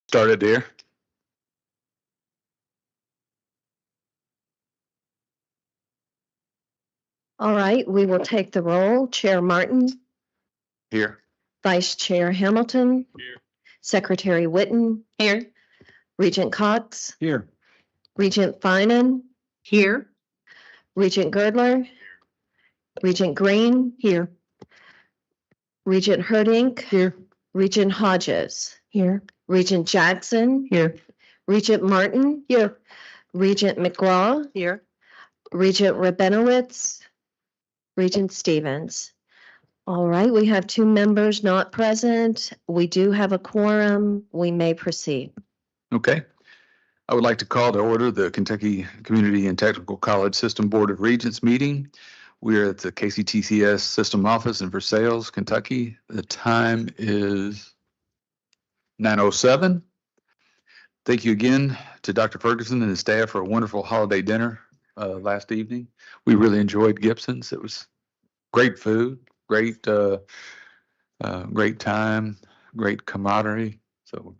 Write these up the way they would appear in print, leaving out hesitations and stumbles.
Started there. All right, we will take the roll. Chair Martin, Here. Vice Chair Hamilton. Here. Secretary Witten. Here. Regent Cox. Here. Regent Finan. Here. Regent Girdler. Regent Green. Here. Regent Herdink. Here. Regent Hodges. Here. Regent Jackson. Here. Regent Martin. Here. Regent McGraw. Here. Regent Rabinowitz. Regent Stevens. All right, we have 2 members not present. We do have a quorum. We may proceed. Okay. I would like to call to order the Kentucky Community and Technical College System Board of Regents meeting. We are at the KCTCS System Office in Versailles, Kentucky. The time is 9:07. Thank you again to Dr. Ferguson and his staff for a wonderful holiday dinner last evening. We really enjoyed Gibson's. It was great food, great time, great camaraderie. So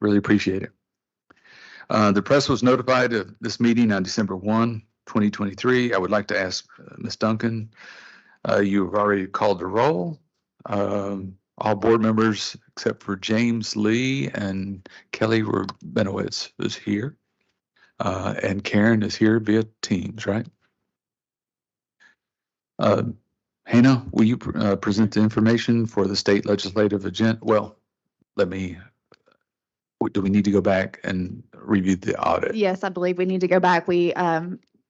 really appreciate it. The press was notified of this meeting on December 1, 2023. I would like to ask Ms. Duncan, you've already called the roll. All board members except for James Lee and Kelly Rabinowitz is here. And Karen is here via Teams, right? Hannah, will you present the information for the state legislative agenda? Well, do we need to go back and review the audit? Yes, I believe we need to go back. We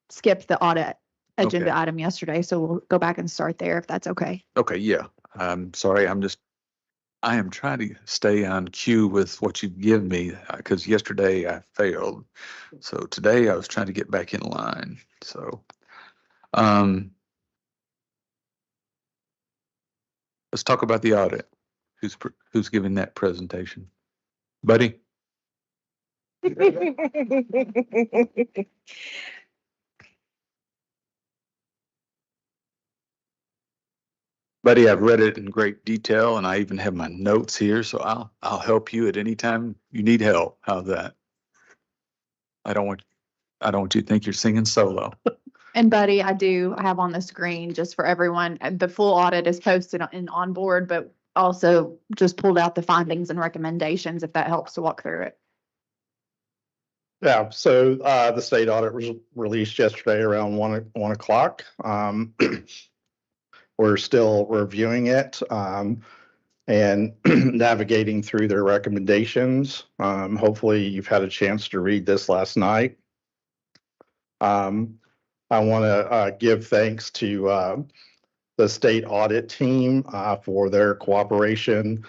skipped the audit agenda Okay. item yesterday, so we'll go back and start there if that's okay. Okay, yeah. I'm sorry, I am trying to stay on cue with what you give me because yesterday I failed. So today I was trying to get back in line. So, let's talk about the audit. Who's giving that presentation? Buddy? Buddy, I've read it in great detail and I even have my notes here, so I'll help you at any time you need help. How's that? I don't want you to think you're singing solo. And Buddy, I have on the screen just for everyone, the full audit is posted in onboard, but also just pulled out the findings and recommendations if that helps to walk through it. Yeah, so the state audit was released yesterday around 1 o'clock. We're still reviewing it and navigating through their recommendations. Hopefully you've had a chance to read this last night. I want to give thanks to the state audit team for their cooperation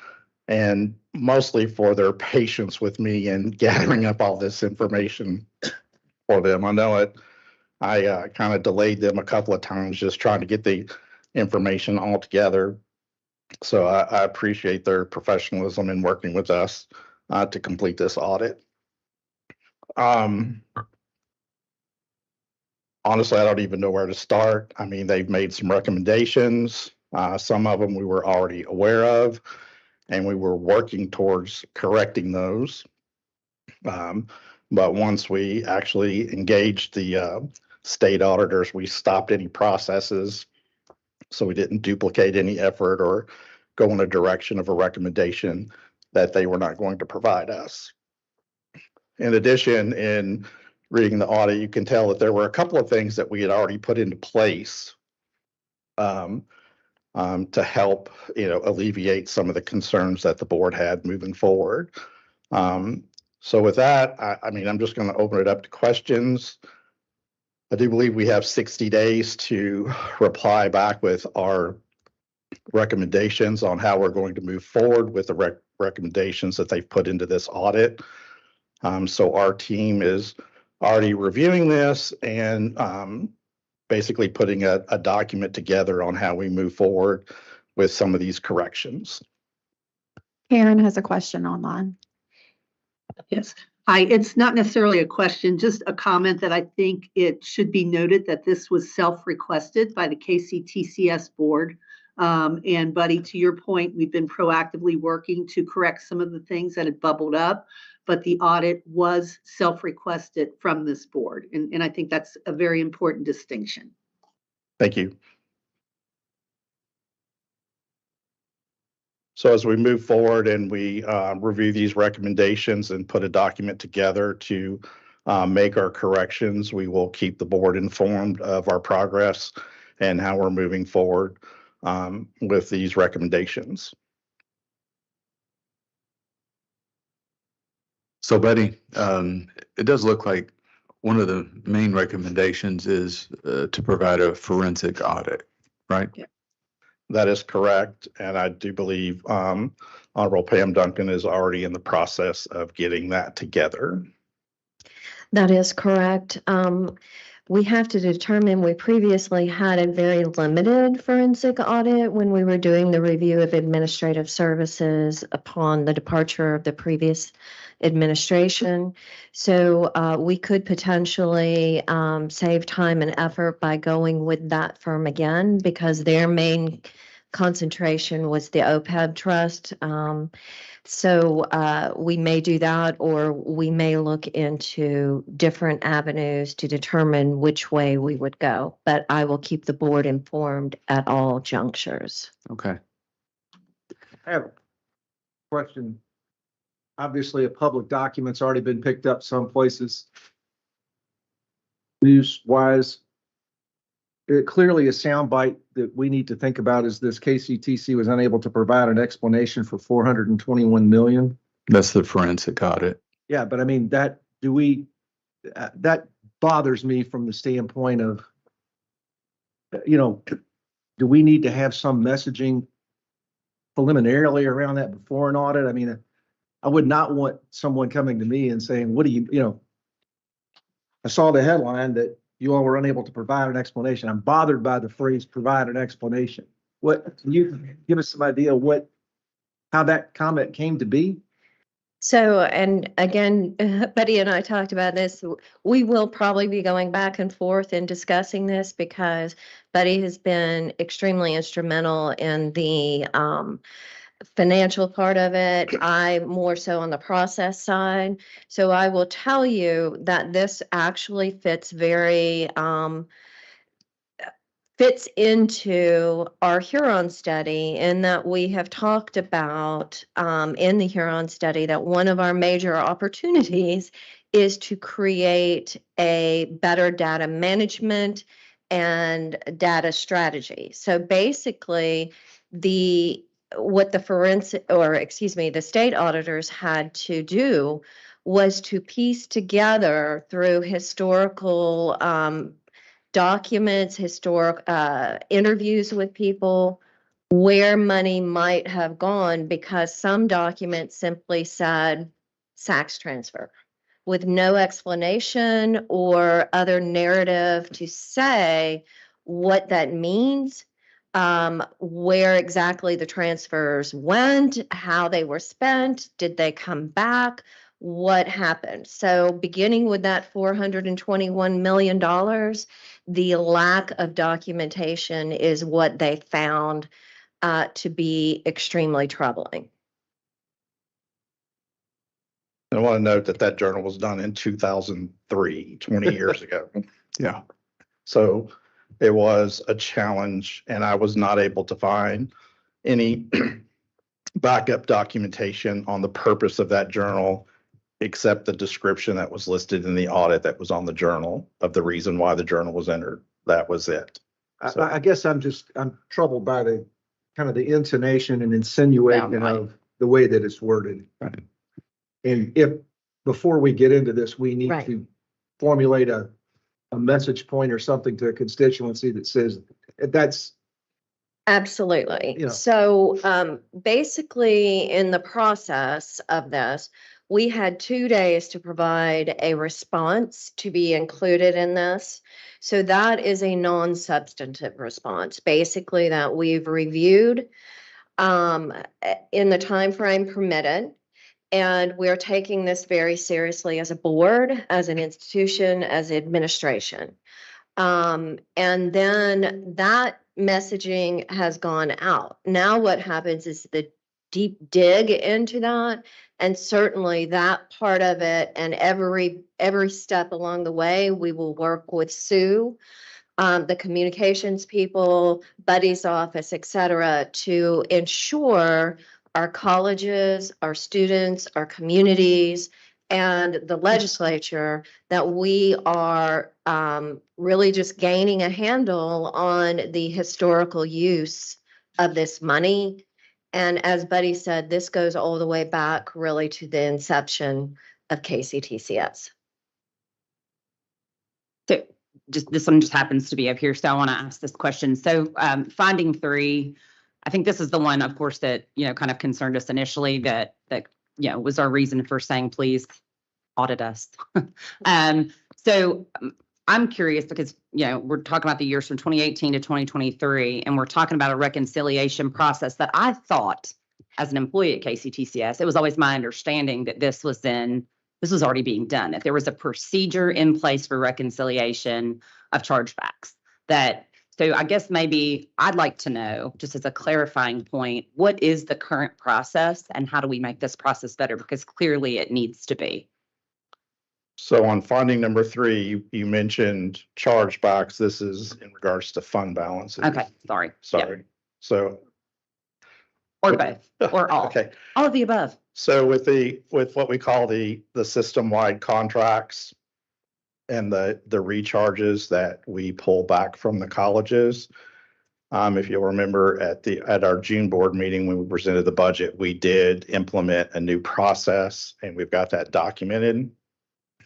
and mostly for their patience with me in gathering up all this information for them. I know I kind of delayed them a couple of times just trying to get the information all together. So I appreciate their professionalism in working with us to complete this audit. Honestly, I don't even know where to start. I mean, they've made some recommendations. Some of them we were already aware of, and we were working towards correcting those. But once we actually engaged the state auditors, we stopped any processes. So we didn't duplicate any effort or go in a direction of a recommendation that they were not going to provide us. In addition, in reading the audit, you can tell that there were a couple of things that we had already put into place to help, alleviate some of the concerns that the board had moving forward. So with that, I'm just going to open it up to questions. I do believe we have 60 days to reply back with our recommendations on how we're going to move forward with the recommendations that they've put into this audit. So our team is already reviewing this and basically putting a document together on how we move forward with some of these corrections. Karen has a question online. Yes. Hi, it's not necessarily a question, just a comment that I think it should be noted that this was self-requested by the KCTCS board. And Buddy, to your point, we've been proactively working to correct some of the things that had bubbled up. but the audit was self-requested from this board. And I think that's a very important distinction. Thank you. So as we move forward and we review these recommendations and put a document together to make our corrections, we will keep the board informed of our progress and how we're moving forward with these recommendations. So Betty, it does look like one of the main recommendations is to provide a forensic audit, right? Yeah. That is correct. And I do believe Honorable Pam Duncan is already in the process of getting that together. That is correct. We have to determine, we previously had a very limited forensic audit when we were doing the review of administrative services upon the departure of the previous administration. So we could potentially save time and effort by going with that firm again, because their main concentration was the OPEB trust. So we may do that, or we may look into different avenues to determine which way we would go. But I will keep the board informed at all junctures. Okay. I have a question. Obviously, a public document's already been picked up some places. News-wise, clearly a soundbite that we need to think about is this: KCTC was unable to provide an explanation for 421 million. That's the forensic audit. Yeah, but I mean, that bothers me from the standpoint of, do we need to have some messaging preliminarily around that before an audit? I mean, I would not want someone coming to me and saying, what do you, I saw the headline that you all were unable to provide an explanation. I'm bothered by the phrase "provide an explanation." Can you give us some idea how that comment came to be? So, and again, Betty and I talked about this. We will probably be going back and forth and discussing this, because Betty has been extremely instrumental in the financial part of it. I more so on the process side. So I will tell you that this actually fits into our Huron study, in that we have talked about in the Huron study that one of our major opportunities is to create a better data management and data strategy. So basically, the state auditors had to do was to piece together through historical documents, interviews with people, where money might have gone, because some documents simply said Saks transfer, with no explanation or other narrative to say what that means, where exactly the transfers went, how they were spent, did they come back, what happened. So beginning with that $421 million, the lack of documentation is what they found to be extremely troubling. I want to note that journal was done in 2003, 20 years ago. Yeah. So it was a challenge, and I was not able to find any backup documentation on the purpose of that journal, except the description that was listed in the audit that was on the journal of the reason why the journal was entered. That was it. So, I guess I'm troubled by the kind of the intonation and insinuation of the way that it's worded. Right. And if, before we get into this, we need Right. to formulate a message point or something to a constituency that says that's. Absolutely. Yeah. So basically, in the process of this, we had 2 days to provide a response to be included in this. So that is a non-substantive response, basically, that we've reviewed in the time frame permitted. And we're taking this very seriously as a board, as an institution, as administration. And then that messaging has gone out. Now what happens is the deep dig into that. And certainly that part of it and every step along the way, we will work with Sue, the communications people, Buddy's office, et cetera, to ensure our colleges, our students, our communities, and the legislature that we are really just gaining a handle on the historical use of this money. And as Buddy said, this goes all the way back really to the inception of KCTCS. So this one just happens to be up here, so I want to ask this question. So finding 3, I think this is the one, of course, that, kind of concerned us initially, that was our reason for saying, please audit us. So I'm curious because, we're talking about the years from 2018 to 2023, and we're talking about a reconciliation process that I thought, as an employee at KCTCS, it was always my understanding that this was already being done, that there was a procedure in place for reconciliation of chargebacks. So I guess maybe I'd like to know, just as a clarifying point, what is the current process and how do we make this process better? Because clearly it needs to be. So on finding number 3, you mentioned chargebacks. This is in regards to fund balances. Okay, sorry. Sorry. Yeah. So. Or both, or all. Okay. All of the above. So with what we call the system-wide contracts and the recharges that we pull back from the colleges, if you'll remember at our June board meeting, when we presented the budget, we did implement a new process, and we've got that documented.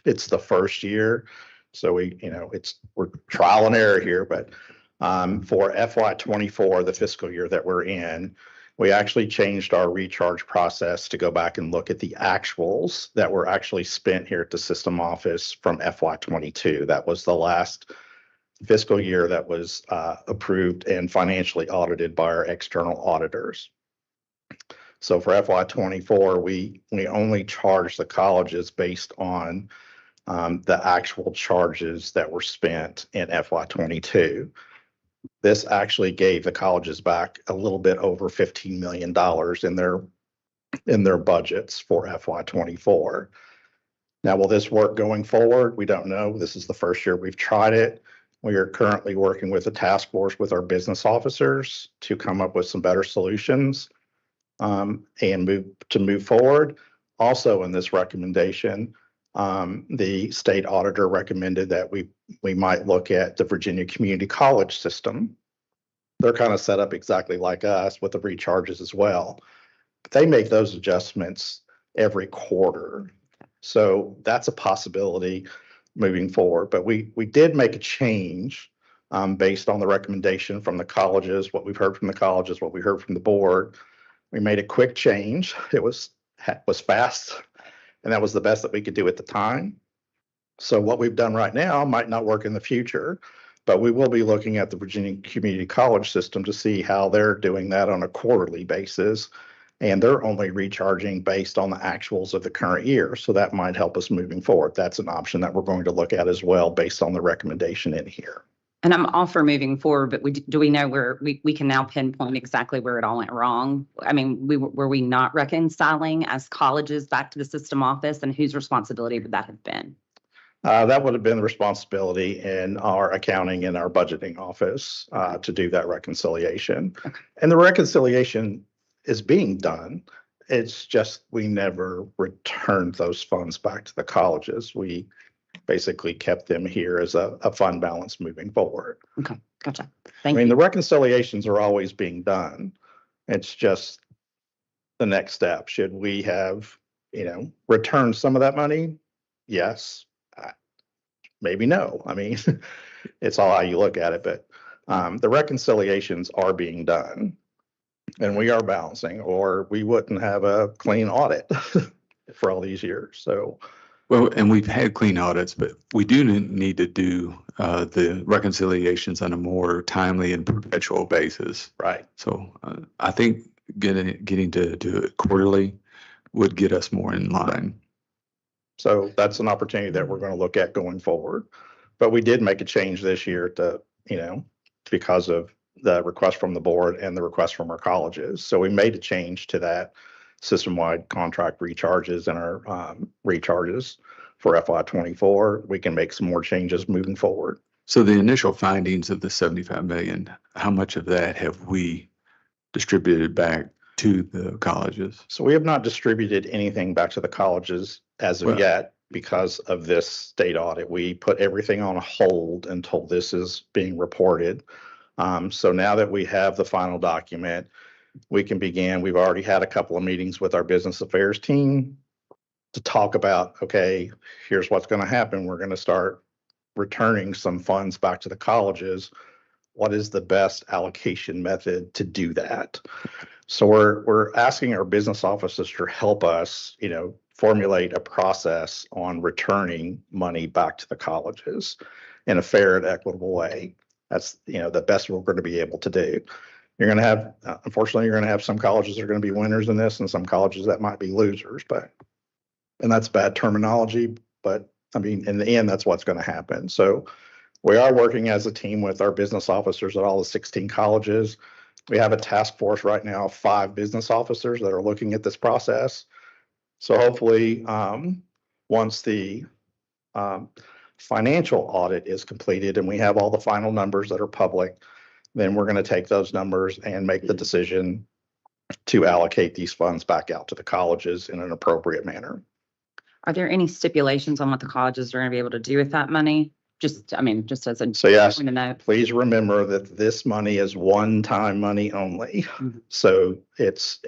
It's the first year, so we're trial and error here, but for FY24, the fiscal year that we're in, we actually changed our recharge process to go back and look at the actuals that were actually spent here at the system office from FY22. That was the last fiscal year that was approved and financially audited by our external auditors. So for FY24, we only charged the colleges based on the actual charges that were spent in FY22. This actually gave the colleges back a little bit over $15 million in their budgets for FY24. Now, will this work going forward? We don't know. This is the first year we've tried it. We are currently working with a task force with our business officers to come up with some better solutions and move forward. Also, in this recommendation, the state auditor recommended that we might look at the Virginia Community College system. They're kind of set up exactly like us with the recharges as well. But they make those adjustments every quarter. So that's a possibility moving forward. But we did make a change based on the recommendation from the colleges, what we've heard from the colleges, what we heard from the board. We made a quick change. It was fast, and that was the best that we could do at the time. So what we've done right now might not work in the future, but we will be looking at the Virginia Community College system to see how they're doing that on a quarterly basis. And they're only recharging based on the actuals of the current year. So that might help us moving forward. That's an option that we're going to look at as well based on the recommendation in here. And I'm all for moving forward, but do we know where we can now pinpoint exactly where it all went wrong? I mean, were we not reconciling as colleges back to the system office, and whose responsibility would that have been? That would have been the responsibility in our accounting and our budgeting office to do that reconciliation. Okay. And the reconciliation is being done. It's just we never returned those funds back to the colleges. We basically kept them here as a fund balance moving forward. Okay, gotcha. Thank you. I mean, the reconciliations are always being done. It's just the next step. Should we have, returned some of that money? Yes. Maybe no. I mean, it's all how you look at it, but the reconciliations are being done. And we are balancing, or we wouldn't have a clean audit for all these years. So, well, and we've had clean audits, but we do need to do the reconciliations on a more timely and perpetual basis. Right. So I think getting to do it quarterly would get us more in line. So that's an opportunity that we're going to look at going forward. But we did make a change this year to, because of the request from the board and the request from our colleges. So we made a change to that system-wide contract recharges and our recharges for FY24. We can make some more changes moving forward. So the initial findings of the 75 million, how much of that have we distributed back to the colleges? So we have not distributed anything back to the colleges as of Well- yet because of this state audit. We put everything on hold until this is being reported. So now that we have the final document, we can begin. We've already had a couple of meetings with our business affairs team to talk about, okay, here's what's going to happen. We're going to start returning some funds back to the colleges. What is the best allocation method to do that? So we're asking our business officers to help us, formulate a process on returning money back to the colleges in a fair and equitable way. That's, the best we're going to be able to do. You're going to have, unfortunately, you're going to have some colleges that are going to be winners in this and some colleges that might be losers, and that's bad terminology, but I mean, in the end, that's what's going to happen. So we are working as a team with our business officers at all the 16 colleges. We have a task force right now of 5 business officers that are looking at this process. So hopefully, once the financial audit is completed and we have all the final numbers that are public, then we're going to take those numbers and make the decision to allocate these funds back out to the colleges in an appropriate manner. Are there any stipulations on what the colleges are going to be able to do with that money? Just as a. So yes, point of note. please remember that this money is one-time money only. Mhm. So it's,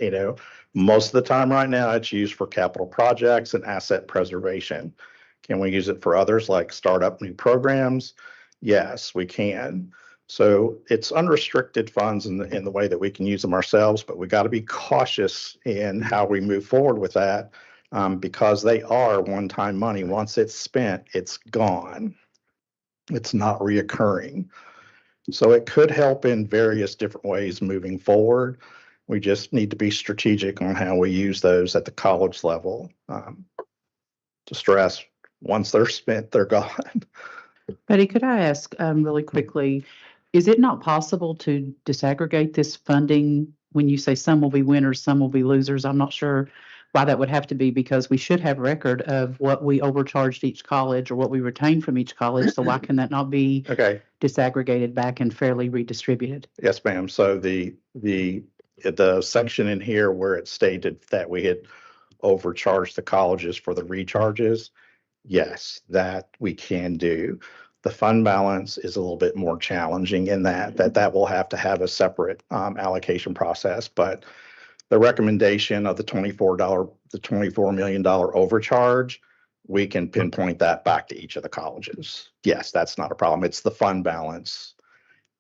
most of the time right now, it's used for capital projects and asset preservation. Can we use it for others like start up new programs? Yes, we can. So it's unrestricted funds in the way that we can use them ourselves, but we got to be cautious in how we move forward with that because they are one-time money. Once it's spent, it's gone. It's not reoccurring. So it could help in various different ways moving forward. We just need to be strategic on how we use those at the college level. To stress, once they're spent, they're gone. Betty, could I ask really quickly, is it not possible to disaggregate this funding when you say some will be winners, some will be losers? I'm not sure why that would have to be because we should have record of what we overcharged each college or what we retained from each college. So why can that not be Okay. disaggregated back and fairly redistributed? Yes, ma'am. So the section in here where it stated that we had overcharged the colleges for the recharges, yes, that we can do. The fund balance is a little bit more challenging in that will have to have a separate allocation process. But the recommendation of the $24 million overcharge, we can pinpoint that back to each of the colleges. Yes, that's not a problem. It's the fund balance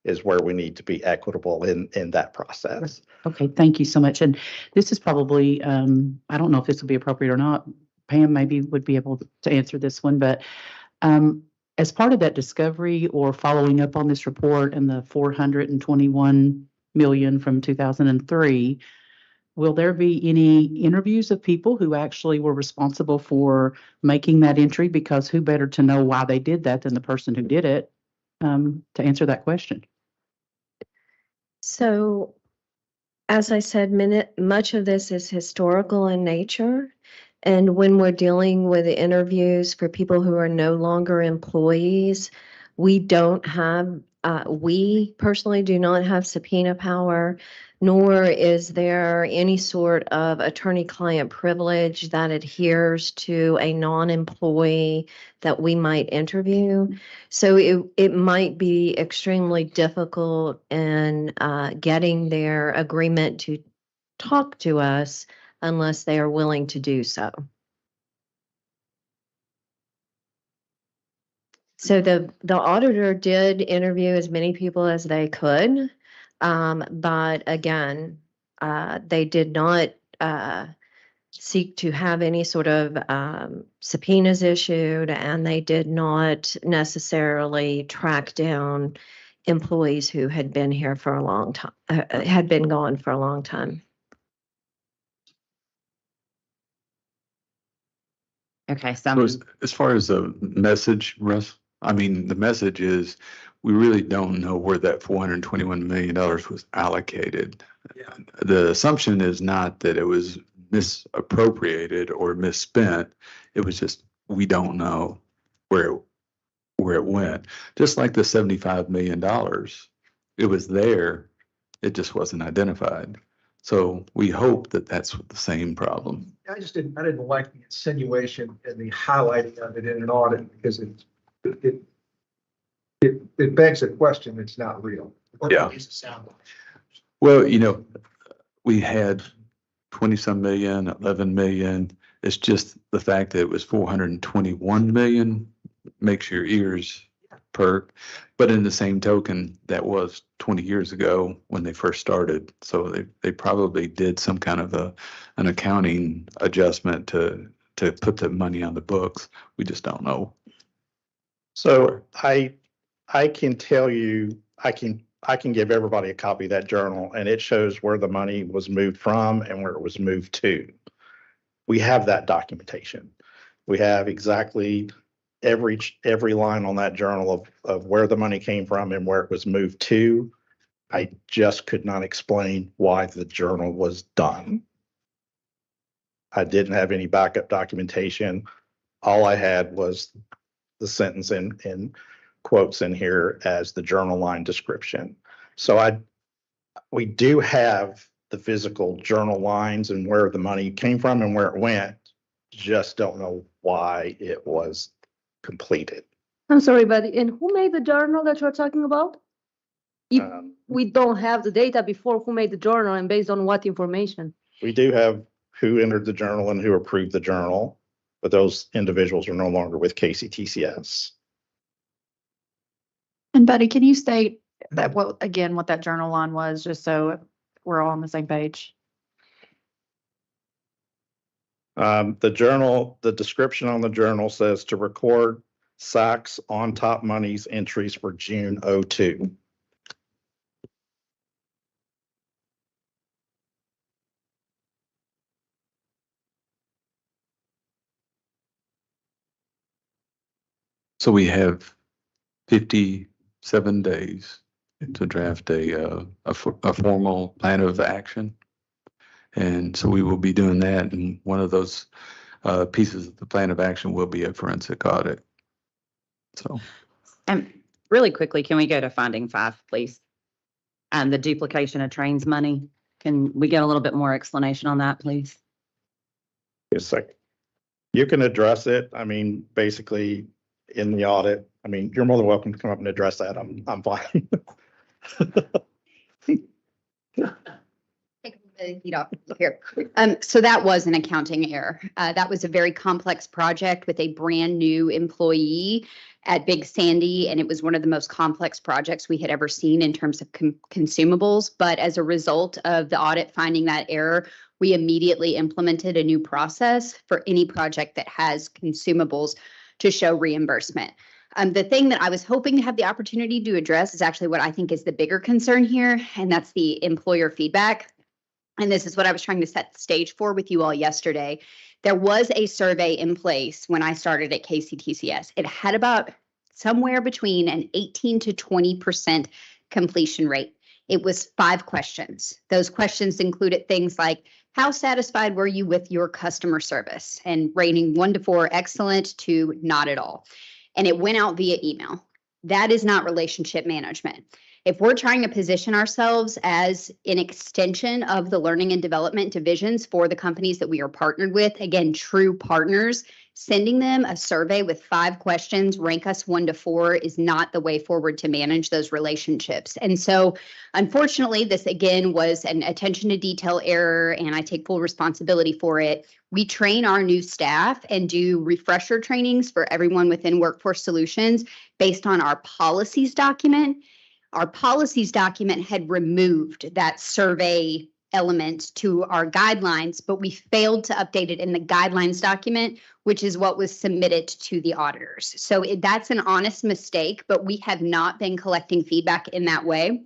is where we need to be equitable in that process. Okay, thank you so much. And this is probably, I don't know if this will be appropriate or not. Pam maybe would be able to answer this one, but as part of that discovery or following up on this report and the 421 million from 2003, will there be any interviews of people who actually were responsible for making that entry? Because who better to know why they did that than the person who did it to answer that question? So, as I said, much of this is historical in nature. And when we're dealing with the interviews for people who are no longer employees, we personally do not have subpoena power, nor is there any sort of attorney-client privilege that adheres to a non-employee that we might interview. So it might be extremely difficult in getting their agreement to talk to us unless they are willing to do so. So the auditor did interview as many people as they could, but again, they did not seek to have any sort of subpoenas issued, and they did not necessarily track down employees who had been here for a long time, had been gone for a long time. Okay, So as far as the message, Russ, I mean, the message is, we really don't know where that $421 million was allocated. Yeah. The assumption is not that it was misappropriated or misspent. It was just, we don't know where it went. Just like the $75 million, it was there, it just wasn't identified. So we hope that that's the same problem. I didn't like the insinuation and the highlighting of it in an audit because it begs a question that's not real. Or Yeah. at least it sounds like. Well, we had 20-some million, 11 million. It's just the fact that it was 421 million makes your ears perk. But in the same token, that was 20 years ago when they first started. So they probably did some kind of an accounting adjustment to put the money on the books. We just don't know. So I can tell you, I can give everybody a copy of that journal, and it shows where the money was moved from and where it was moved to. We have that documentation. We have exactly every line on that journal of where the money came from and where it was moved to. I just could not explain why the journal was done. I didn't have any backup documentation. All I had was the sentence in quotes in here as the journal line description. So we do have the physical journal lines and where the money came from and where it went. Just don't know why it was completed. I'm sorry, buddy. And who made the journal that you're talking about? If we don't have the data before, who made the journal and based on what information? We do have who entered the journal and who approved the journal, but those individuals are no longer with KCTCS. And Buddy, can you state that what that journal line was, just so we're all on the same page? The description on the journal says to record Sachs on top monies entries for June 02. So we have 57 days to draft a formal plan of action. And so we will be doing that. And one of those pieces of the plan of action will be a forensic audit. So. Really quickly, can we go to finding 5, please? And the duplication of trains money. Can we get a little bit more explanation on that, please? Yes, you can address it. I mean, basically in the audit, I mean, you're more than welcome to come up and address that. I'm fine. Here. So that was an accounting error. That was a very complex project with a brand new employee at Big Sandy, and it was one of the most complex projects we had ever seen in terms of consumables. But as a result of the audit finding that error, we immediately implemented a new process for any project that has consumables to show reimbursement. The thing that I was hoping to have the opportunity to address is actually what I think is the bigger concern here, and that's the employer feedback. And this is what I was trying to set the stage for with you all yesterday. There was a survey in place when I started at KCTCS. It had about somewhere between an 18 to 20% completion rate. It was 5 questions. Those questions included things like, how satisfied were you with your customer service? And rating 1 to 4, excellent, to not at all. And it went out via email. That is not relationship management. If we're trying to position ourselves as an extension of the learning and development divisions for the companies that we are partnered with, again, true partners, sending them a survey with 5 questions, rank us 1 to 4, is not the way forward to manage those relationships. And so, unfortunately, this again was an attention to detail error, and I take full responsibility for it. We train our new staff and do refresher trainings for everyone within Workforce Solutions based on our policies document. Our policies document had removed that survey element to our guidelines, but we failed to update it in the guidelines document, which is what was submitted to the auditors. So that's an honest mistake, but we have not been collecting feedback in that way.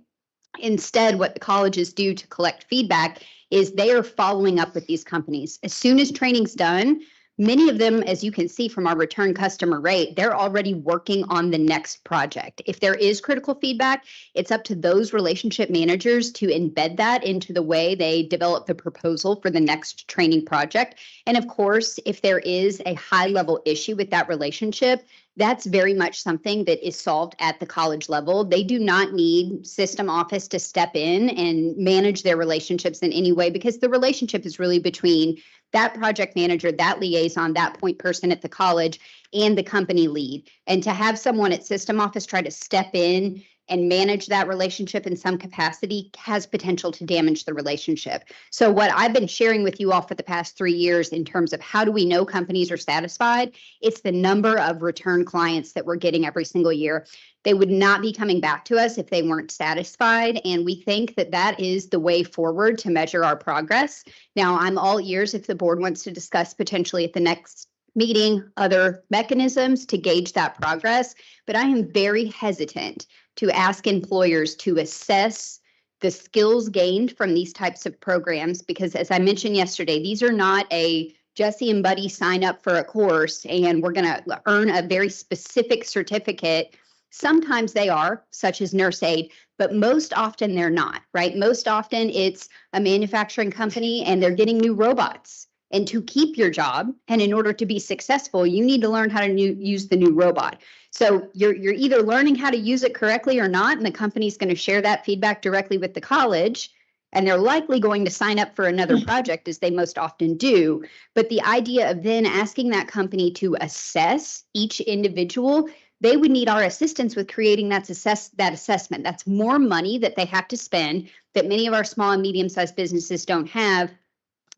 Instead, what the colleges do to collect feedback is they are following up with these companies. As soon as training's done, Many of them, as you can see from our return customer rate, they're already working on the next project. If there is critical feedback, it's up to those relationship managers to embed that into the way they develop the proposal for the next training project. And of course, if there is a high level issue with that relationship, that's very much something that is solved at the college level. They do not need system office to step in and manage their relationships in any way, because the relationship is really between that project manager, that liaison, that point person at the college, and the company lead. And to have someone at system office try to step in and manage that relationship in some capacity has potential to damage the relationship. So what I've been sharing with you all for the past 3 years in terms of how do we know companies are satisfied, it's the number of return clients that we're getting every single year. They would not be coming back to us if they weren't satisfied. And we think that that is the way forward to measure our progress. Now, I'm all ears if the board wants to discuss potentially at the next meeting other mechanisms to gauge that progress. But I am very hesitant to ask employers to assess the skills gained from these types of programs, because as I mentioned yesterday, these are not a Jesse and Buddy sign up for a course and we're going to earn a very specific certificate. Sometimes they are, such as nurse aid, but most often they're not, right? Most often it's a manufacturing company and they're getting new robots. And to keep your job, and in order to be successful, you need to learn how to use the new robot. So you're either learning how to use it correctly or not, and the company's going to share that feedback directly with the college, and they're likely going to sign up for another project, as they most often do. But the idea of then asking that company to assess each individual, they would need our assistance with creating that assessment. That's more money that they have to spend that many of our small and medium-sized businesses don't have.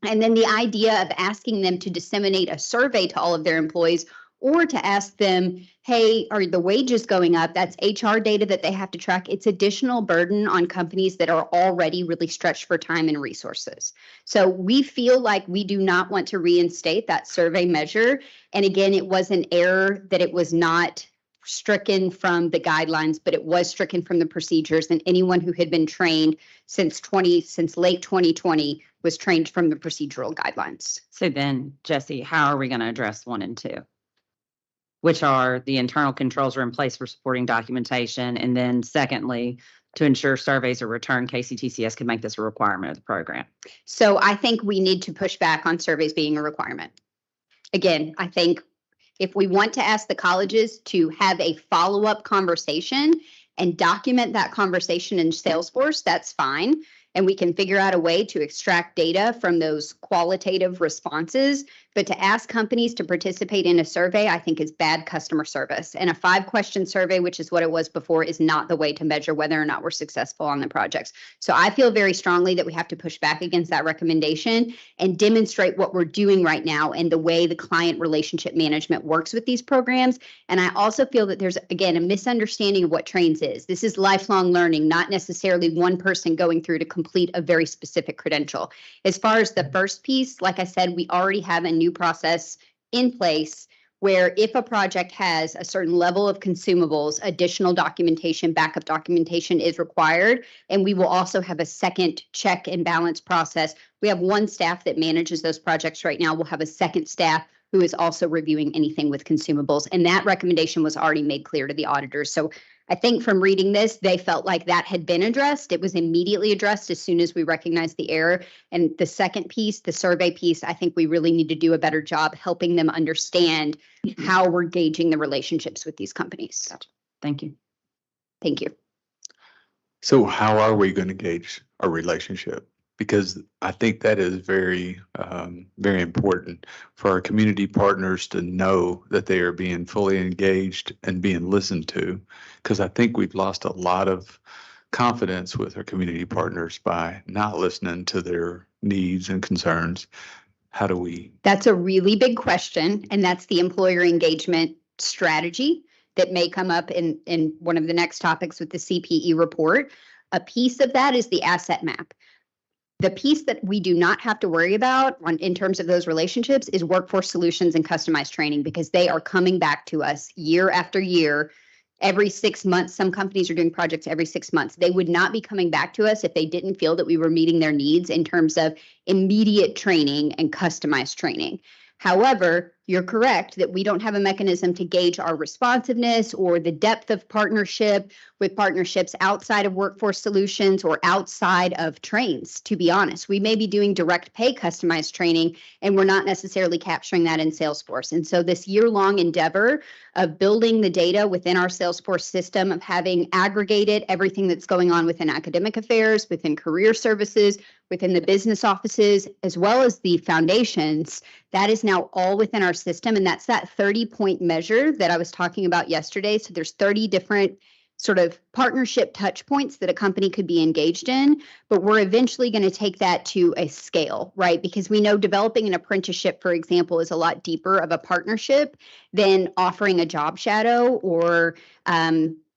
And then the idea of asking them to disseminate a survey to all of their employees, or to ask them, hey, are the wages going up? That's HR data that they have to track. It's additional burden on companies that are already really stretched for time and resources. So we feel like we do not want to reinstate that survey measure. And again, it was an error that it was not stricken from the guidelines, but it was stricken from the procedures. And anyone who had been trained since late 2020 was trained from the procedural guidelines. So then, Jesse, how are we going to address 1 and 2? Which are the internal controls are in place for supporting documentation. And then secondly, to ensure surveys are returned, KCTCS can make this a requirement of the program. So I think we need to push back on surveys being a requirement. Again, I think if we want to ask the colleges to have a follow-up conversation and document that conversation in Salesforce, that's fine. And we can figure out a way to extract data from those qualitative responses. But to ask companies to participate in a survey, I think is bad customer service. And a 5-question survey, which is what it was before, is not the way to measure whether or not we're successful on the projects. So I feel very strongly that we have to push back against that recommendation and demonstrate what we're doing right now and the way the client relationship management works with these programs. And I also feel that there's, again, a misunderstanding of what trains is. This is lifelong learning, not necessarily one person going through to complete a very specific credential. As far as the first piece, like I said, we already have a new process in place where if a project has a certain level of consumables, additional documentation, backup documentation is required. And we will also have a second check and balance process. We have one staff that manages those projects right now. We'll have a second staff who is also reviewing anything with consumables. And that recommendation was already made clear to the auditors. So I think from reading this, they felt like that had been addressed. It was immediately addressed as soon as we recognized the error. And the second piece, the survey piece, I think we really need to do a better job helping them understand how we're gauging the relationships with these companies. Gotcha. Thank you. Thank you. So how are we going to gauge our relationship? Because I think that is very, very important for our community partners to know that they are being fully engaged and being listened to. Because I think we've lost a lot of confidence with our community partners by not listening to their needs and concerns. How do we? That's a really big question, and that's the employer engagement strategy that may come up in one of the next topics with the CPE report. A piece of that is the asset map. The piece that we do not have to worry about in terms of those relationships is workforce solutions and customized training, because they are coming back to us year after year, every 6 months. Some companies are doing projects every 6 months. They would not be coming back to us if they didn't feel that we were meeting their needs in terms of immediate training and customized training. However, you're correct that we don't have a mechanism to gauge our responsiveness or the depth of partnership with partnerships outside of Workforce Solutions or outside of trains, to be honest. We may be doing direct pay customized training, and we're not necessarily capturing that in Salesforce. And so this year-long endeavor of building the data within our Salesforce system, of having aggregated everything that's going on within academic affairs, within career services, within the business offices, as well as the foundations, that is now all within our system. And that's that 30-point measure that I was talking about yesterday. So there's 30 different sort of partnership touch points that a company could be engaged in, but we're eventually going to take that to a scale, right? Because we know developing an apprenticeship, for example, is a lot deeper of a partnership than offering a job shadow or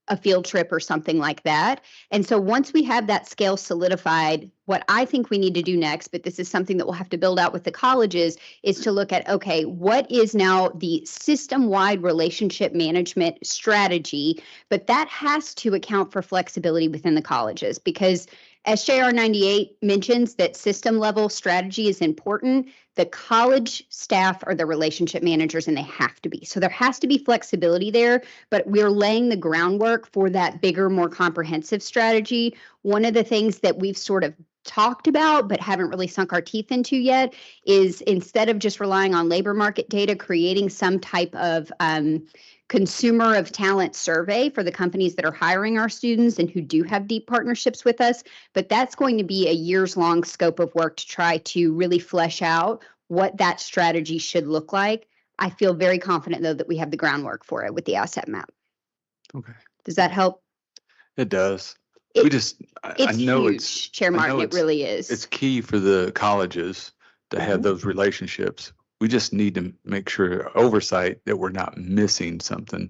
a field trip or something like that. And so once we have that scale solidified, what I think we need to do next, but this is something that we'll have to build out with the colleges, is to look at, okay, what is now the system-wide relationship management strategy? But that has to account for flexibility within the colleges, because SJR 98 mentions that system level strategy is important. The college staff are the relationship managers, and they have to be. So there has to be flexibility there, but we're laying the groundwork for that bigger, more comprehensive strategy. One of the things that we've sort of talked about but haven't really sunk our teeth into yet is, instead of just relying on labor market data, creating some type of consumer of talent survey for the companies that are hiring our students and who do have deep partnerships with us. But that's going to be a years-long scope of work to try to really flesh out what that strategy should look like. I feel very confident, though, that we have the groundwork for it with the asset map. Okay. Does that help? It does. It- We just, I It's know huge, it's, Chair I know Martin, it it's- really is. it's key for the colleges to have those relationships. We just need to make sure oversight that we're not missing something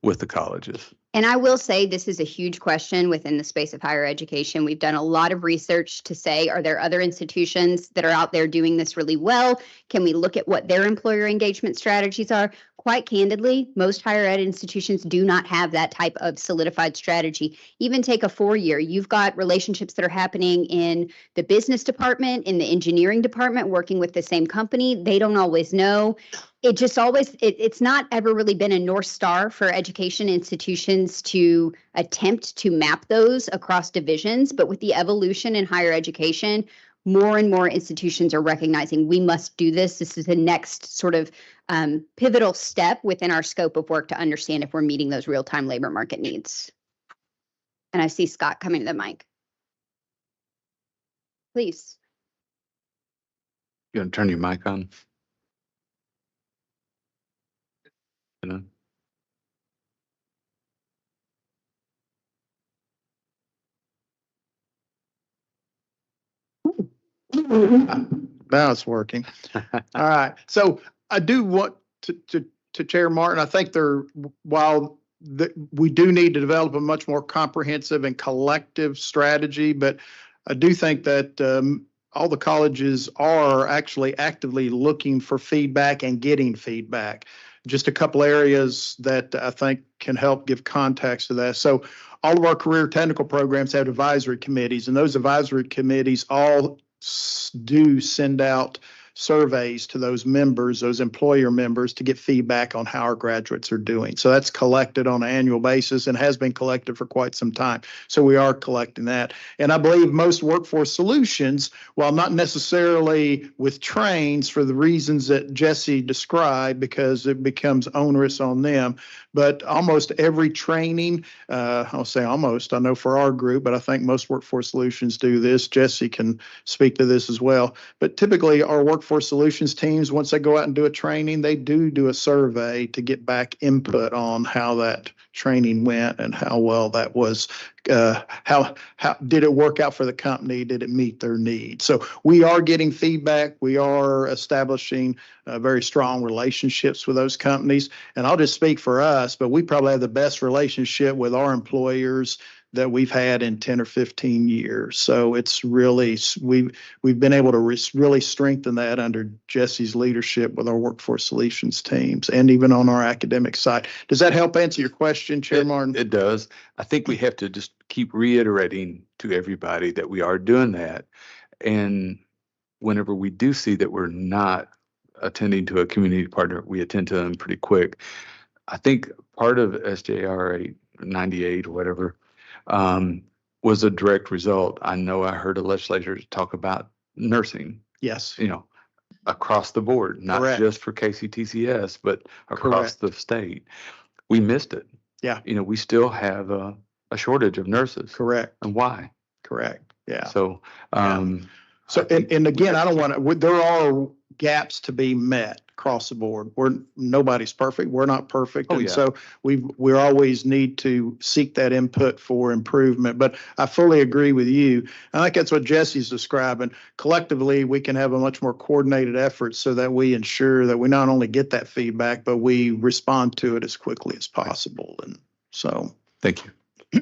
with the colleges. And I will say this is a huge question within the space of higher education. We've done a lot of research to say, are there other institutions that are out there doing this really well? Can we look at what their employer engagement strategies are? Quite candidly, most higher ed institutions do not have that type of solidified strategy. Even take a 4-year, you've got relationships that are happening in the business department, in the engineering department, working with the same company. They don't always know. It just always, it's not ever really been a North Star for education institutions to attempt to map those across divisions. But with the evolution in higher education, more and more institutions are recognizing we must do this. This is the next sort of pivotal step within our scope of work to understand if we're meeting those real-time labor market needs. And I see Scott coming to the mic. Please. You want to turn your mic on? You know? Now it's working. All right. So I do want to Chair Martin, I think while we do need to develop a much more comprehensive and collective strategy, but I do think that all the colleges are actually actively looking for feedback and getting feedback. Just a couple areas that I think can help give context to that. So all of our career technical programs have advisory committees, and those advisory committees all do send out surveys to those members, those employer members, to get feedback on how our graduates are doing. So that's collected on an annual basis and has been collected for quite some time. So we are collecting that. And I believe most workforce solutions, while not necessarily with trains for the reasons that Jesse described, because it becomes onerous on them, but almost every training, I'll say almost, I know for our group, but I think most workforce solutions do this. Jesse can speak to this as well. But typically our workforce solutions teams, once they go out and do a training, they do a survey to get back input on how that training went and how well that was, how did it work out for the company? Did it meet their needs? So we are getting feedback. We are establishing very strong relationships with those companies. And I'll just speak for us, but we probably have the best relationship with our employers that we've had in 10 or 15 years. So it's really, we've been able to really strengthen that under Jesse's leadership with our workforce solutions teams and even on our academic side. Does that help answer your question, Chair Martin? It does. I think we have to just keep reiterating to everybody that we are doing that. And whenever we do see that we're not attending to a community partner, we attend to them pretty quick. I think part of SJR 98 or whatever was a direct result. I know I heard a legislator talk about nursing, Yes, across the board, not Correct. just for KCTCS, but across Correct. the state. We missed it. Yeah. We still have a shortage of nurses. correct, And why? correct. Yeah. So, So, I think and again, I don't want to, there are gaps to be met across the board. Nobody's perfect. We're not perfect. Oh, And yeah. so we always need to seek that input for improvement. But I fully agree with you. I think that's what Jesse's describing. Collectively, we can have a much more coordinated effort so that we ensure that we not only get that feedback, but we respond to it as quickly as possible. And so. thank you.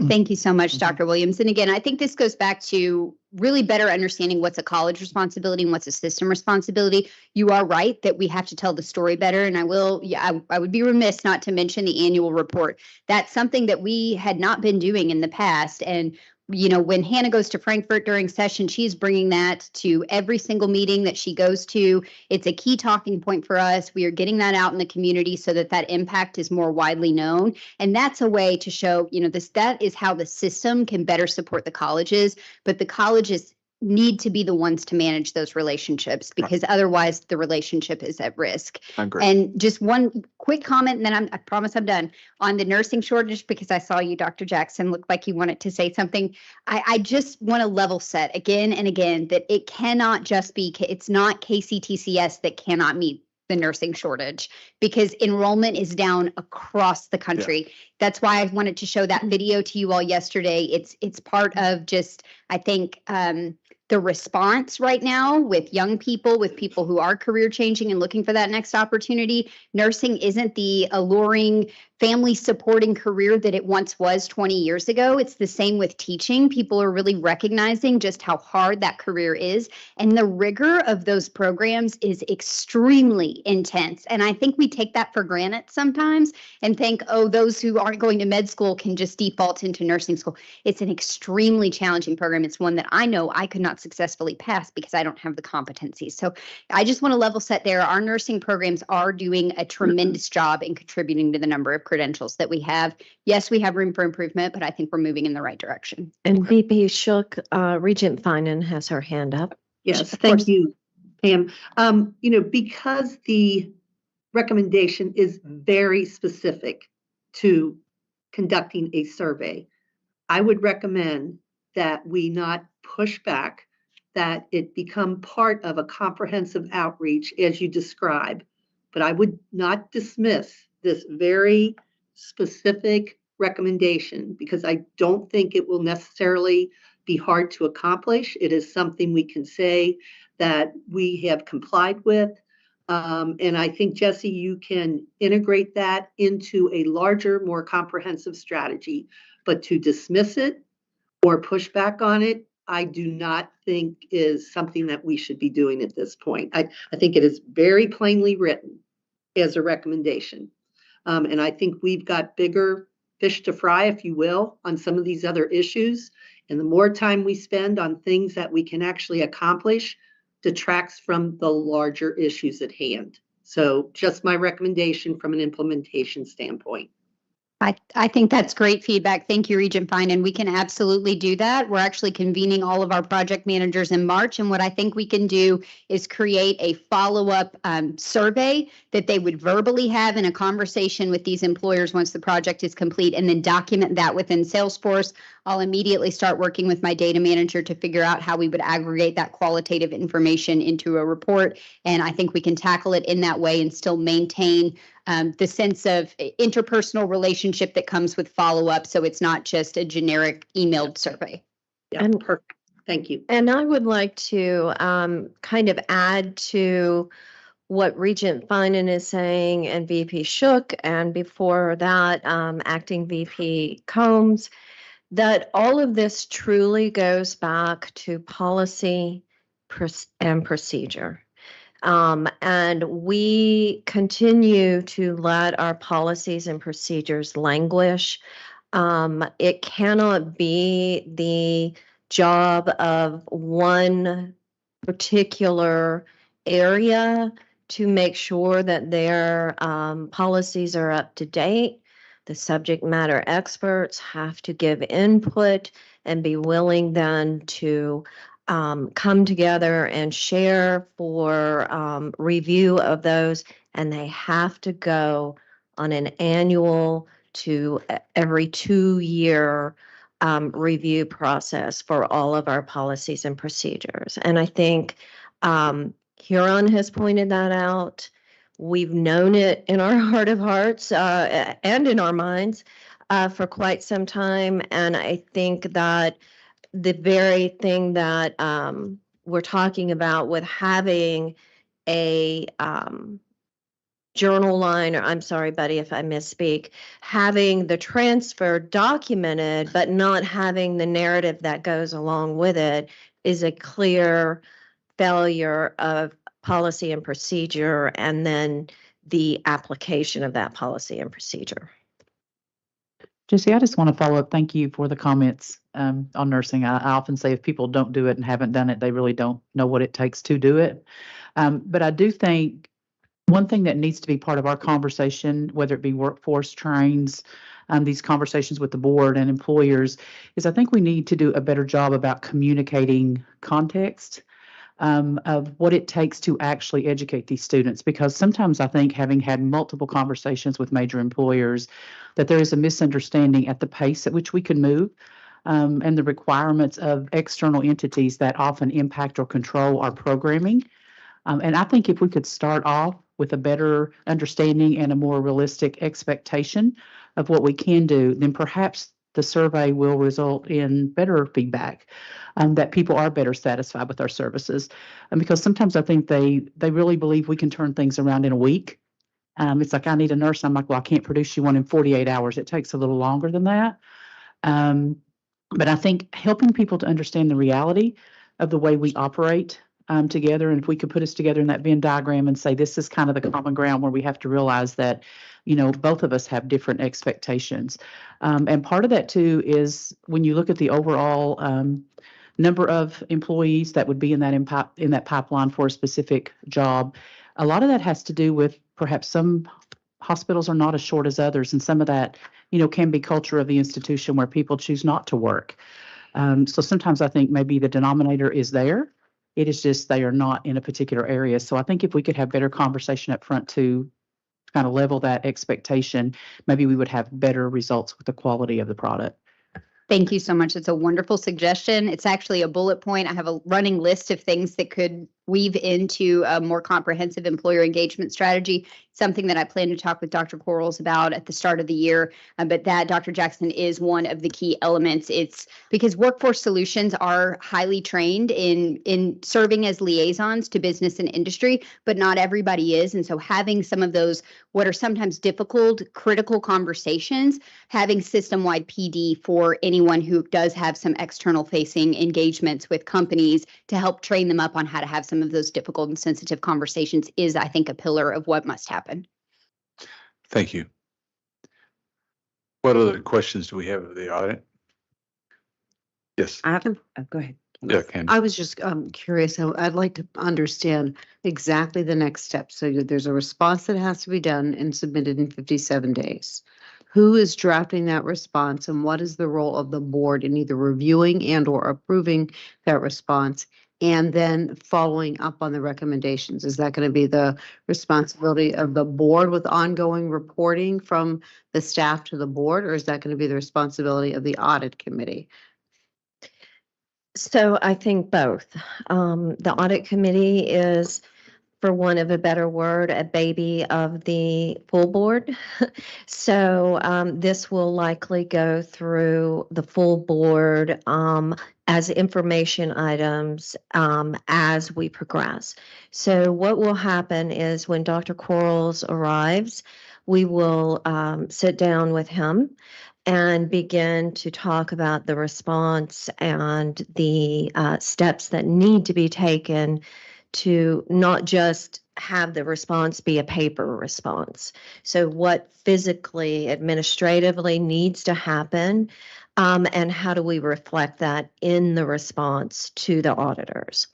Thank you so much, Dr. Williams. And again, I think this goes back to really better understanding what's a college responsibility and what's a system responsibility. You are right that we have to tell the story better. And I would be remiss not to mention the annual report. That's something that we had not been doing in the past. And when Hannah goes to Frankfurt during session, she's bringing that to every single meeting that she goes to. It's a key talking point for us. We are getting that out in the community so that impact is more widely known. And that's a way to show, that is how the system can better support the colleges, but the colleges need to be the ones to manage those relationships because otherwise the relationship is at risk. I agree. And just one quick comment, and then I promise I'm done on the nursing shortage, because I saw you, Dr. Jackson, looked like you wanted to say something. I just want to level set again and again that it cannot just be, it's not KCTCS that cannot meet the nursing shortage because enrollment is down across the country. That's why I wanted to show that video to you all yesterday. It's part of just, I think, the response right now with young people, with people who are career changing and looking for that next opportunity. Nursing isn't the alluring family supporting career that it once was 20 years ago. It's the same with teaching. People are really recognizing just how hard that career is. And the rigor of those programs is extremely intense. And I think we take that for granted sometimes and think, oh, those who aren't going to med school can just default into nursing school. It's an extremely challenging program. It's one that I know I could not successfully pass because I don't have the competencies. So I just want to level set there. Our nursing programs are doing a tremendous job in contributing to the number of credentials that we have. Yes, we have room for improvement, but I think we're moving in the right direction. And VP Shook, Regent Finan has her hand up. Yes, Of thank course. you, Pam. Because the recommendation is very specific to conducting a survey, I would recommend that we not push back, that it become part of a comprehensive outreach as you describe. But I would not dismiss this very specific recommendation because I don't think it will necessarily be hard to accomplish. It is something we can say that we have complied with. And I think, Jesse, you can integrate that into a larger, more comprehensive strategy. But to dismiss it or push back on it, I do not think is something that we should be doing at this point. I think it is very plainly written as a recommendation. And I think we've got bigger fish to fry, if you will, on some of these other issues. And the more time we spend on things that we can actually accomplish detracts from the larger issues at hand. So just my recommendation from an implementation standpoint. I think that's great feedback. Thank you, Regent Fine. And we can absolutely do that. We're actually convening all of our project managers in March. And what I think we can do is create a follow-up survey that they would verbally have in a conversation with these employers once the project is complete, and then document that within Salesforce. I'll immediately start working with my data manager to figure out how we would aggregate that qualitative information into a report. And I think we can tackle it in that way and still maintain the sense of interpersonal relationship that comes with follow-up. So it's not just a generic emailed survey. Yeah, And- perfect. Thank you. And I would like to kind of add to what Regent Finan is saying and VP Shook, and before that, Acting VP Combs, that all of this truly goes back to policy and procedure. And we continue to let our policies and procedures languish. It cannot be the job of one particular area to make sure that their policies are up to date. The subject matter experts have to give input and be willing then to come together and share for review of those. And they have to go on an annual to every 2-year review process for all of our policies and procedures. And I think Huron has pointed that out. We've known it in our heart of hearts and in our minds for quite some time. And I think that the very thing that we're talking about with having a journal line, or I'm sorry, buddy, if I misspeak, having the transfer documented, but not having the narrative that goes along with it is a clear failure of policy and procedure, and then the application of that policy and procedure. Jesse, I just want to follow up. Thank you for the comments on nursing. I often say if people don't do it and haven't done it, they really don't know what it takes to do it. But I do think one thing that needs to be part of our conversation, whether it be workforce trains, these conversations with the board and employers, is I think we need to do a better job about communicating context of what it takes to actually educate these students. Because sometimes I think, having had multiple conversations with major employers, that there is a misunderstanding at the pace at which we can move and the requirements of external entities that often impact or control our programming. And I think if we could start off with a better understanding and a more realistic expectation of what we can do, then perhaps the survey will result in better feedback, that people are better satisfied with our services. And because sometimes I think they really believe we can turn things around in a week. It's like, I need a nurse. I'm like, well, I can't produce you one in 48 hours. It takes a little longer than that. But I think helping people to understand the reality of the way we operate together, and if we could put us together in that Venn diagram and say, this is kind of the common ground where we have to realize that, you know, both of us have different expectations. And part of that too is when you look at the overall number of employees that would be in that pipeline for a specific job, a lot of that has to do with perhaps some hospitals are not as short as others, and some of that, you know, can be culture of the institution where people choose not to work. So sometimes I think maybe the denominator is there. It is just they are not in a particular area. So I think if we could have better conversation up front to kind of level that expectation, maybe we would have better results with the quality of the product. Thank you so much. It's a wonderful suggestion. It's actually a bullet point. I have a running list of things that could weave into a more comprehensive employer engagement strategy, something that I plan to talk with Dr. Quarles about at the start of the year. But that, Dr. Jackson, is one of the key elements. It's because Workforce Solutions are highly trained in serving as liaisons to business and industry, but not everybody is. And so having some of those, what are sometimes difficult, critical conversations, having system-wide PD for anyone who does have some external facing engagements with companies to help train them up on how to have some of those difficult and sensitive conversations is, I think, a pillar of what must happen. Thank you. What other questions do we have of the audit? Yes. I have, go ahead. Yeah, Candy. I was just curious. I'd like to understand exactly the next step. So there's a response that has to be done and submitted in 57 days. Who is drafting that response, and what is the role of the board in either reviewing and or approving that response, and then following up on the recommendations? Is that going to be the responsibility of the board with ongoing reporting from the staff to the board, or is that going to be the responsibility of the audit committee? So I think both. The audit committee is, for want of a better word, a baby of the full board. So this will likely go through the full board as information items as we progress. So what will happen is when Dr. Quarles arrives, we will sit down with him and begin to talk about the response and the steps that need to be taken to not just have the response be a paper response. So what physically, administratively needs to happen, and how do we reflect that in the response to the auditors?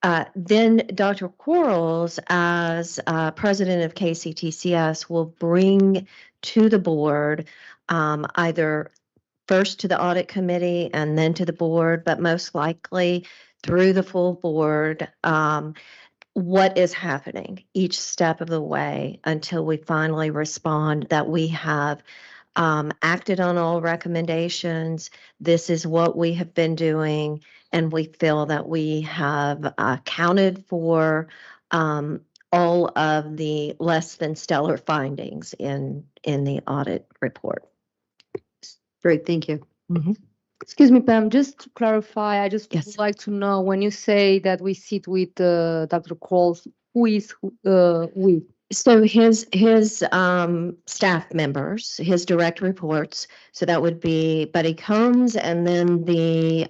Then Dr. Quarles, as president of KCTCS, will bring to the board either first to the audit committee and then to the board, but most likely through the full board, what is happening each step of the way until we finally respond that we have acted on all recommendations. This is what we have been doing, and we feel that we have accounted for all of the less than stellar findings in the audit report. Great, thank you. Excuse me, Pam, just to clarify, I just Yes. would like to know when you say that we sit with Dr. Quarles, who is with? So his staff members, his direct reports, so that would be Buddy Combs, and then the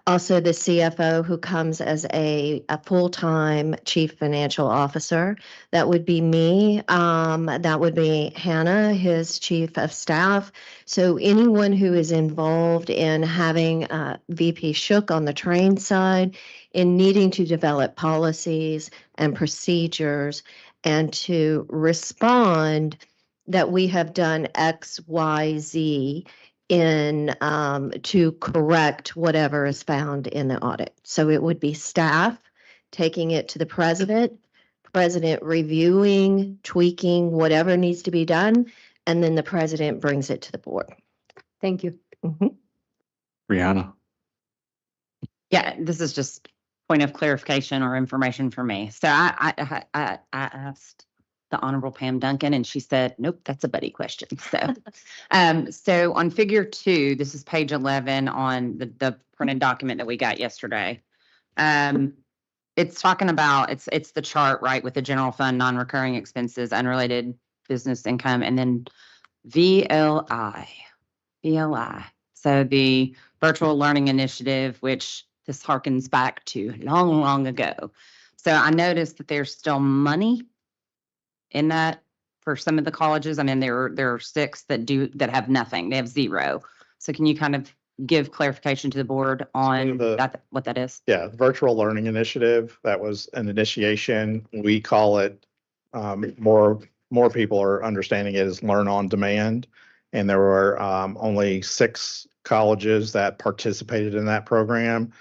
also the CFO, who comes as a full-time chief financial officer. That would be me. That would be Hannah, his chief of staff. So anyone who is involved in having VP Shook on the train side, in needing to develop policies and procedures and to respond that we have done X, Y, Z in to correct whatever is found in the audit. So it would be staff taking it to the president reviewing, tweaking, whatever needs to be done, and then the president brings it to the board. Thank you. Brianna. Yeah, this is just point of clarification or information for me. So I asked the Honorable Pam Duncan, and she said, nope, that's a Buddy question. So, so on figure 2, this is page 11 on the printed document that we got yesterday. It's talking about, it's the chart, right, with the general fund, non-recurring expenses, unrelated business income, and then VLI. So the virtual learning initiative, which this harkens back to long, long ago. So I noticed that there's still money in that for some of the colleges. I mean, there are 6 that have nothing. They have 0. So can you kind of give clarification to the board on that, what that is? Yeah, the virtual learning initiative, that was an initiation. We call it, more people are understanding it as learn on demand. And there were only 6 colleges that participated in that program.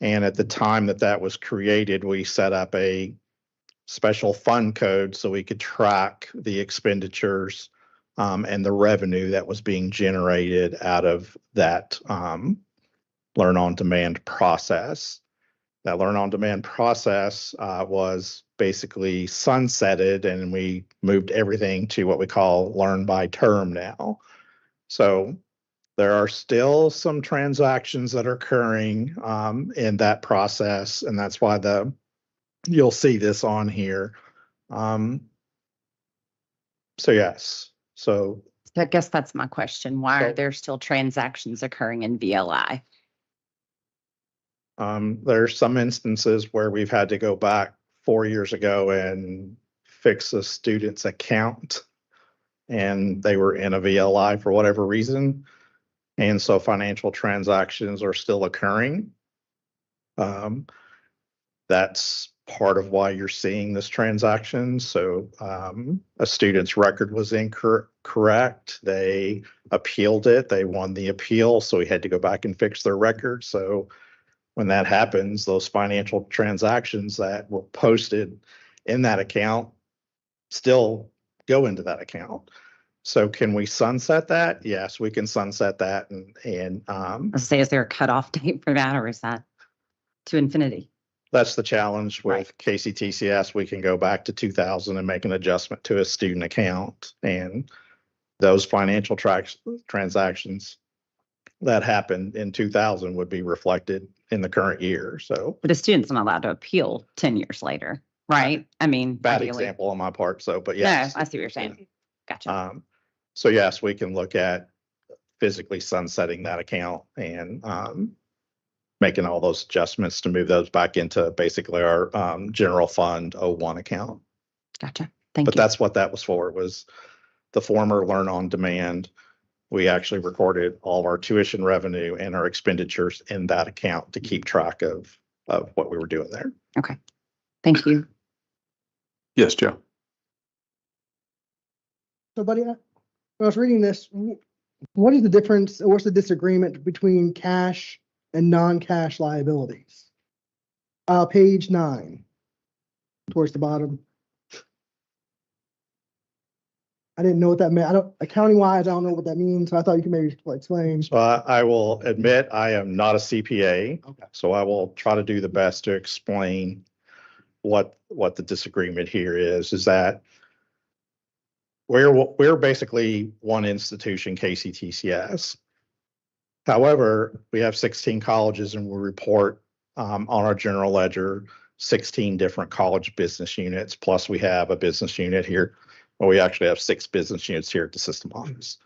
And at the time that was created, we set up a special fund code so we could track the expenditures and the revenue that was being generated out of that learn on demand process. That learn on demand process was basically sunsetted, and we moved everything to what we call learn by term now. So there are still some transactions that are occurring in that process, and that's why you'll see this on here. So yes, so I guess that's my question. Why are there still transactions occurring in VLI? There's some instances where we've had to go back 4 years ago and fix a student's account, and they were in a VLI for whatever reason. And so financial transactions are still occurring. That's part of why you're seeing this transaction. So a student's record was incorrect. They appealed it. They won the appeal. So we had to go back and fix their record. So when that happens, those financial transactions that were posted in that account still go into that account. So can we sunset that? Yes, we can sunset that. Let's say, is there a cutoff date for that, or is that to infinity? That's the challenge with KCTCS. We can go back to 2000 and make an adjustment to a student account, and those financial transactions that happened in 2000 would be reflected in the current year. So, but a student's not allowed to appeal 10 years later, right? I mean, bad ideally. example on my part. So, but yes. No, I see what you're saying. Gotcha. So yes, we can look at physically sunsetting that account and making all those adjustments to move those back into basically our general fund 01 account. Gotcha. Thank you. But that's what that was for. It was the former learn on demand. We actually recorded all of our tuition revenue and our expenditures in that account to keep track of of what we were doing there. Okay. Thank you. Yes, Joe. So, buddy, when I was reading this, what is the difference, or what's the disagreement between cash and non-cash liabilities? Page 9, towards the bottom. I didn't know what that meant. Accounting wise, I don't know what that means, so I thought you could maybe explain. So I will admit I am not a CPA, so I will try to do the best to explain what the disagreement here is that we're basically one institution, KCTCS. However, we have 16 colleges and we report on our general ledger 16 different college business units, plus we have a business unit here. Well, we actually have 6 business units here at the system office.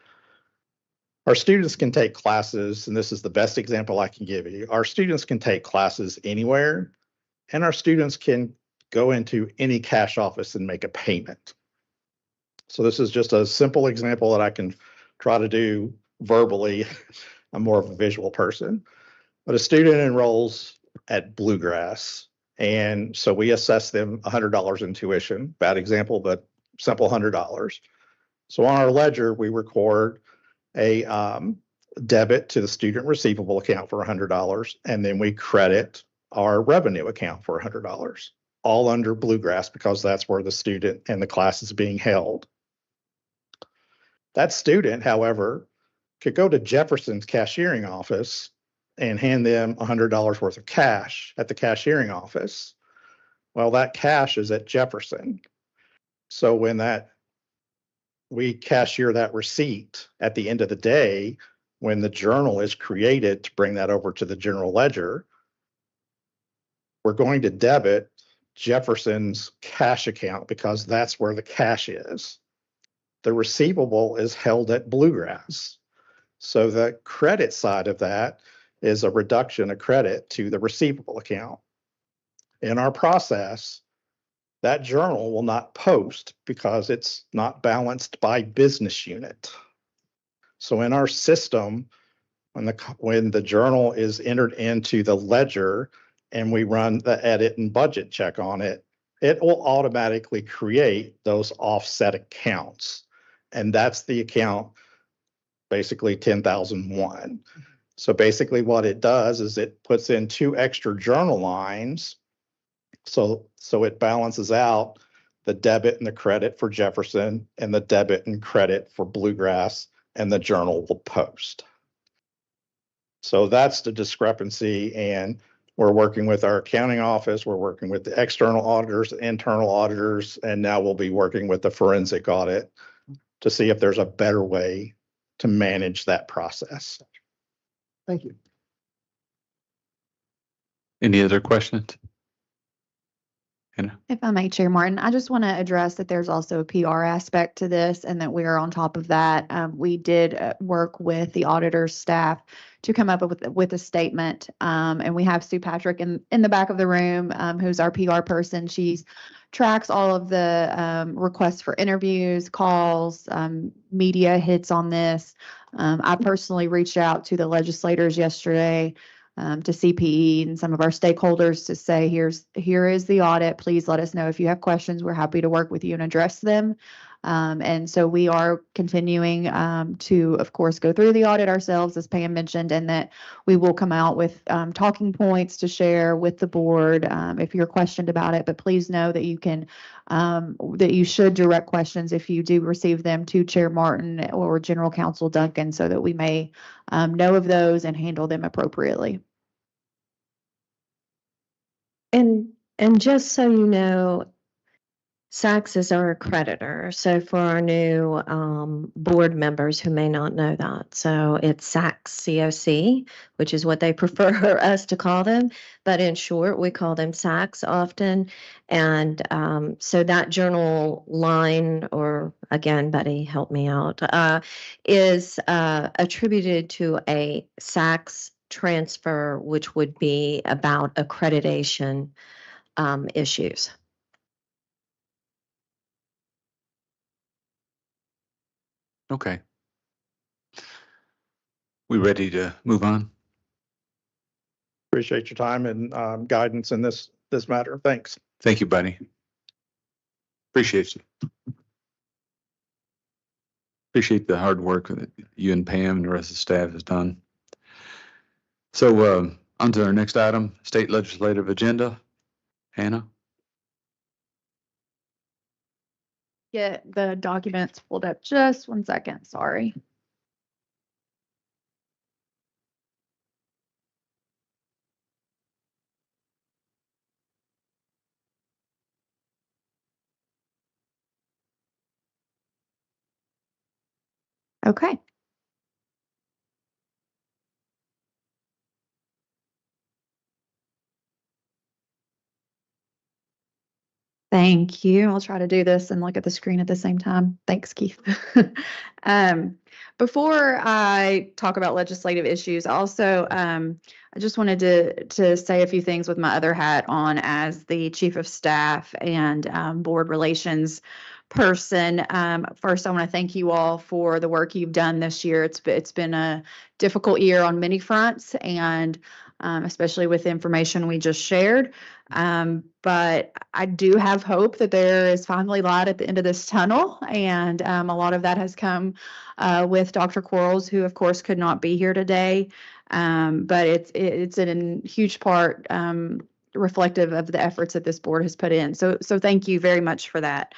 Our students can take classes, and this is the best example I can give you. Our students can take classes anywhere, and our students can go into any cash office and make a payment. So this is just a simple example that I can try to do verbally. I'm more of a visual person. But a student enrolls at Bluegrass, and so we assess them $100 in tuition. Bad example, but simple $100. So on our ledger, we record a debit to the student receivable account for $100, and then we credit our revenue account for $100, all under Bluegrass because that's where the student and the class is being held. That student, however, could go to Jefferson's cashiering office and hand them $100 worth of cash at the cashiering office. Well, that cash is at Jefferson. So when we cashier that receipt at the end of the day, when the journal is created to bring that over to the general ledger, we're going to debit Jefferson's cash account because that's where the cash is. The receivable is held at Bluegrass. So the credit side of that is a reduction of credit to the receivable account. In our process, that journal will not post because it's not balanced by business unit. So in our system, when the journal is entered into the ledger and we run the edit and budget check on it, it will automatically create those offset accounts. And that's the account, basically 10,001. So basically what it does is it puts in 2 extra journal lines. So it balances out the debit and the credit for Jefferson and the debit and credit for Bluegrass, and the journal will post. So that's the discrepancy, and we're working with our accounting office, we're working with the external auditors, internal auditors, and now we'll be working with the forensic audit to see if there's a better way to manage that process. Thank you. Any other questions? If I may, Chair Martin, I just want to address that there's also a PR aspect to this and that we are on top of that. We did work with the auditor's staff to come up with a statement. And we have Sue Patrick in the back of the room, who's our PR person. She tracks all of the requests for interviews, calls, media hits on this. I personally reached out to the legislators yesterday, to CPE and some of our stakeholders to say, here is the audit. Please let us know if you have questions. We're happy to work with you and address them. And so we are continuing to, of course, go through the audit ourselves, as Pam mentioned, and that we will come out with talking points to share with the board if you're questioned about it. But please know that you can, that you should direct questions if you do receive them to Chair Martin or General Counsel Duncan, so that we may know of those and handle them appropriately. And just so you know, SACS is our accreditor. So for our new board members who may not know that, so it's SACS, COC, which is what they prefer us to call them. But in short, we call them SACS often. And so that journal line, or again, Buddy, help me out, is attributed to a SACS transfer, which would be about accreditation issues. Okay. We ready to move on? Appreciate your time and guidance in this matter. Thanks. Thank you, buddy. Appreciate you. Appreciate the hard work that you and Pam and the rest of the staff has done. So on to our next item, state legislative agenda. Hannah? Get the documents pulled up. Just 1 second, sorry. Okay. Thank you. I'll try to do this and look at the screen at the same time. Thanks, Keith. Before I talk about legislative issues, also, I just wanted to say a few things with my other hat on as the Chief of Staff and Board Relations person. First, I want to thank you all for the work you've done this year. It's been a difficult year on many fronts, and especially with the information we just shared. But I do have hope that there is finally light at the end of this tunnel, and a lot of that has come with Dr. Quarles, who of course could not be here today. But it's in huge part reflective of the efforts that this board has put in. So thank you very much for that.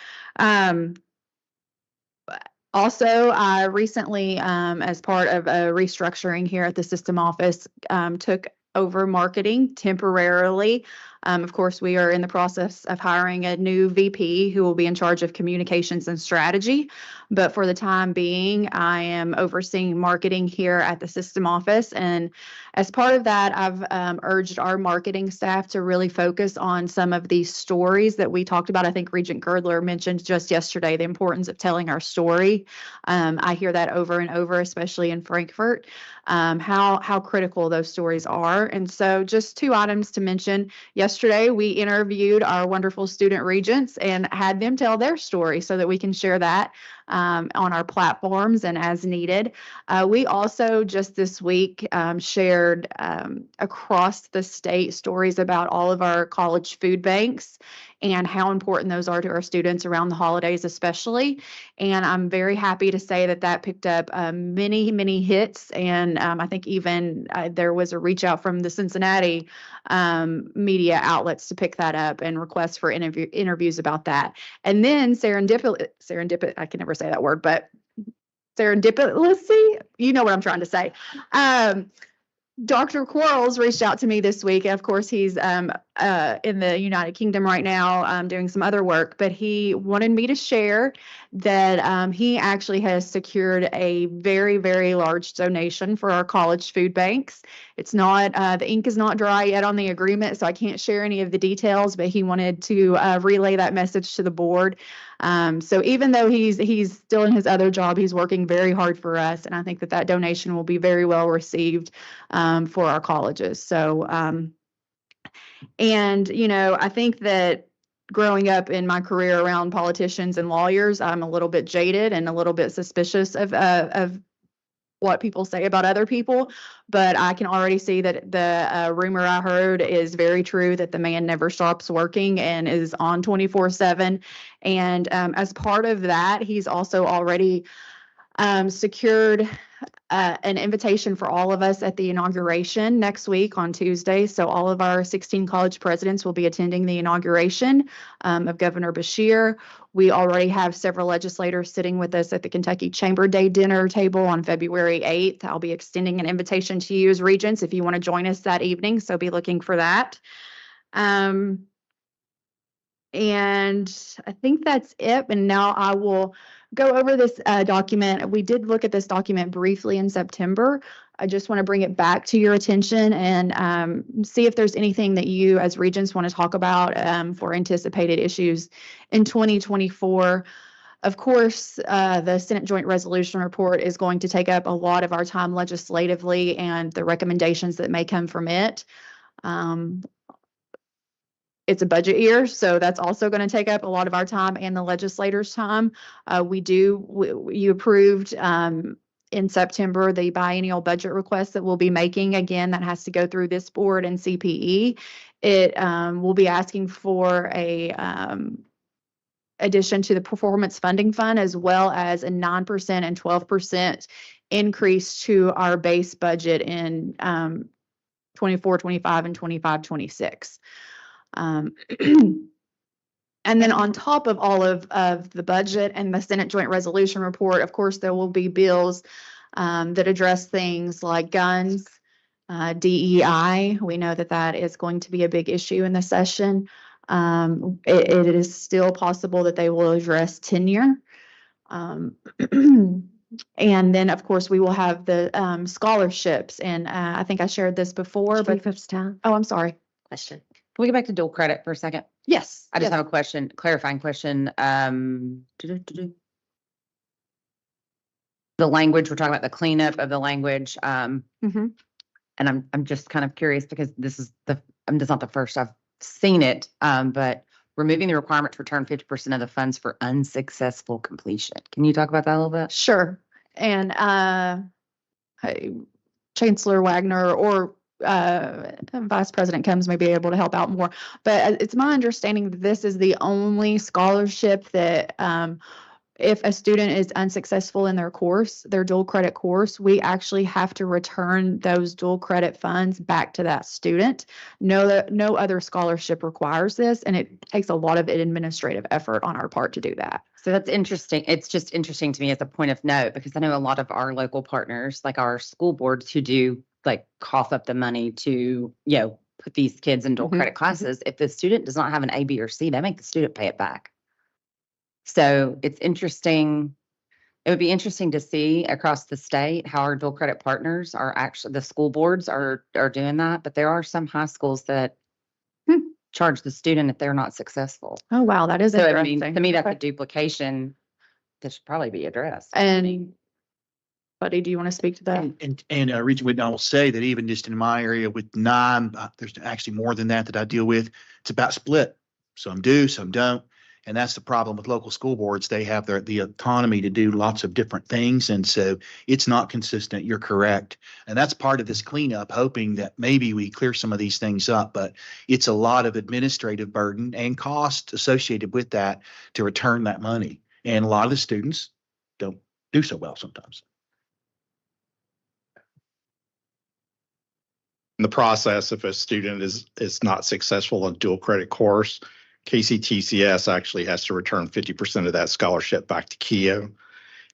Also, I recently, as part of a restructuring here at the system office, took over marketing temporarily. Of course, we are in the process of hiring a new VP who will be in charge of communications and strategy. But for the time being, I am overseeing marketing here at the system office. And as part of that, I've urged our marketing staff to really focus on some of these stories that we talked about. I think Regent Girdler mentioned just yesterday the importance of telling our story. I hear that over and over, especially in Frankfurt, how critical those stories are. And so just 2 items to mention. Yesterday, we interviewed our wonderful student regents and had them tell their story so that we can share that on our platforms and as needed. We also just this week shared across the state stories about all of our college food banks and how important those are to our students around the holidays especially. And I'm very happy to say that that picked up many, many hits. And I think even there was a reach out from the Cincinnati media outlets to pick that up and requests for interviews about that. And then serendipity, I can never say that word, but serendipitously, you know what I'm trying to say. Dr. Quarles reached out to me this week. Of course, he's in the United Kingdom right now doing some other work, but he wanted me to share that he actually has secured a very, very large donation for our college food banks. It's not, the ink is not dry yet on the agreement, so I can't share any of the details, but he wanted to relay that message to the board. So even though he's still in his other job, he's working very hard for us, and I think that donation will be very well received for our colleges. So, and you know, I think that growing up in my career around politicians and lawyers, I'm a little bit jaded and a little bit suspicious of what people say about other people, but I can already see that the rumor I heard is very true, that the man never stops working and is on 24/7. And as part of that, he's also already secured an invitation for all of us at the inauguration next week on Tuesday. So all of our 16 college presidents will be attending the inauguration of Governor Beshear. We already have several legislators sitting with us at the Kentucky Chamber Day dinner table on February 8th. I'll be extending an invitation to you as regents if you want to join us that evening, so be looking for that. And I think that's it. And now I will go over this document. We did look at this document briefly in September. I just want to bring it back to your attention and see if there's anything that you as regents want to talk about for anticipated issues in 2024. Of course, the Senate Joint Resolution Report is going to take up a lot of our time legislatively and the recommendations that may come from it. It's a budget year, so that's also going to take up a lot of our time and the legislators' time. You approved in September, the biennial budget request that we'll be making, again, that has to go through this board and CPE. It will be asking for a addition to the performance funding fund, as well as a 9% and 12% increase to our base budget in 24, 25, and 25, 26. And then on top of all of the budget and the Senate Joint Resolution Report, of course, there will be bills that address things like guns, DEI. We know that that is going to be a big issue in the session. It is still possible that they will address tenure. And then, of course, we will have the scholarships. And I think I shared this before, but oh, I'm sorry. Question. Can we go back to dual credit for a second? Yes. I just yes. have a question, clarifying question. The language, we're talking about the cleanup of the language. Mhm. And I'm just kind of curious because this is not the first I've seen it, but removing the requirement to return 50% of the funds for unsuccessful completion. Can you talk about that a little bit? Sure. And Chancellor Wagner or Vice President Combs may be able to help out more. But it's my understanding that this is the only scholarship that if a student is unsuccessful in their course, their dual credit course, we actually have to return those dual credit funds back to that student. No other scholarship requires this, and it takes a lot of administrative effort on our part to do that. So that's interesting. It's just interesting to me as a point of note, because I know a lot of our local partners, like our school boards, who do like cough up the money to, put these kids in dual credit classes. If the student does not have an A, B, or C, they make the student pay it back. So it's interesting. It would be interesting to see across the state how our dual credit partners are actually, the school boards are doing that. But there are some high schools that charge the student if they're not successful. Oh, wow. That is So I interesting. mean, to me, that's a duplication that should probably be addressed. And Buddy, do you want to speak to that? And Regent Whitnall, I will say that even just in my area with 9, there's actually more than that I deal with. It's about split. Some do, some don't. And that's the problem with local school boards. They have the autonomy to do lots of different things. And so it's not consistent. You're correct. And that's part of this cleanup, hoping that maybe we clear some of these things up. But it's a lot of administrative burden and cost associated with that to return that money. And a lot of the students don't do so well sometimes. In the process, if a student is not successful in a dual credit course, KCTCS actually has to return 50% of that scholarship back to KEO.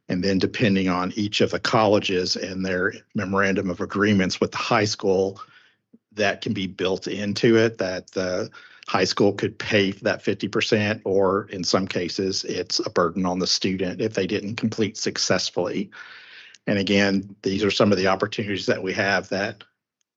And then depending on each of the colleges and their memorandum of agreements with the high school, that can be built into it, that the high school could pay for that 50%, or in some cases, it's a burden on the student if they didn't complete successfully. And again, these are some of the opportunities that we have that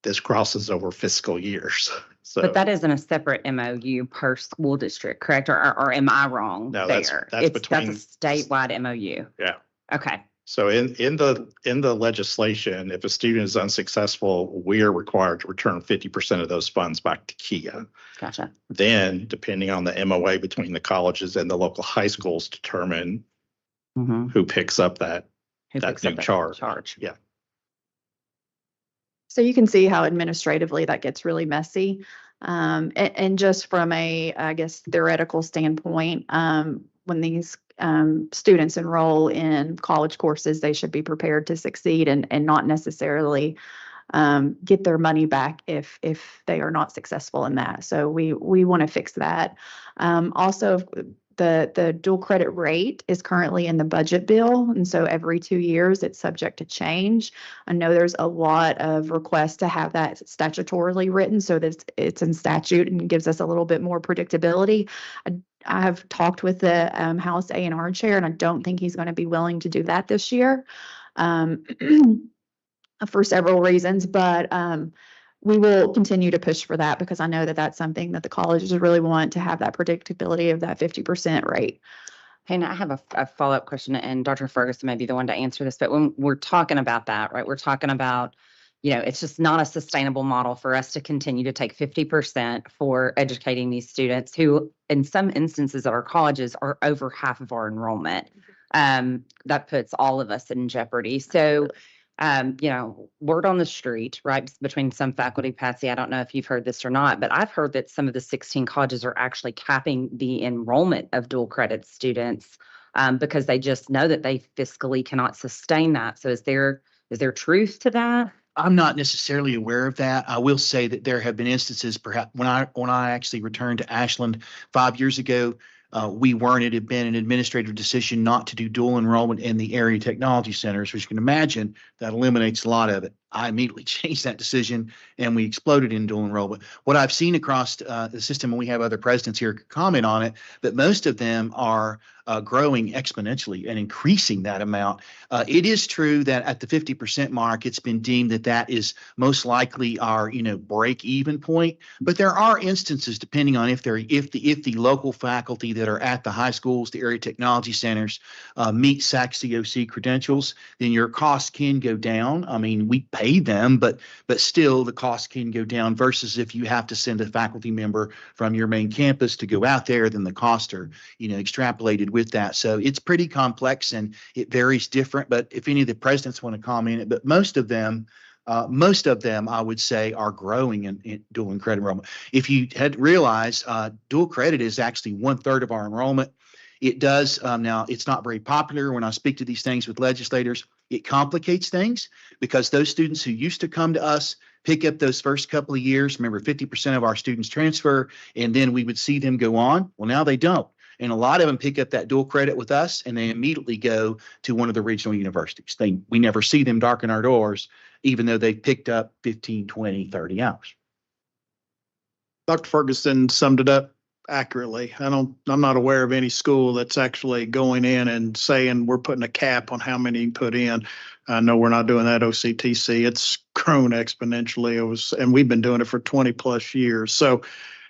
this crosses over fiscal years. So, but that isn't a separate MOU per school district, correct? Or am I wrong no, there? that's between. That's a statewide MOU. Yeah. Okay. So in the legislation, if a student is unsuccessful, we are required to return 50% of those funds back to KEO. Gotcha. Then, depending on the MOA between the colleges and the local high schools, determine who picks up that new charge. Yeah. So you can see how administratively that gets really messy. And just from a, I guess, theoretical standpoint, when these students enroll in college courses, they should be prepared to succeed and not necessarily get their money back if they are not successful in that. So we want to fix that. Also, the dual credit rate is currently in the budget bill. And so every 2 years it's subject to change. I know there's a lot of requests to have that statutorily written so that it's in statute and gives us a little bit more predictability. I have talked with the House A&R chair, and I don't think he's going to be willing to do that this year for several reasons. But we will continue to push for that because I know that that's something that the colleges really want, to have that predictability of that 50% rate. And I have a follow-up question, and Dr. Ferguson may be the one to answer this, but when we're talking about that, right, we're talking about, it's just not a sustainable model for us to continue to take 50% for educating these students who, in some instances at our colleges, are over half of our enrollment. that puts all of us in jeopardy. So, word on the street, right, between some faculty, Patsy, I don't know if you've heard this or not, but I've heard that some of the 16 colleges are actually capping the enrollment of dual credit students because they just know that they fiscally cannot sustain that. So is there truth to that? I'm not necessarily aware of that. I will say that there have been instances, perhaps when I actually returned to Ashland 5 years ago, it had been an administrative decision not to do dual enrollment in the area technology centers, which you can imagine that eliminates a lot of it. I immediately changed that decision and we exploded in dual enrollment. What I've seen across the system, and we have other presidents here comment on it, that most of them are growing exponentially and increasing that amount. It is true that at the 50% mark, it's been deemed that is most likely our break even point. But there are instances, depending on if the local faculty that are at the high schools, the area technology centers, meet SAC-COC credentials, then your costs can go down. I mean, we pay them, but still the cost can go down versus if you have to send a faculty member from your main campus to go out there, then the costs are extrapolated with that. So it's pretty complex and it varies different. But if any of the presidents want to comment, but most of them, I would say, are growing in dual and credit enrollment. If you had realized, dual credit is actually 1/3 of our enrollment. It does now. It's not very popular when I speak to these things with legislators. It complicates things because those students who used to come to us pick up those first couple of years. Remember, 50% of our students transfer, and then we would see them go on. Well, now they don't. And a lot of them pick up that dual credit with us and they immediately go to one of the regional universities. We never see them darken our doors, even though they picked up 15, 20, 30 hours. Dr. Ferguson summed it up accurately. I'm not aware of any school that's actually going in and saying we're putting a cap on how many you put in. I know we're not doing that OCTC. It's grown exponentially. And we've been doing it for 20 plus years. So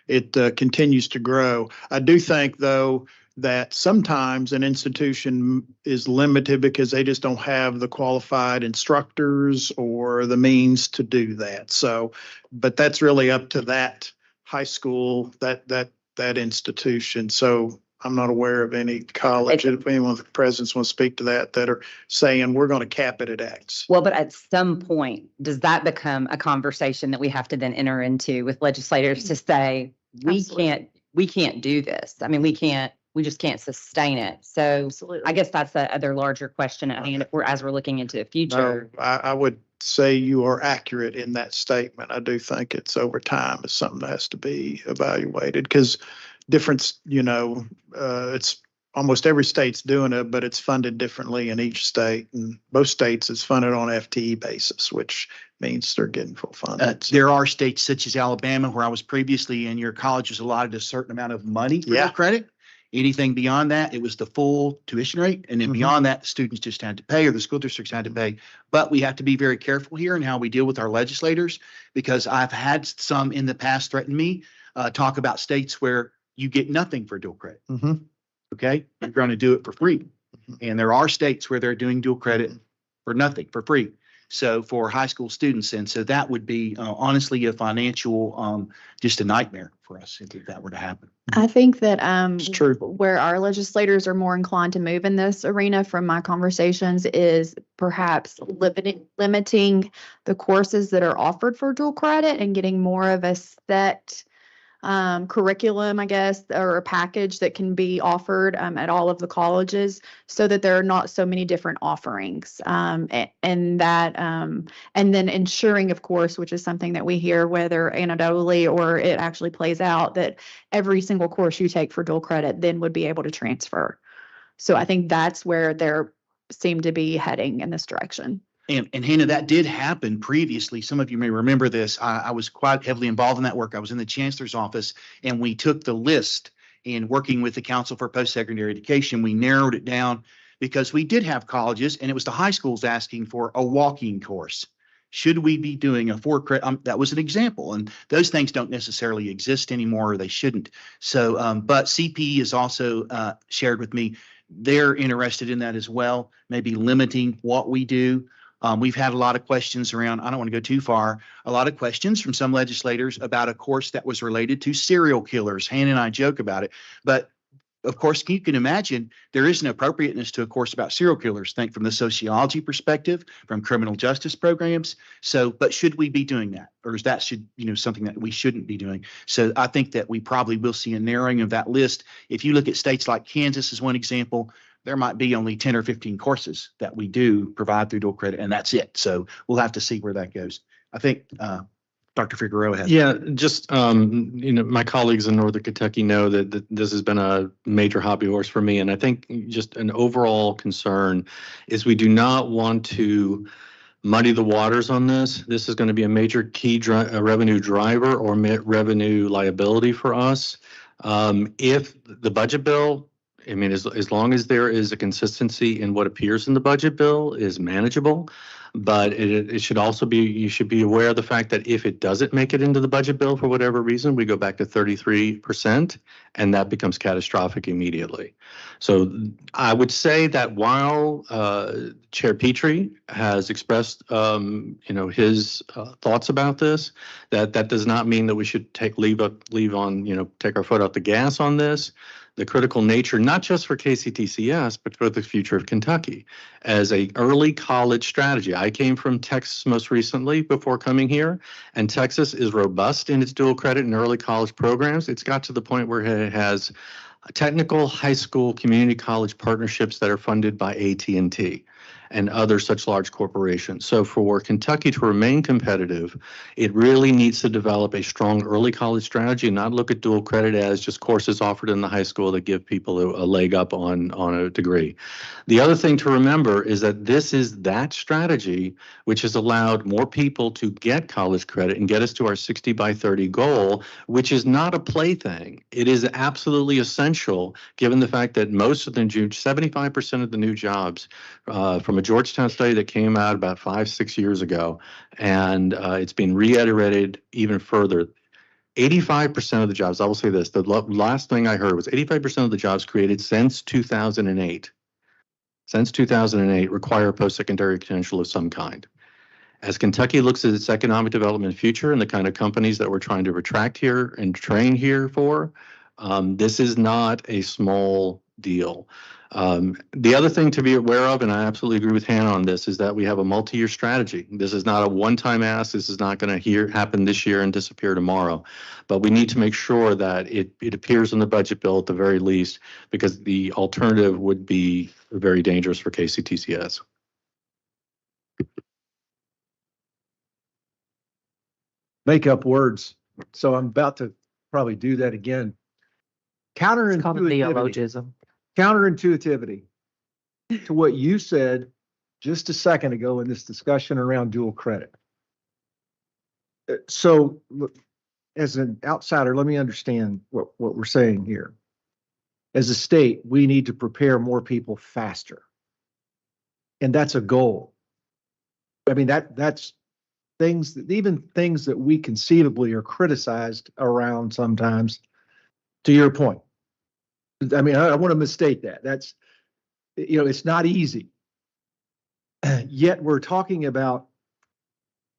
it continues to grow. I do think, though, that sometimes an institution is limited because they just don't have the qualified instructors or the means to do that. So, but that's really up to that high school, that institution. So I'm not aware of any college, if anyone of the presidents want to speak to that are saying we're going to cap it at X. Well, but at some point, does that become a conversation that we have to then enter into with legislators to say, we can't do this. I mean, we just can't sustain it. So absolutely. I guess that's the other larger question at hand as we're looking into the future. No, I would say you are accurate in that statement. I do think it's over time is something that has to be evaluated because different, it's almost every state's doing it, but it's funded differently in each state. And most states it's funded on FTE basis, which means they're getting full funding. There are states such as Alabama, where I was previously, and your college was allotted a certain amount of money for their credit. Anything beyond that, it was the full tuition rate. And then beyond that, the students just had to pay or the school districts had to pay. But we have to be very careful here in how we deal with our legislators, because I've had some in the past threaten me, talk about states where you get nothing for dual credit. Okay, you're going to do it for free. And there are states where they're doing dual credit for nothing, for free. So for high school students, and so that would be honestly a financial, just a nightmare for us if that were to happen. I think that It's true. where our legislators are more inclined to move in this arena from my conversations is perhaps limiting the courses that are offered for dual credit and getting more of a set curriculum, I guess, or a package that can be offered at all of the colleges so that there are not so many different offerings. And then ensuring, of course, which is something that we hear whether anecdotally or it actually plays out, that every single course you take for dual credit then would be able to transfer. So I think that's where they're seem to be heading in this direction. And Hannah, that did happen previously. Some of you may remember this. I was quite heavily involved in that work. I was in the chancellor's office, and we took the list and working with the Council for Post-Secondary Education, we narrowed it down because we did have colleges, and it was the high schools asking for a walking course. Should we be doing a 4-credit? That was an example, and those things don't necessarily exist anymore, or they shouldn't. So, but CP is also shared with me. They're interested in that as well, maybe limiting what we do. We've had a lot of questions around, I don't want to go too far, a lot of questions from some legislators about a course that was related to serial killers. Hannah and I joke about it, but of course, you can imagine there is an appropriateness to a course about serial killers. Think from the sociology perspective, from criminal justice programs. So, but should we be doing that, or is that something that we shouldn't be doing? So, I think that we probably will see a narrowing of that list. If you look at states like Kansas as one example, there might be only 10 or 15 courses that we do provide through dual credit, and that's it. So, we'll have to see where that goes. I think Dr. Figueroa has. Yeah, just, my colleagues in Northern Kentucky know that this has been a major hobby horse for me. And I think just an overall concern is we do not want to muddy the waters on this. This is going to be a major key revenue driver or revenue liability for us. If the budget bill, I mean, as long as there is a consistency in what appears in the budget bill is manageable. But it should also be, you should be aware of the fact that if it doesn't make it into the budget bill for whatever reason, we go back to 33%, and that becomes catastrophic immediately. So I would say that while Chair Petrie has expressed, his thoughts about this, that does not mean that we should take our foot off the gas on this. The critical nature, not just for KCTCS, but for the future of Kentucky as a early college strategy. I came from Texas most recently before coming here, and Texas is robust in its dual credit and early college programs. It's got to the point where it has technical high school community college partnerships that are funded by AT&T and other such large corporations. So for Kentucky to remain competitive, it really needs to develop a strong early college strategy and not look at dual credit as just courses offered in the high school that give people a leg up on a degree. The other thing to remember is that this is that strategy which has allowed more people to get college credit and get us to our 60 by 30 goal, which is not a plaything. It is absolutely essential given the fact that most of the 75% of the new jobs from a Georgetown study that came out about 5-6 years ago, and it's been reiterated even further. 85% of the jobs, I will say this, the last thing I heard was 85% of the jobs created since 2008 require a post-secondary credential of some kind. As Kentucky looks at its economic development future and the kind of companies that we're trying to attract here and train here for, this is not a small deal. The other thing to be aware of, and I absolutely agree with Hannah on this, is that we have a multi-year strategy. This is not a one-time ask. This is not going to happen this year and disappear tomorrow. But we need to make sure that it appears in the budget bill at the very least, because the alternative would be very dangerous for KCTCS. Make up words. So I'm about to probably do that again. It's called a Counterintuitivity. neologism. Counterintuitivity to what you said just a second ago in this discussion around dual credit. So look, as an outsider, let me understand what we're saying here. As a state, we need to prepare more people faster. And that's a goal. I mean, that's things, even things that we conceivably are criticized around sometimes, to your point. I mean, I want to misstate that. That's, it's not easy. Yet we're talking about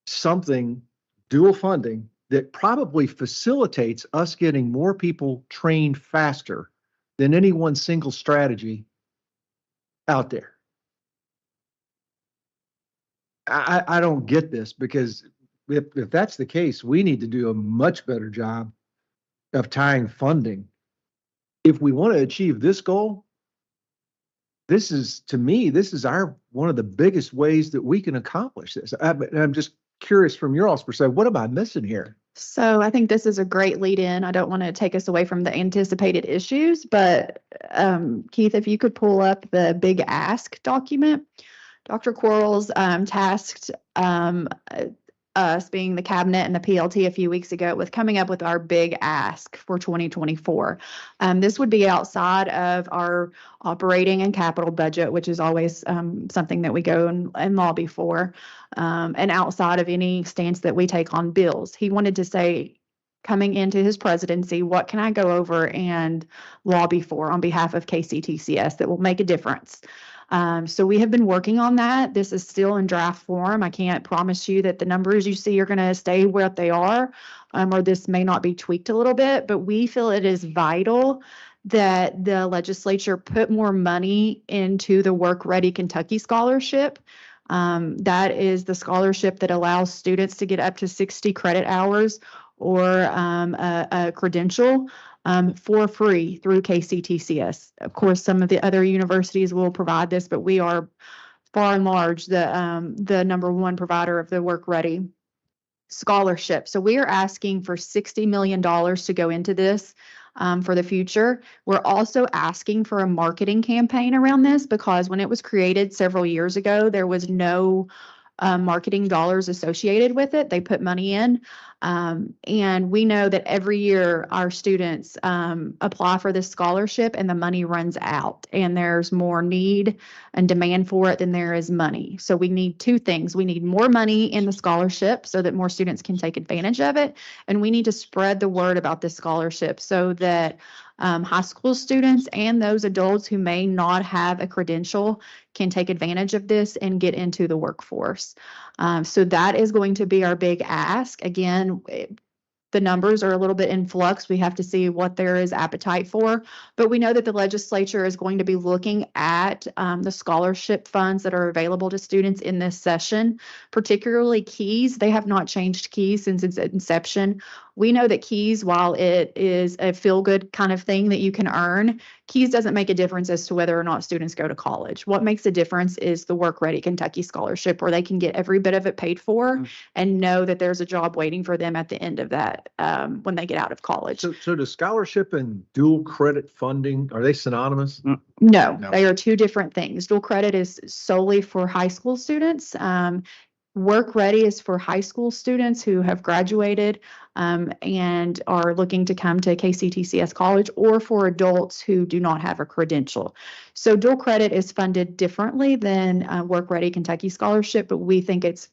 something, dual funding, that probably facilitates us getting more people trained faster than any one single strategy out there. I don't get this, because if that's the case, we need to do a much better job of tying funding. If we want to achieve this goal, this is one of the biggest ways that we can accomplish this. I'm just curious from your all's perspective, what am I missing here? So I think this is a great lead in. I don't want to take us away from the anticipated issues, but Keith, if you could pull up the big ask document. Dr. Quarles tasked us, being the cabinet and the PLT a few weeks ago, with coming up with our big ask for 2024. This would be outside of our operating and capital budget, which is always something that we go and lobby for, and outside of any stance that we take on bills. He wanted to say, coming into his presidency, what can I go over and lobby for on behalf of KCTCS that will make a difference? So we have been working on that. This is still in draft form. I can't promise you that the numbers you see are going to stay where they are, or this may not be tweaked a little bit, but we feel it is vital that the legislature put more money into the Work Ready Kentucky Scholarship. That is the scholarship that allows students to get up to 60 credit hours or a credential for free through KCTCS. Of course, some of the other universities will provide this, but we are far and large the number one provider of the Work Ready scholarship. So we are asking for $60 million to go into this for the future. We're also asking for a marketing campaign around this because when it was created several years ago, there was no marketing dollars associated with it. They put money in. And we know that every year our students apply for this scholarship and the money runs out and there's more need and demand for it than there is money. So we need two things. We need more money in the scholarship so that more students can take advantage of it. And we need to spread the word about this scholarship so that high school students and those adults who may not have a credential can take advantage of this and get into the workforce. So that is going to be our big ask. Again, the numbers are a little bit in flux. We have to see what there is appetite for, but we know that the legislature is going to be looking at the scholarship funds that are available to students in this session, particularly KEYS. They have not changed KEYS since its inception. We know that KEYS, while it is a feel-good kind of thing that you can earn, KEYS doesn't make a difference as to whether or not students go to college. What makes a difference is the Work Ready Kentucky Scholarship, where they can get every bit of it paid for and know that there's a job waiting for them at the end of that when they get out of college. So does scholarship and dual credit funding, are they synonymous? No, they are two different things. Dual credit is solely for high school students. Work Ready is for high school students who have graduated and are looking to come to KCTCS College, or for adults who do not have a credential. So dual credit is funded differently than Work Ready Kentucky Scholarship, but we think it's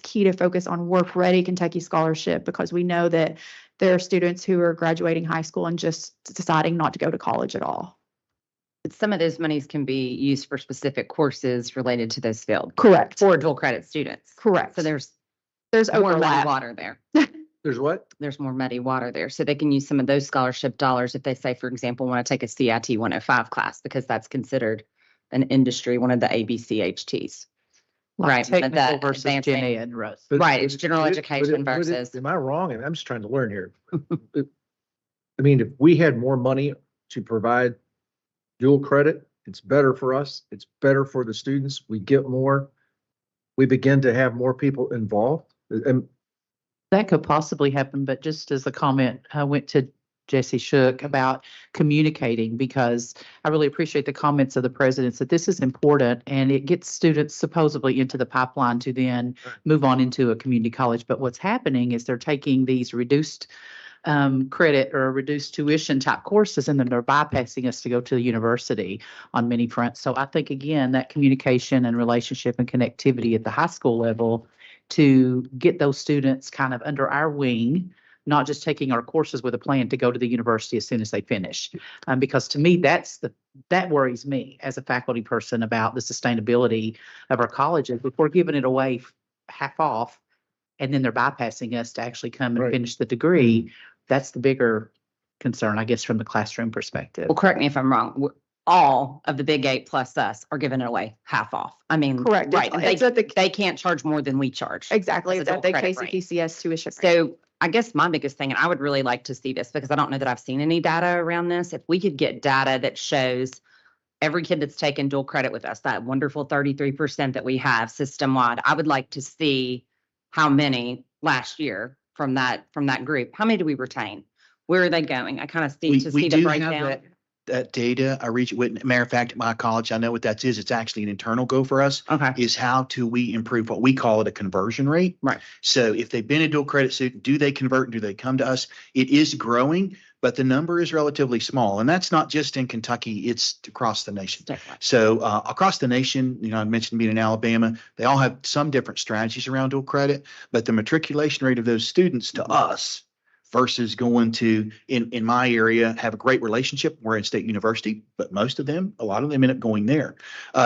key to focus on Work Ready Kentucky Scholarship because we know that there are students who are graduating high school and just deciding not to go to college at all. Some of those monies can be used for specific courses related to those fields. Correct. For dual credit students. Correct. So there's more muddy overlap. water there. There's what? There's more muddy water there. So they can use some of those scholarship dollars if they say, for example, want to take a CIT 105 class because that's considered an industry, one of the ABCHTs. Right. Technical versus gen ed, Russ. Right. It's general education versus. Am I wrong? I'm just trying to learn here. I mean, if we had more money to provide dual credit, it's better for us. It's better for the students. We get more. We begin to have more people involved. And that could possibly happen, but just as a comment, I went to Jesse Shook about communicating because I really appreciate the comments of the presidents that this is important and it gets students supposedly into the pipeline to then move on into a community college. But what's happening is they're taking these reduced credit or reduced tuition type courses and then they're bypassing us to go to the university on many fronts. So I think, again, that communication and relationship and connectivity at the high school level to get those students kind of under our wing, not just taking our courses with a plan to go to the university as soon as they finish. Because to me, that worries me as a faculty person about the sustainability of our colleges. If we're giving it away half off and then they're bypassing us to actually come and finish the degree, that's the bigger concern, I guess, from the classroom perspective. Well, correct me if I'm wrong. All of the big 8 plus us are giving it away half off. I mean, correct. Right. It's at They can't charge more than we charge. Exactly. It's It's a at the dual credit rate. KCTCS tuition rate. So I guess my biggest thing, and I would really like to see this because I don't know that I've seen any data around this. If we could get data that shows every kid that's taken dual credit with us, that wonderful 33% that we have system wide, I would like to see how many last year from that group. How many do we retain? Where are they going? I kind of see the breakdown. That data, matter of fact, at my college, I know what that is. It's actually an internal goal for us. Okay. Is how do we improve what we call it a conversion rate? Right. So if they've been a dual credit student, do they convert? Do they come to us? It is growing, but the number is relatively small. And that's not just in Kentucky, it's across the nation. Definitely. So across the nation, I mentioned being in Alabama, they all have some different strategies around dual credit, but the matriculation rate of those students to us versus going to, in my area, have a great relationship. We're at State University, but most of them, a lot of them end up going there.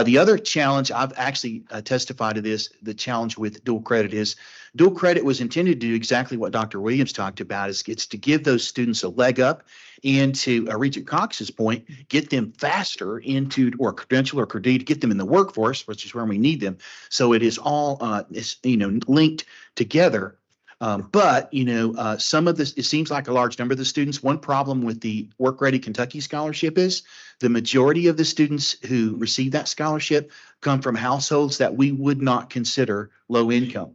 The other challenge, I've actually testified to this, the challenge with dual credit is dual credit was intended to do exactly what Dr. Williams talked about, is it's to give those students a leg up, and to Regent Cox's point, get them faster into, or credential or credit, to get them in the workforce, which is where we need them. So it is all, linked together. But some of this, it seems like a large number of the students. One problem with the Work Ready Kentucky Scholarship is the majority of the students who receive that scholarship come from households that we would not consider low income.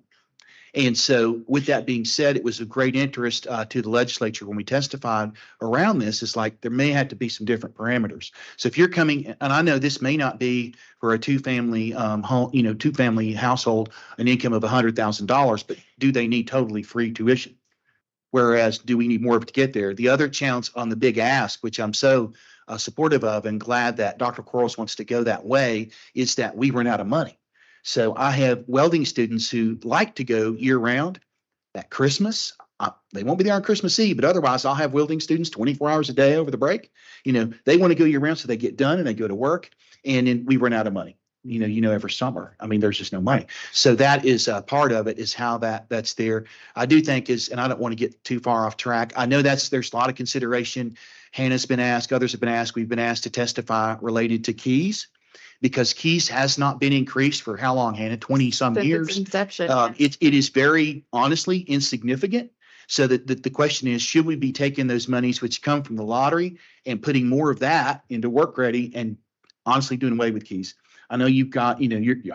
And so with that being said, it was of great interest to the legislature when we testified around this. It's like there may have to be some different parameters. So if you're coming, and I know this may not be for a two-family home, two-family household, an income of $100,000, but do they need totally free tuition? Whereas, do we need more of it to get there? The other challenge on the big ask, which I'm so supportive of and glad that Dr. Quarles wants to go that way, is that we run out of money. So I have welding students who like to go year round. At Christmas, they won't be there on Christmas Eve, but otherwise I'll have welding students 24 hours a day over the break. They want to go year round, so they get done and they go to work, and then we run out of money. Every summer, there's just no money. So that is part of it, is how that's there. I do think and I don't want to get too far off track. I know there's a lot of consideration. Hannah's been asked, others have been asked, we've been asked to testify related to KEYS, because KEYS has not been increased for how long, Hannah? 20 some years. Inception. It is very honestly insignificant. So that the question is, should we be taking those monies which come from the lottery and putting more of that into Work Ready and honestly doing away with KEYS? I know you've got,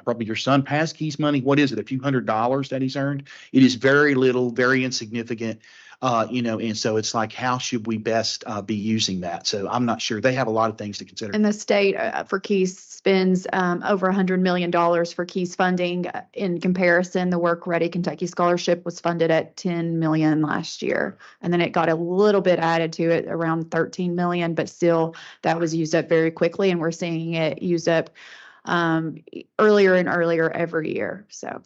probably your son has KEYS money. What is it? A few $100s that he's earned? It is very little, very insignificant. And so it's like, how should we best be using that? So I'm not sure. They have a lot of things to consider. And the state for KEYS spends over $100 million for KEYS funding. In comparison, the Work Ready Kentucky Scholarship was funded at $10 million last year. And then it got a little bit added to it, around $13 million, but still that was used up very quickly. And we're seeing it used up earlier and earlier every year. So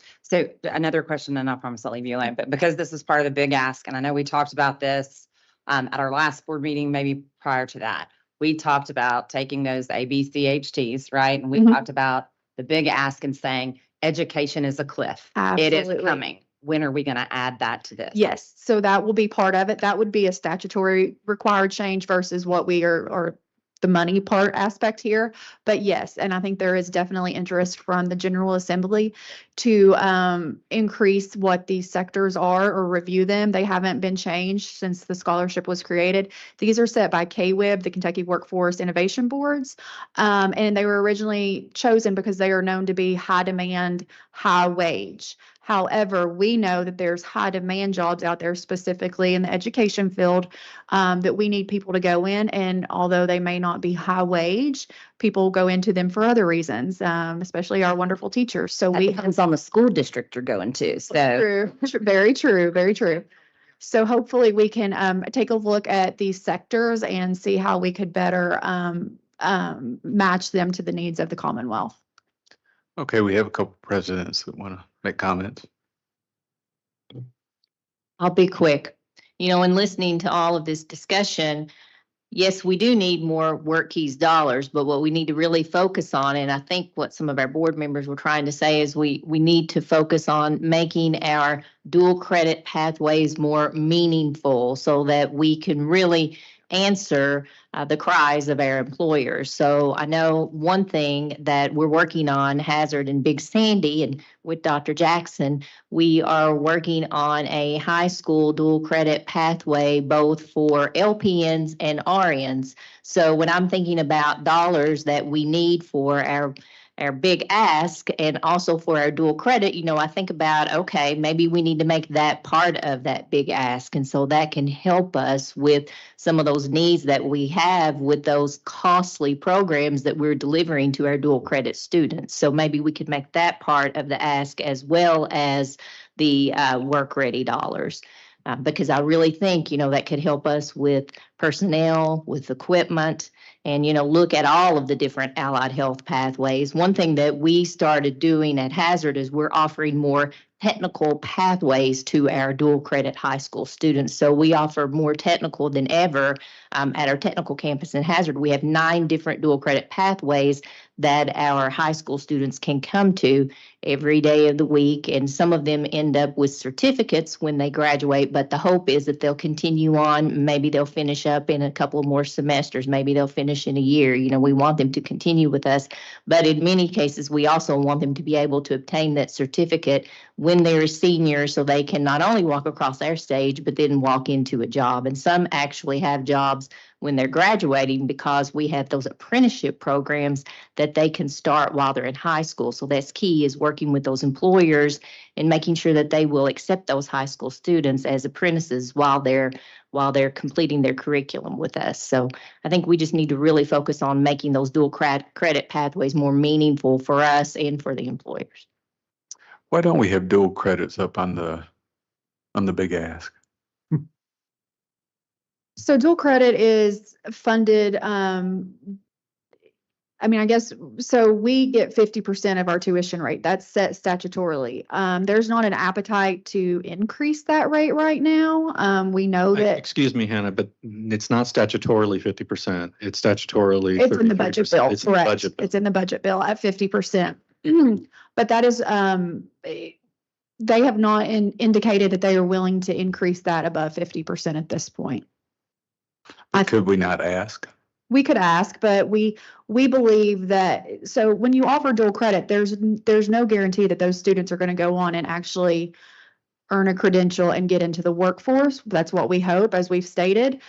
another question, and I promise I'll leave you alone, but because this is part of the big ask, and I know we talked about this at our last board meeting, maybe prior to that, we talked about taking those ABCHTs, right? And we talked about the big ask and saying education is a cliff. Absolutely. It is coming. When are we going to add that to this? Yes. So that will be part of it. That would be a statutory required change versus what we are the money part aspect here. But yes, and I think there is definitely interest from the General Assembly to increase what these sectors are or review them. They haven't been changed since the scholarship was created. These are set by KWIB, the Kentucky Workforce Innovation Boards, and they were originally chosen because they are known to be high demand, high wage. However, we know that there's high demand jobs out there, specifically in the education field, that we need people to go in. And although they may not be high wage, people go into them for other reasons, especially our wonderful teachers. So That depends on the school district you're going to. So true. Very true. Very true. So hopefully we can take a look at these sectors and see how we could better match them to the needs of the Commonwealth. Okay, we have a couple presidents that want to make comments. I'll be quick. In listening to all of this discussion, yes, we do need more Work KEYS dollars, but what we need to really focus on, and I think what some of our board members were trying to say, is we need to focus on making our dual credit pathways more meaningful so that we can really answer the cries of our employers. So I know one thing that we're working on, Hazard and Big Sandy, and with Dr. Jackson, we are working on a high school dual credit pathway, both for LPNs and RNs. So when I'm thinking about dollars that we need for our big ask and also for our dual credit, I think about, okay, maybe we need to make that part of that big ask. And so that can help us with some of those needs that we have with those costly programs that we're delivering to our dual credit students. So maybe we could make that part of the ask as well as the Work Ready dollars. Because I really think, that could help us with personnel, with equipment, and, look at all of the different allied health pathways. One thing that we started doing at Hazard is we're offering more technical pathways to our dual credit high school students. So we offer more technical than ever at our technical campus in Hazard. We have 9 different dual credit pathways that our high school students can come to every day of the week. And some of them end up with certificates when they graduate, but the hope is that they'll continue on. Maybe they'll finish up in a couple more semesters. Maybe they'll finish in a year. We want them to continue with us. But in many cases, we also want them to be able to obtain that certificate when they're a senior, so they can not only walk across our stage, but then walk into a job. And some actually have jobs when they're graduating because we have those apprenticeship programs that they can start while they're in high school. So that's key, is working with those employers and making sure that they will accept those high school students as apprentices while they're completing their curriculum with us. So I think we just need to really focus on making those dual credit pathways more meaningful for us and for the employers. Why don't we have dual credits up on the big ask? So dual credit is funded, I guess, so we get 50% of our tuition rate. That's set statutorily. There's not an appetite to increase that rate right now. We know that. Excuse me, Hannah, but it's not statutorily 50%. It's statutorily. It's in the budget bill, It's in the correct. budget bill. It's in the budget bill at 50%. But that is, they have not indicated that they are willing to increase that above 50% at this point. Could we not ask? We could ask, but we believe that, so when you offer dual credit, there's no guarantee that those students are going to go on and actually earn a credential and get into the workforce. That's what we hope, as we've stated.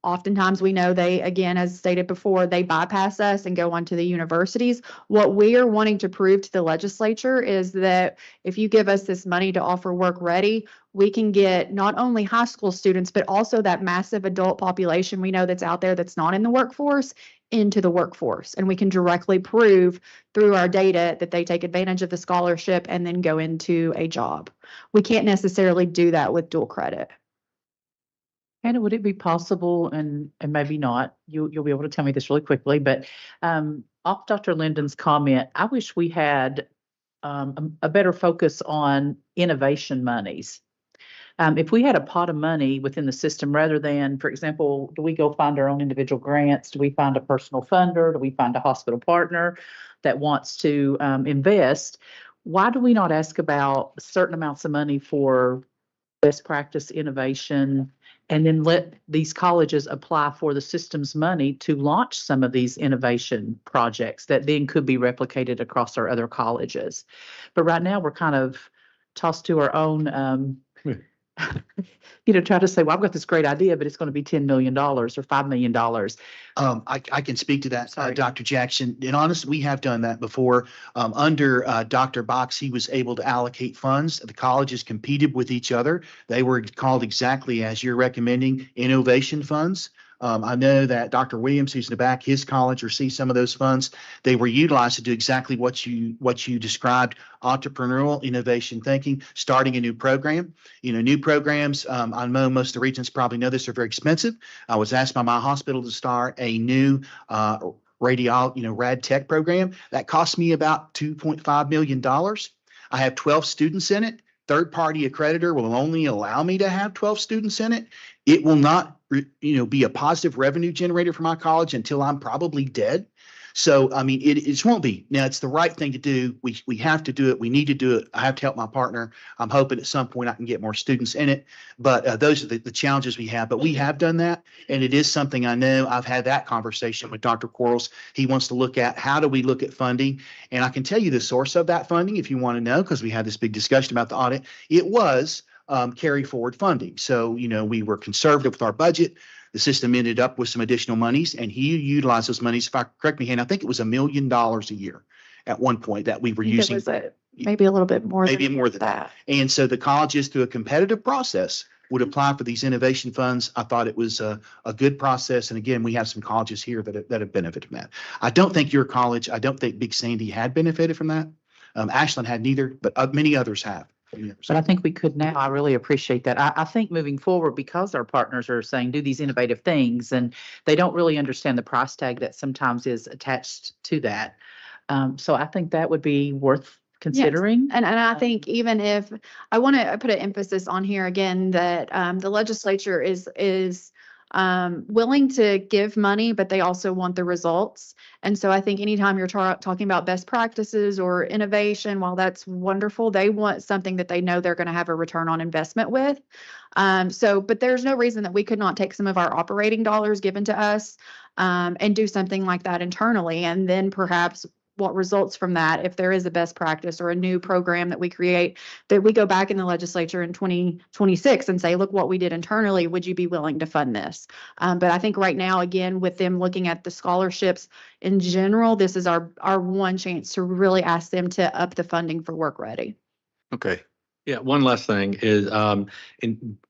Oftentimes we know they, again, as stated before, they bypass us and go on to the universities. What we are wanting to prove to the legislature is that if you give us this money to offer work ready, we can get not only high school students, but also that massive adult population we know that's out there that's not in the workforce into the workforce. And we can directly prove through our data that they take advantage of the scholarship and then go into a job. We can't necessarily do that with dual credit. Hannah, would it be possible, and maybe not, you'll be able to tell me this really quickly, but off Dr. Linden's comment, I wish we had a better focus on innovation monies. If we had a pot of money within the system, rather than, for example, do we go find our own individual grants? Do we find a personal funder? Do we find a hospital partner that wants to invest? Why do we not ask about certain amounts of money for best practice innovation, and then let these colleges apply for the system's money to launch some of these innovation projects that then could be replicated across our other colleges? But right now we're kind of tossed to our own, try to say, well, I've got this great idea, but it's going to be $10 million or $5 million. I can speak to that, Dr. Jackson. And honestly, we have done that before. Under Dr. Box, he was able to allocate funds. The colleges competed with each other. They were called exactly as you're recommending, innovation funds. I know that Dr. Williams, who's in the back, his college received some of those funds. They were utilized to do exactly what you described: entrepreneurial innovation thinking, starting a new program. New programs, I know most of the Regents probably know this, are very expensive. I was asked by my hospital to start a new rad tech program that cost me about $2.5 million. I have 12 students in it. Third-party accreditor will only allow me to have 12 students in it. It will not, be a positive revenue generator for my college until I'm probably dead. So, it just won't be. Now, it's the right thing to do. We have to do it. We need to do it. I have to help my partner. I'm hoping at some point I can get more students in it. But those are the challenges we have. But we have done that. And it is something I know. I've had that conversation with Dr. Quarles. He wants to look at, how do we look at funding? And I can tell you the source of that funding if you want to know, because we had this big discussion about the audit. It was carry forward funding. So, we were conservative with our budget. The system ended up with some additional monies, and he utilized those monies. If I correct me, Hannah, I think it was $1 million a year at one point that we were using. It was maybe a little bit more. Maybe more than that. And so the colleges, through a competitive process, would apply for these innovation funds. I thought it was a good process. And again, we have some colleges here that have benefited from that. I don't think your college, I don't think Big Sandy had benefited from that. Ashland had neither, but many others have. But I think we could now. I really appreciate that. I think moving forward, because our partners are saying do these innovative things and they don't really understand the price tag that sometimes is attached to that. So I think that would be worth considering. And I think even if, I want to put an emphasis on here again, that the legislature is willing to give money, but they also want the results. And so I think anytime you're talking about best practices or innovation, while that's wonderful, they want something that they know they're going to have a return on investment with. But there's no reason that we could not take some of our operating dollars given to us and do something like that internally. And then perhaps what results from that, if there is a best practice or a new program that we create, that we go back in the legislature in 2026 and say, look what we did internally, would you be willing to fund this? But I think right now, again, with them looking at the scholarships in general, this is our one chance to really ask them to up the funding for Work Ready. Okay. Yeah, one last thing is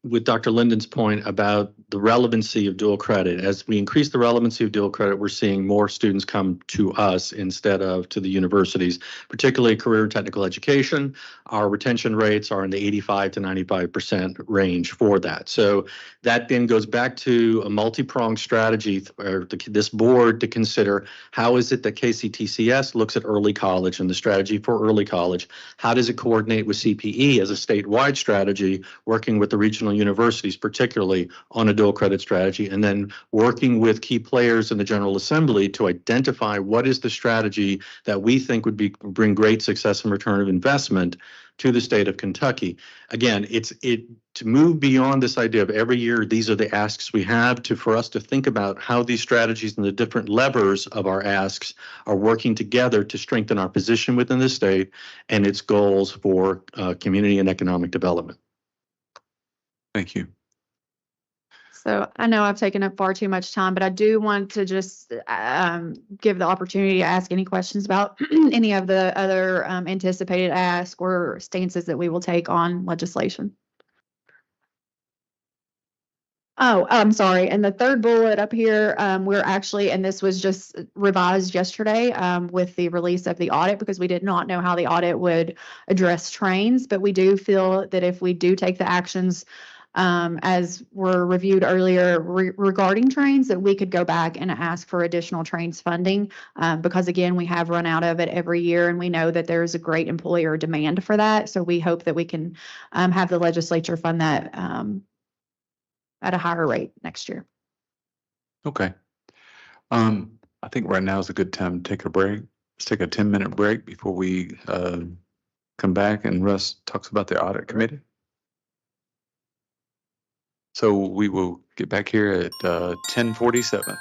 with Dr. Linden's point about the relevancy of dual credit. As we increase the relevancy of dual credit, we're seeing more students come to us instead of to the universities, particularly career and technical education. Our retention rates are in the 85 to 95% range for that. So that then goes back to a multi-pronged strategy for this board to consider how is it that KCTCS looks at early college and the strategy for early college. How does it coordinate with CPE as a statewide strategy, working with the regional universities, particularly on a dual credit strategy, and then working with key players in the General Assembly to identify what is the strategy that we think would bring great success and return of investment to the state of Kentucky. Again, to move beyond this idea of every year, these are the asks we have, for us to think about how these strategies and the different levers of our asks are working together to strengthen our position within the state and its goals for community and economic development. Thank you. So I know I've taken up far too much time, but I do want to just give the opportunity to ask any questions about any of the other anticipated asks or stances that we will take on legislation. Oh, I'm sorry. And the third bullet up here, we're actually, and this was just revised yesterday with the release of the audit, because we did not know how the audit would address trains, but we do feel that if we do take the actions as were reviewed earlier regarding trains, that we could go back and ask for additional trains funding because, again, we have run out of it every year, and we know that there is a great employer demand for that. So we hope that we can have the legislature fund that at a higher rate next year. Okay. I think right now is a good time to take a break. Let's take a 10-minute break before we come back and Russ talks about the audit committee. So we will get back here at 10:47.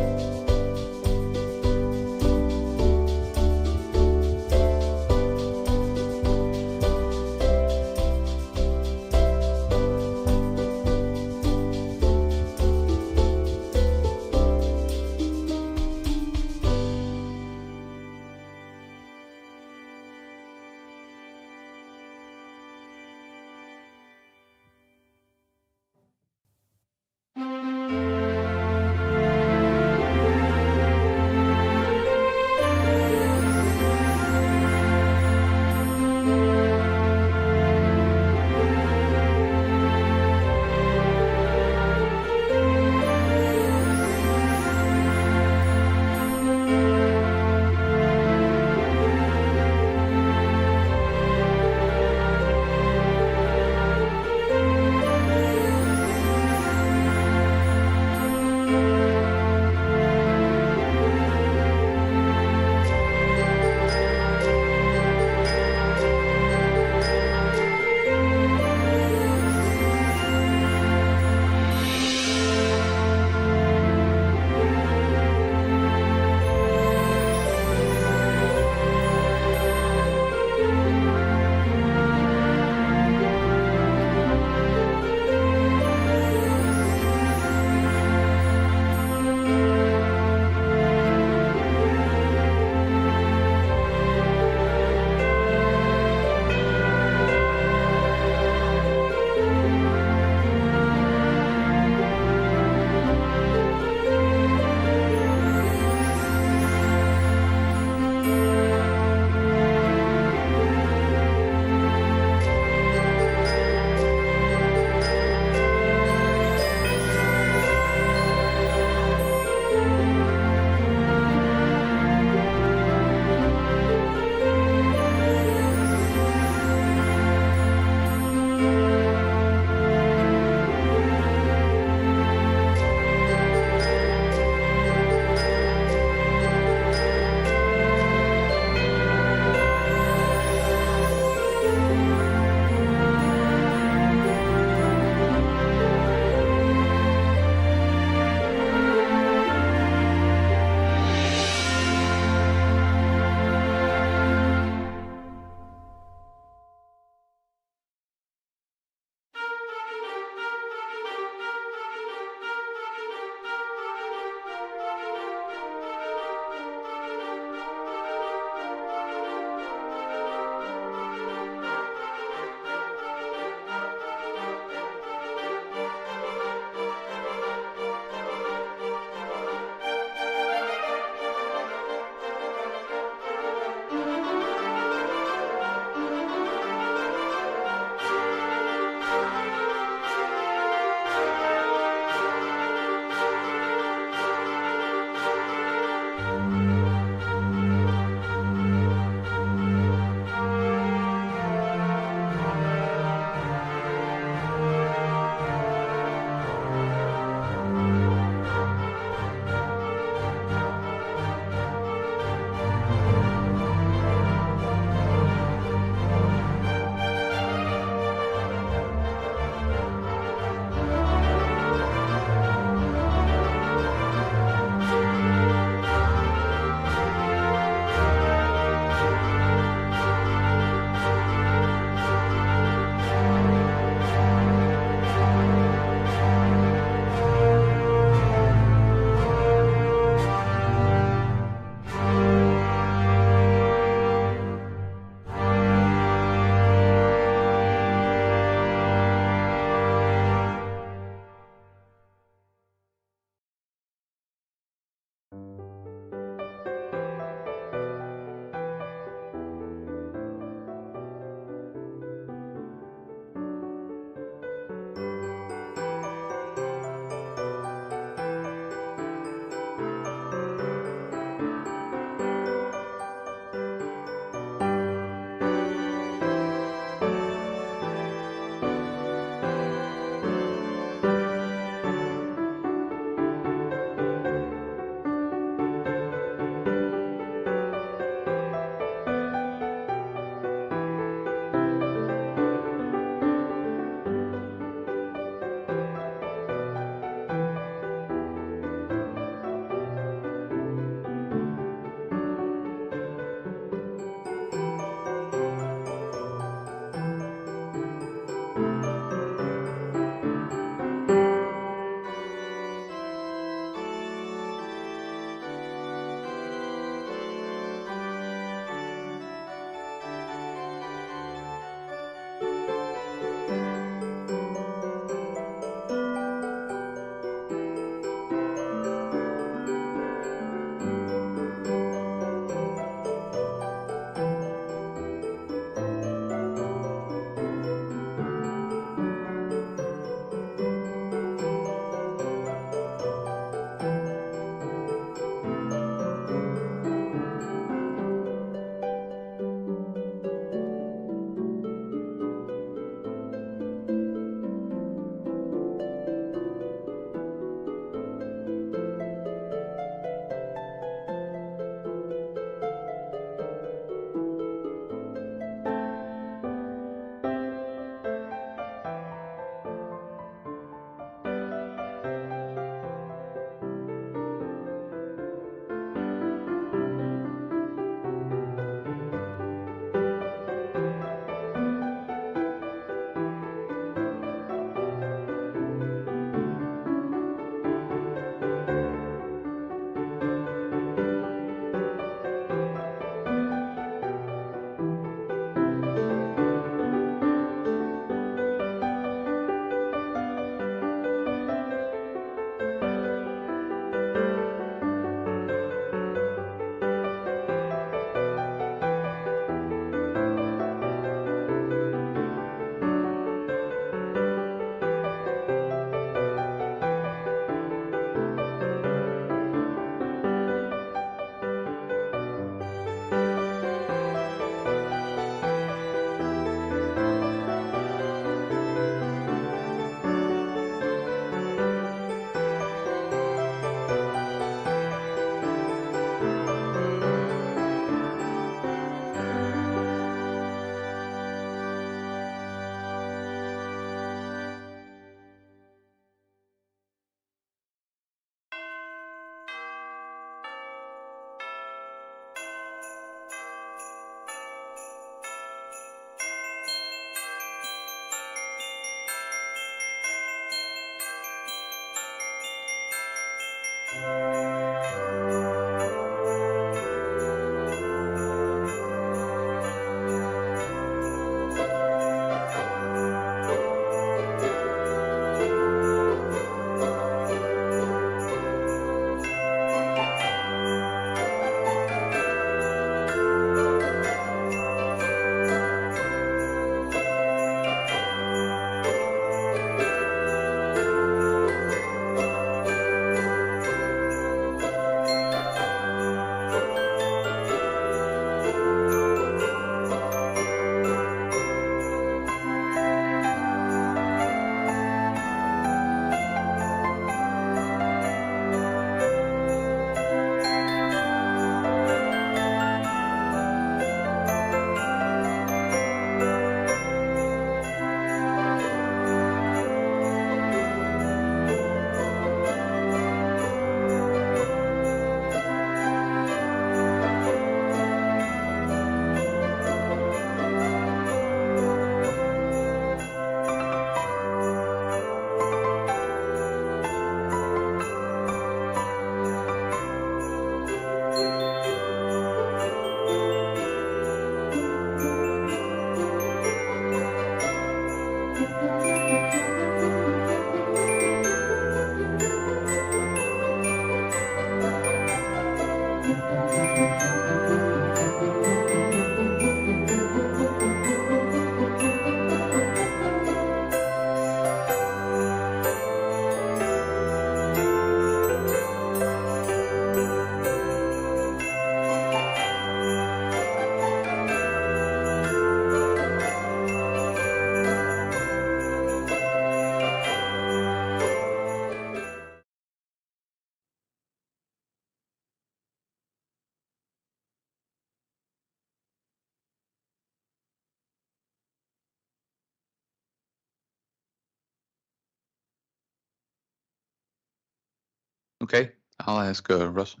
Okay, I'll ask Russell.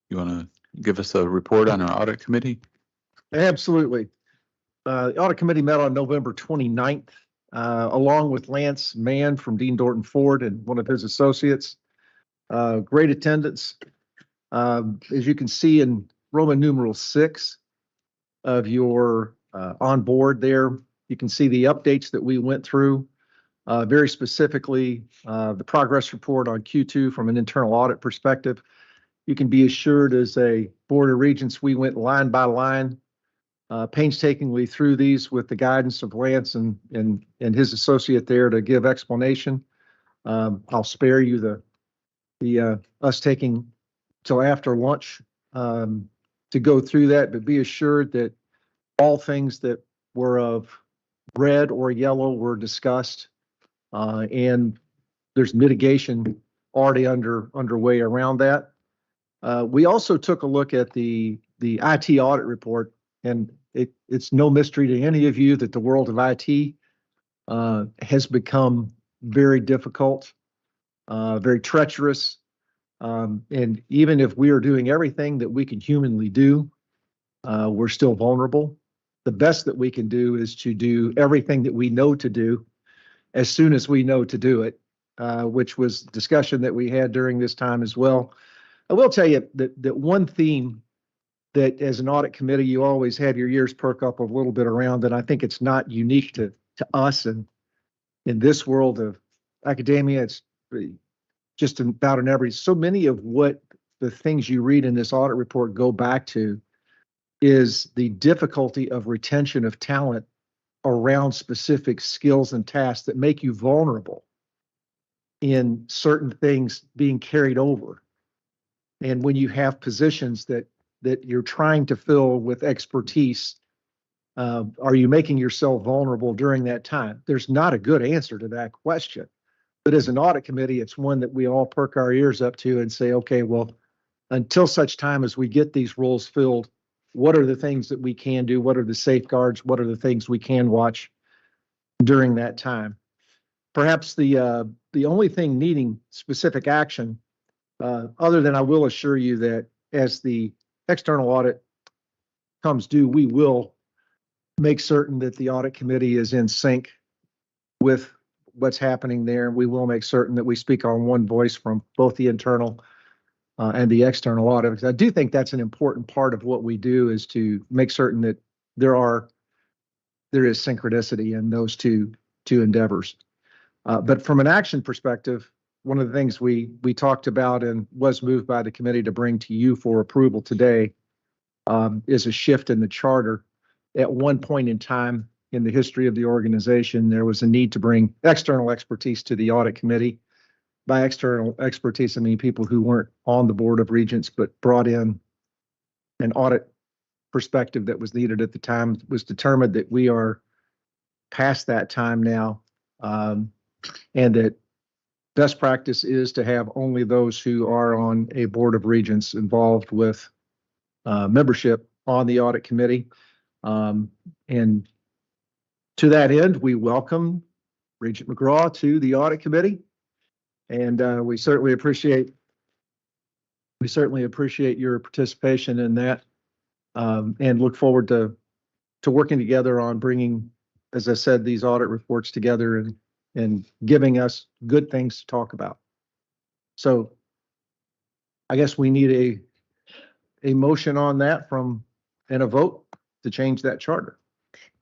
You want to give us a report on our audit committee? Absolutely. The audit committee met on November 29th, along with Lance Mann from Dean Dorton Ford and one of his associates. Great attendance. As you can see in Roman numeral 6 of your on board there, you can see the updates that we went through. Very specifically, the progress report on Q2 from an internal audit perspective. You can be assured as a Board of Regents, we went line by line, painstakingly through these with the guidance of Lance and his associate there to give explanation. I'll spare you the us taking till after lunch to go through that, but be assured that all things that were of red or yellow were discussed, and there's mitigation already underway around that. We also took a look at the IT audit report, and it's no mystery to any of you that the world of IT has become very difficult, very treacherous. And even if we are doing everything that we can humanly do, we're still vulnerable. The best that we can do is to do everything that we know to do as soon as we know to do it, which was discussion that we had during this time as well. I will tell you that one theme that as an audit committee, you always have your ears perk up a little bit around, and I think it's not unique to us and in this world of academia, it's just about in every, so many of what the things you read in this audit report go back to is the difficulty of retention of talent around specific skills and tasks that make you vulnerable in certain things being carried over. And when you have positions that you're trying to fill with expertise, are you making yourself vulnerable during that time? There's not a good answer to that question. But as an audit committee, it's one that we all perk our ears up to and say, okay, well, until such time as we get these roles filled, what are the things that we can do? What are the safeguards? What are the things we can watch during that time? Perhaps the only thing needing specific action, other than I will assure you that as the external audit comes due, we will make certain that the audit committee is in sync with what's happening there. We will make certain that we speak on one voice from both the internal and the external audit, because I do think that's an important part of what we do, is to make certain that there is synchronicity in those two endeavors. But from an action perspective, one of the things we talked about and was moved by the committee to bring to you for approval today is a shift in the charter. At one point in time in the history of the organization, there was a need to bring external expertise to the audit committee. By external expertise, I mean people who weren't on the Board of Regents, but brought in an audit perspective that was needed at the time. It was determined that we are past that time now, and that best practice is to have only those who are on a Board of Regents involved with membership on the audit committee. And to that end, we welcome Regent McGraw to the audit committee. And we certainly appreciate your participation in that, and look forward to working together on bringing, as I said, these audit reports together and giving us good things to talk about. So I guess we need a motion on that and a vote to change that charter.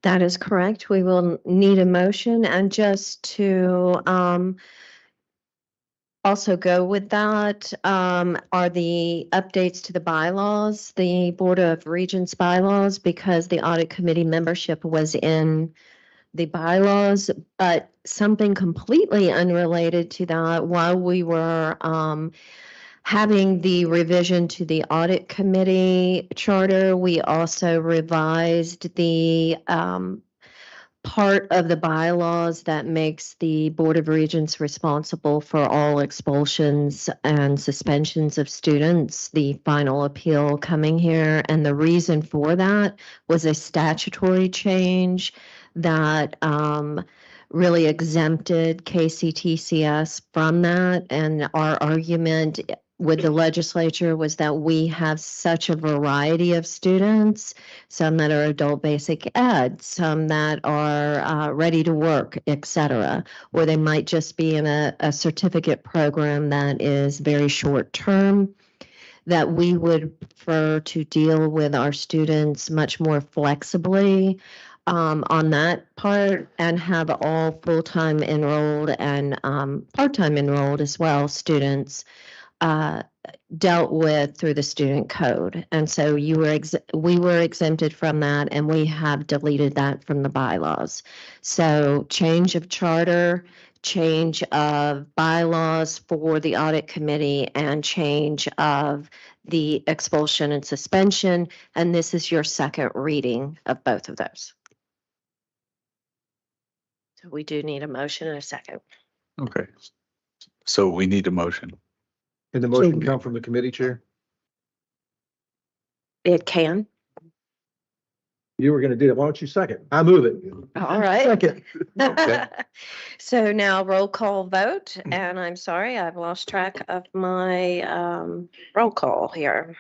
That is correct. We will need a motion, and just to also go with that are the updates to the bylaws, the Board of Regents bylaws, because the audit committee membership was in the bylaws, but something completely unrelated to that. While we were having the revision to the audit committee charter, we also revised the part of the bylaws that makes the Board of Regents responsible for all expulsions and suspensions of students, the final appeal coming here. And the reason for that was a statutory change that really exempted KCTCS from that. And our argument with the legislature was that we have such a variety of students, some that are adult basic ed, some that are ready to work, et cetera, or they might just be in a certificate program that is very short term, that we would prefer to deal with our students much more flexibly on that part, and have all full-time enrolled and part-time enrolled as well students dealt with through the student code. And so we were exempted from that, and we have deleted that from the bylaws. So change of charter, change of bylaws for the audit committee, and change of the expulsion and suspension. And this is your second reading of both of those. So we do need a motion and a second. Okay. So we need a motion. Can the motion come from the committee chair? It can. You were going to do it. Why don't you second? I move it. All right. Second. Okay. So now roll call vote, and I'm sorry, I've lost track of my roll call here.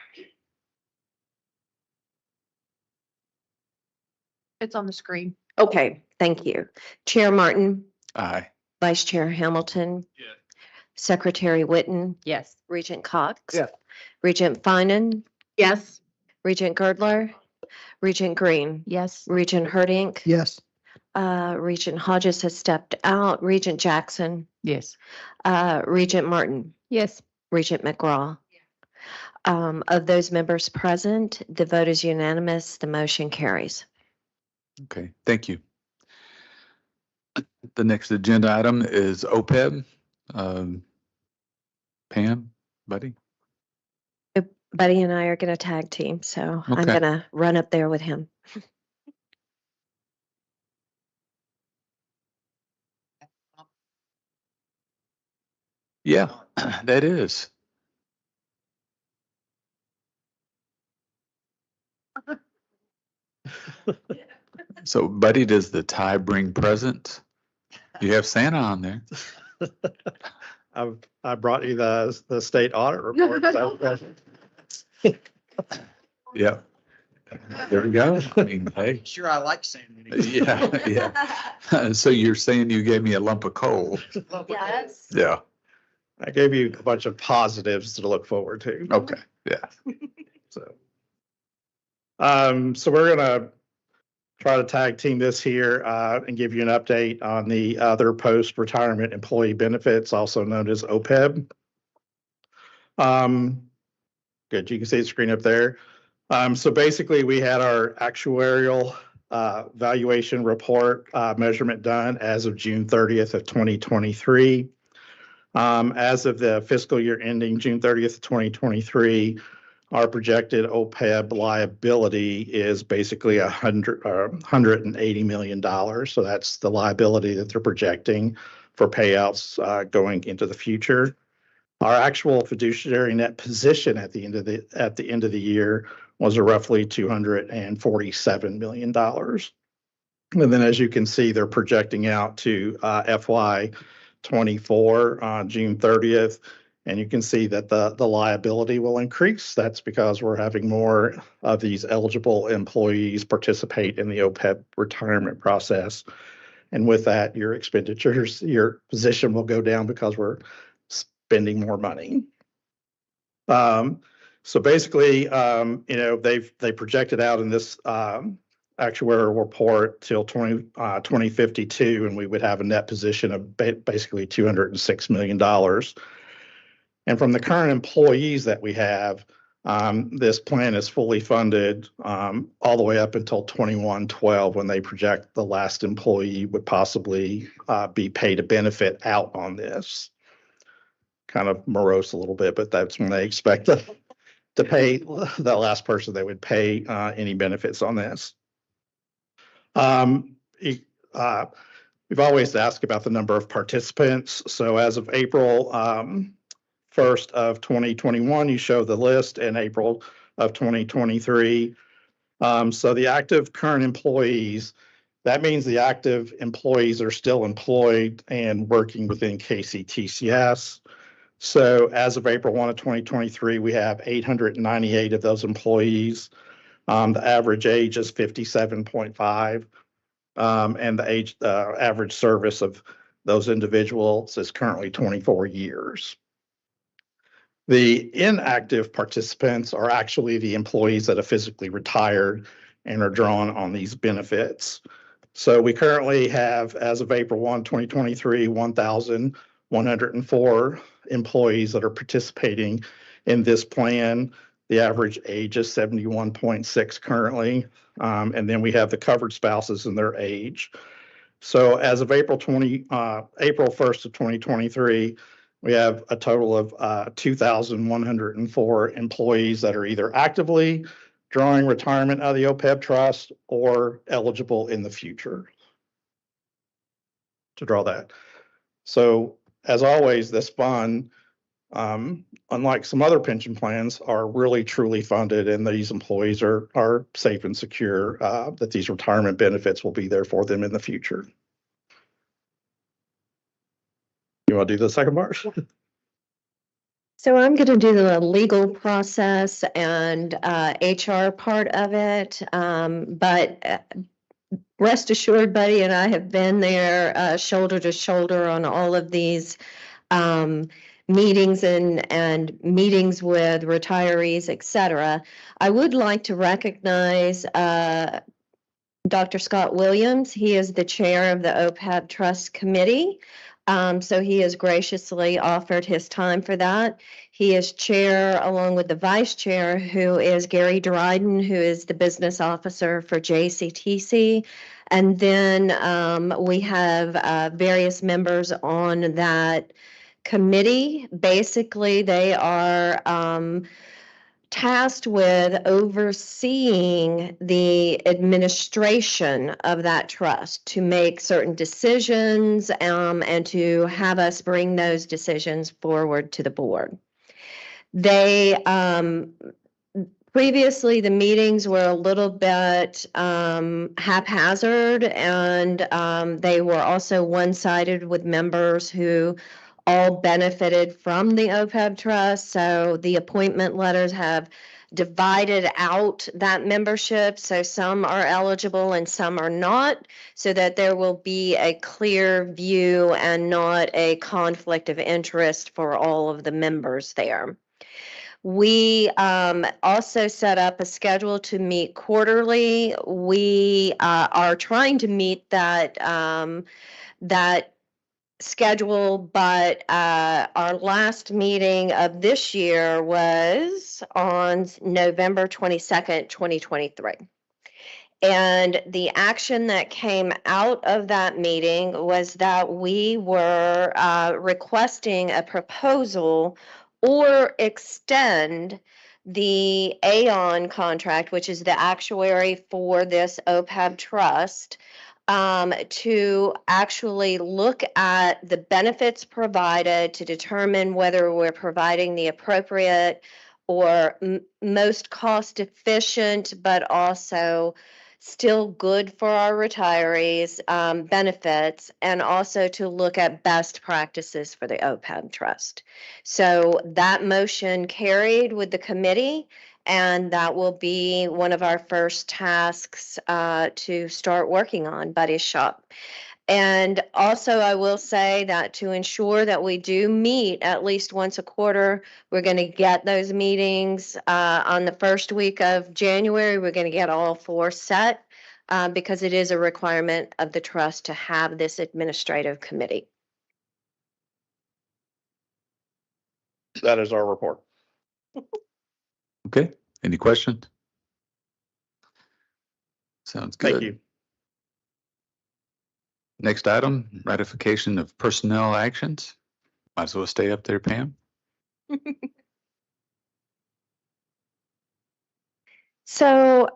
It's on the screen. Okay, thank you. Chair Martin, Aye. Vice Chair Hamilton. Yes. Secretary Witten, Yes. Regent Cox. Yes. Regent Finan, Yes. Regent Girdler, Regent Green, Yes. Regent Herdink. Yes. Regent Hodges has stepped out. Regent Jackson, Yes. Regent Martin, Yes. Regent McGraw. Of those members present, the vote is unanimous. The motion carries. Okay, thank you. The next agenda item is OPEB. Pam, Buddy? Buddy and I are going to tag team, so I'm Okay. going to run up there with him. Yeah, that is. So Buddy, does the tie bring presents? You have Santa on there. I brought you the state audit report. Yeah. There we go. I mean, hey. Sure, I like saying. Yeah, yeah. So you're saying you gave me a lump of coal? Yes. Yeah. I gave you a bunch of positives to look forward to. Okay, yeah. So we're gonna try to tag team this here and give you an update on the other post-retirement employee benefits, also known as OPEB. Good, you can see the screen up there. So basically, we had our actuarial valuation report measurement done as of June 30th of 2023. As of the fiscal year ending June 30th of 2023, our projected OPEB liability is basically $180 million. So that's the liability that they're projecting for payouts going into the future. Our actual fiduciary net position at the end of the year was a roughly $247 million. And then, as you can see, they're projecting out to FY24 on June 30th. And you can see that the liability will increase. That's because we're having more of these eligible employees participate in the OPEB retirement process. And with that, your expenditures, your position will go down because we're spending more money. So basically, they projected out in this actuarial report till 2052, and we would have a net position of basically $206 million. And from the current employees that we have, this plan is fully funded all the way up until 2112, when they project the last employee would possibly be paid a benefit out on this. Kind of morose a little bit, but that's when they expect to pay the last person they would pay any benefits on this. We've always asked about the number of participants. So as of April 1st of 2021, you show the list, in April of 2023. So the active current employees, that means the active employees are still employed and working within KCTCS. So as of April 1 of 2023, we have 898 of those employees. The average age is 57.5. And the average service of those individuals is currently 24 years. The inactive participants are actually the employees that have physically retired and are drawn on these benefits. So we currently have, as of April 1, 2023, 1,104 employees that are participating in this plan. The average age is 71.6 currently. And then we have the covered spouses and their age. So as of April 1st of 2023, we have a total of 2,104 employees that are either actively drawing retirement out of the OPEB trust or eligible in the future to draw that. So as always, this fund, unlike some other pension plans, are really truly funded, and these employees are safe and secure that these retirement benefits will be there for them in the future. You want to do the second part? So I'm going to do the legal process and HR part of it, but rest assured, Buddy and I have been there shoulder to shoulder on all of these meetings and meetings with retirees, et cetera. I would like to recognize Dr. Scott Williams. He is the chair of the OPEB Trust Committee. So he has graciously offered his time for that. He is chair along with the vice chair, who is Gary Dryden, who is the business officer for JCTC. And then we have various members on that committee. Basically, they are tasked with overseeing the administration of that trust to make certain decisions and to have us bring those decisions forward to the board. They previously, the meetings were a little bit haphazard, and they were also one-sided with members who all benefited from the OPEB trust. So the appointment letters have divided out that membership. So some are eligible and some are not, so that there will be a clear view and not a conflict of interest for all of the members there. We also set up a schedule to meet quarterly. We are trying to meet that schedule, but our last meeting of this year was on November 22nd, 2023. And the action that came out of that meeting was that we were requesting a proposal or extend the Aon contract, which is the actuary for this OPEB trust, to actually look at the benefits provided to determine whether we're providing the appropriate or most cost efficient, but also still good for our retirees benefits, and also to look at best practices for the OPEB trust. So that motion carried with the committee, and that will be one of our first tasks to start working on, Buddy's shop. And also, I will say that to ensure that we do meet at least once a quarter, we're going to get those meetings on the first week of January. We're going to get all four set. because it is a requirement of the trust to have this administrative committee. That is our report. Okay, any questions? Sounds good. Thank you. Next item, ratification of personnel actions. Might as well stay up there, Pam. So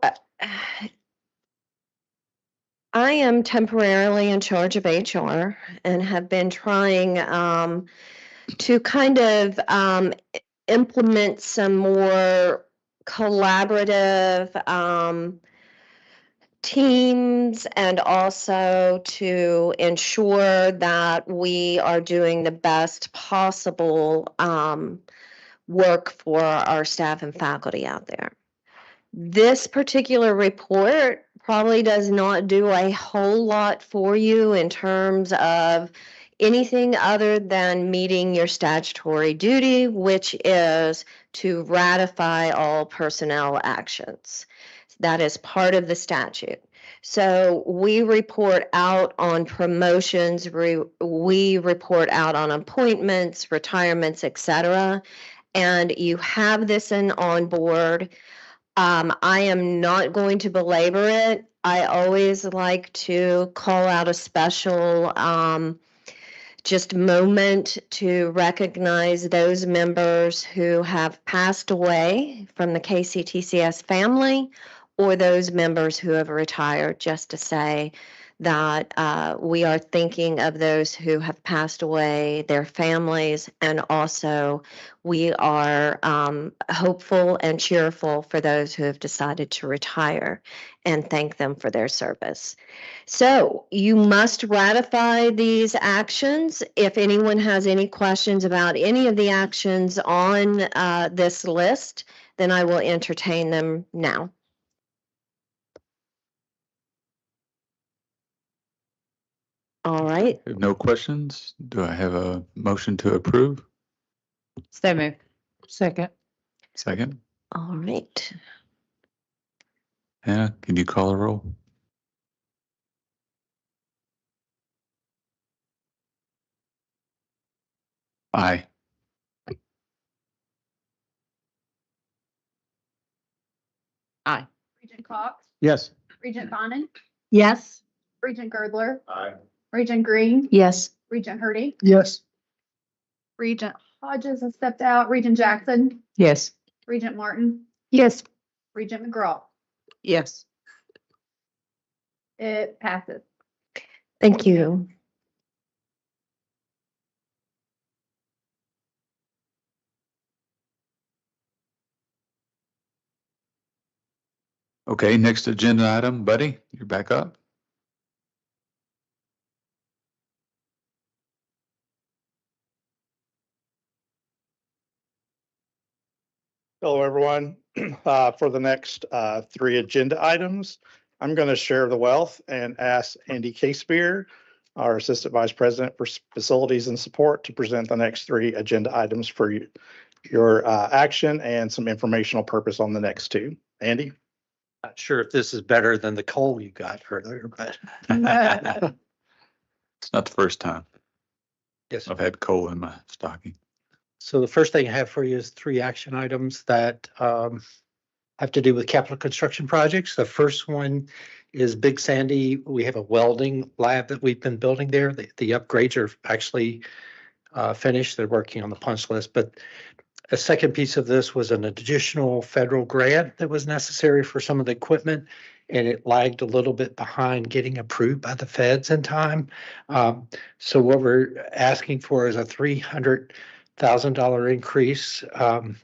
I am temporarily in charge of HR and have been trying to kind of implement some more collaborative teams, and also to ensure that we are doing the best possible work for our staff and faculty out there. This particular report probably does not do a whole lot for you in terms of anything other than meeting your statutory duty, which is to ratify all personnel actions. That is part of the statute. So we report out on promotions, we report out on appointments, retirements, etc. And you have this on board. I am not going to belabor it. I always like to call out a special just moment to recognize those members who have passed away from the KCTCS family, or those members who have retired, just to say that we are thinking of those who have passed away, their families, and also we are hopeful and cheerful for those who have decided to retire, and thank them for their service. So you must ratify these actions. If anyone has any questions about any of the actions on this list, then I will entertain them now. All right. If no questions, do I have a motion to approve? So moved. Second. Second. All right. Hannah, can you call a roll? Aye. Aye. Regent Cox, Yes. Regent Bonin, Yes. Regent Girdler, Aye. Regent Green, Yes. Regent Hurdy, Yes. Regent Hodges has stepped out, Regent Jackson, Yes. Regent Martin, Yes. Regent McGraw. Yes. It passes. Thank you. Okay, next agenda item, Buddy, you're back up. Hello, everyone. For the next three agenda items, I'm going to share the wealth and ask Andy Casebeer, our Assistant Vice President for Facilities and Support, to present the next three agenda items for your action and some informational purpose on the next two. Andy? Not sure if this is better than the coal you got earlier, but. It's not the first time Yes. I've had coal in my stocking. So the first thing I have for you is three action items that have to do with capital construction projects. The first one is Big Sandy. We have a welding lab that we've been building there. The upgrades are actually finished. They're working on the punch list. But a second piece of this was an additional federal grant that was necessary for some of the equipment, and it lagged a little bit behind getting approved by the feds in time. So what we're asking for is a $300,000 increase. The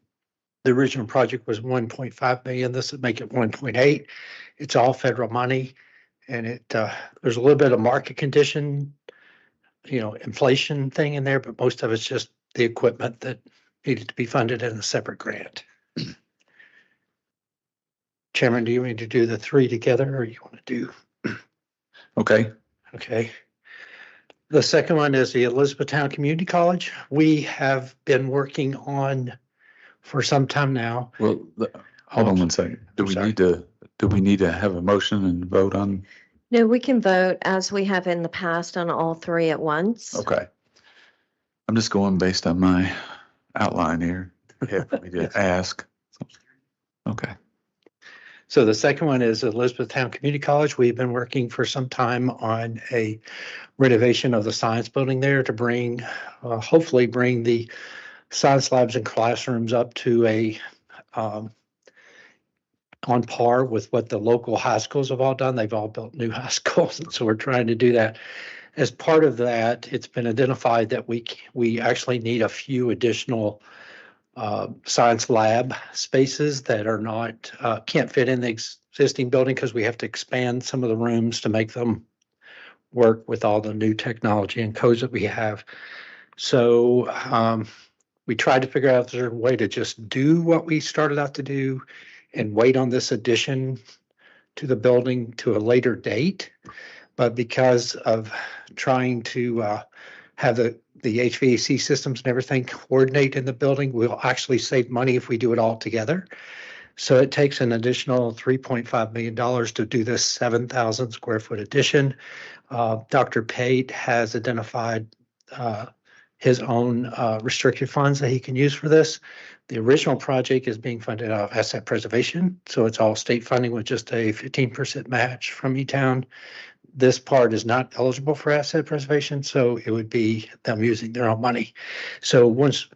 original project was 1.5 million. This would make it 1.8. It's all federal money, and there's a little bit of market condition, inflation thing in there, but most of it's just the equipment that needed to be funded in a separate grant. Chairman, do you want me to do the three together, or you want to do? Okay. Okay. The second one is the Elizabethtown Community College. We have been working on for some time now. Well, hold on one second. Do we need to do we need to have a motion and vote on? No, we can vote as we have in the past on all three at once. Okay. I'm just going based on my outline here. You have for me to ask. Okay. So the second one is Elizabethtown Community College. We've been working for some time on a renovation of the science building there to bring, hopefully bring the science labs and classrooms up to a on par with what the local high schools have all done. They've all built new high schools, and so we're trying to do that. As part of that, it's been identified that we actually need a few additional science lab spaces that are not can't fit in the existing building because we have to expand some of the rooms to make them work with all the new technology and codes that we have. So we tried to figure out if there's a way to just do what we started out to do and wait on this addition to the building to a later date. But because of trying to have the HVAC systems and everything coordinate in the building, we'll actually save money if we do it all together. So it takes an additional $3.5 million to do this 7,000 square foot addition. Dr. Pate has identified his own restricted funds that he can use for this. The original project is being funded out of asset preservation, so it's all state funding with just a 15% match from E-Town. This part is not eligible for asset preservation, so it would be them using their own money. So once,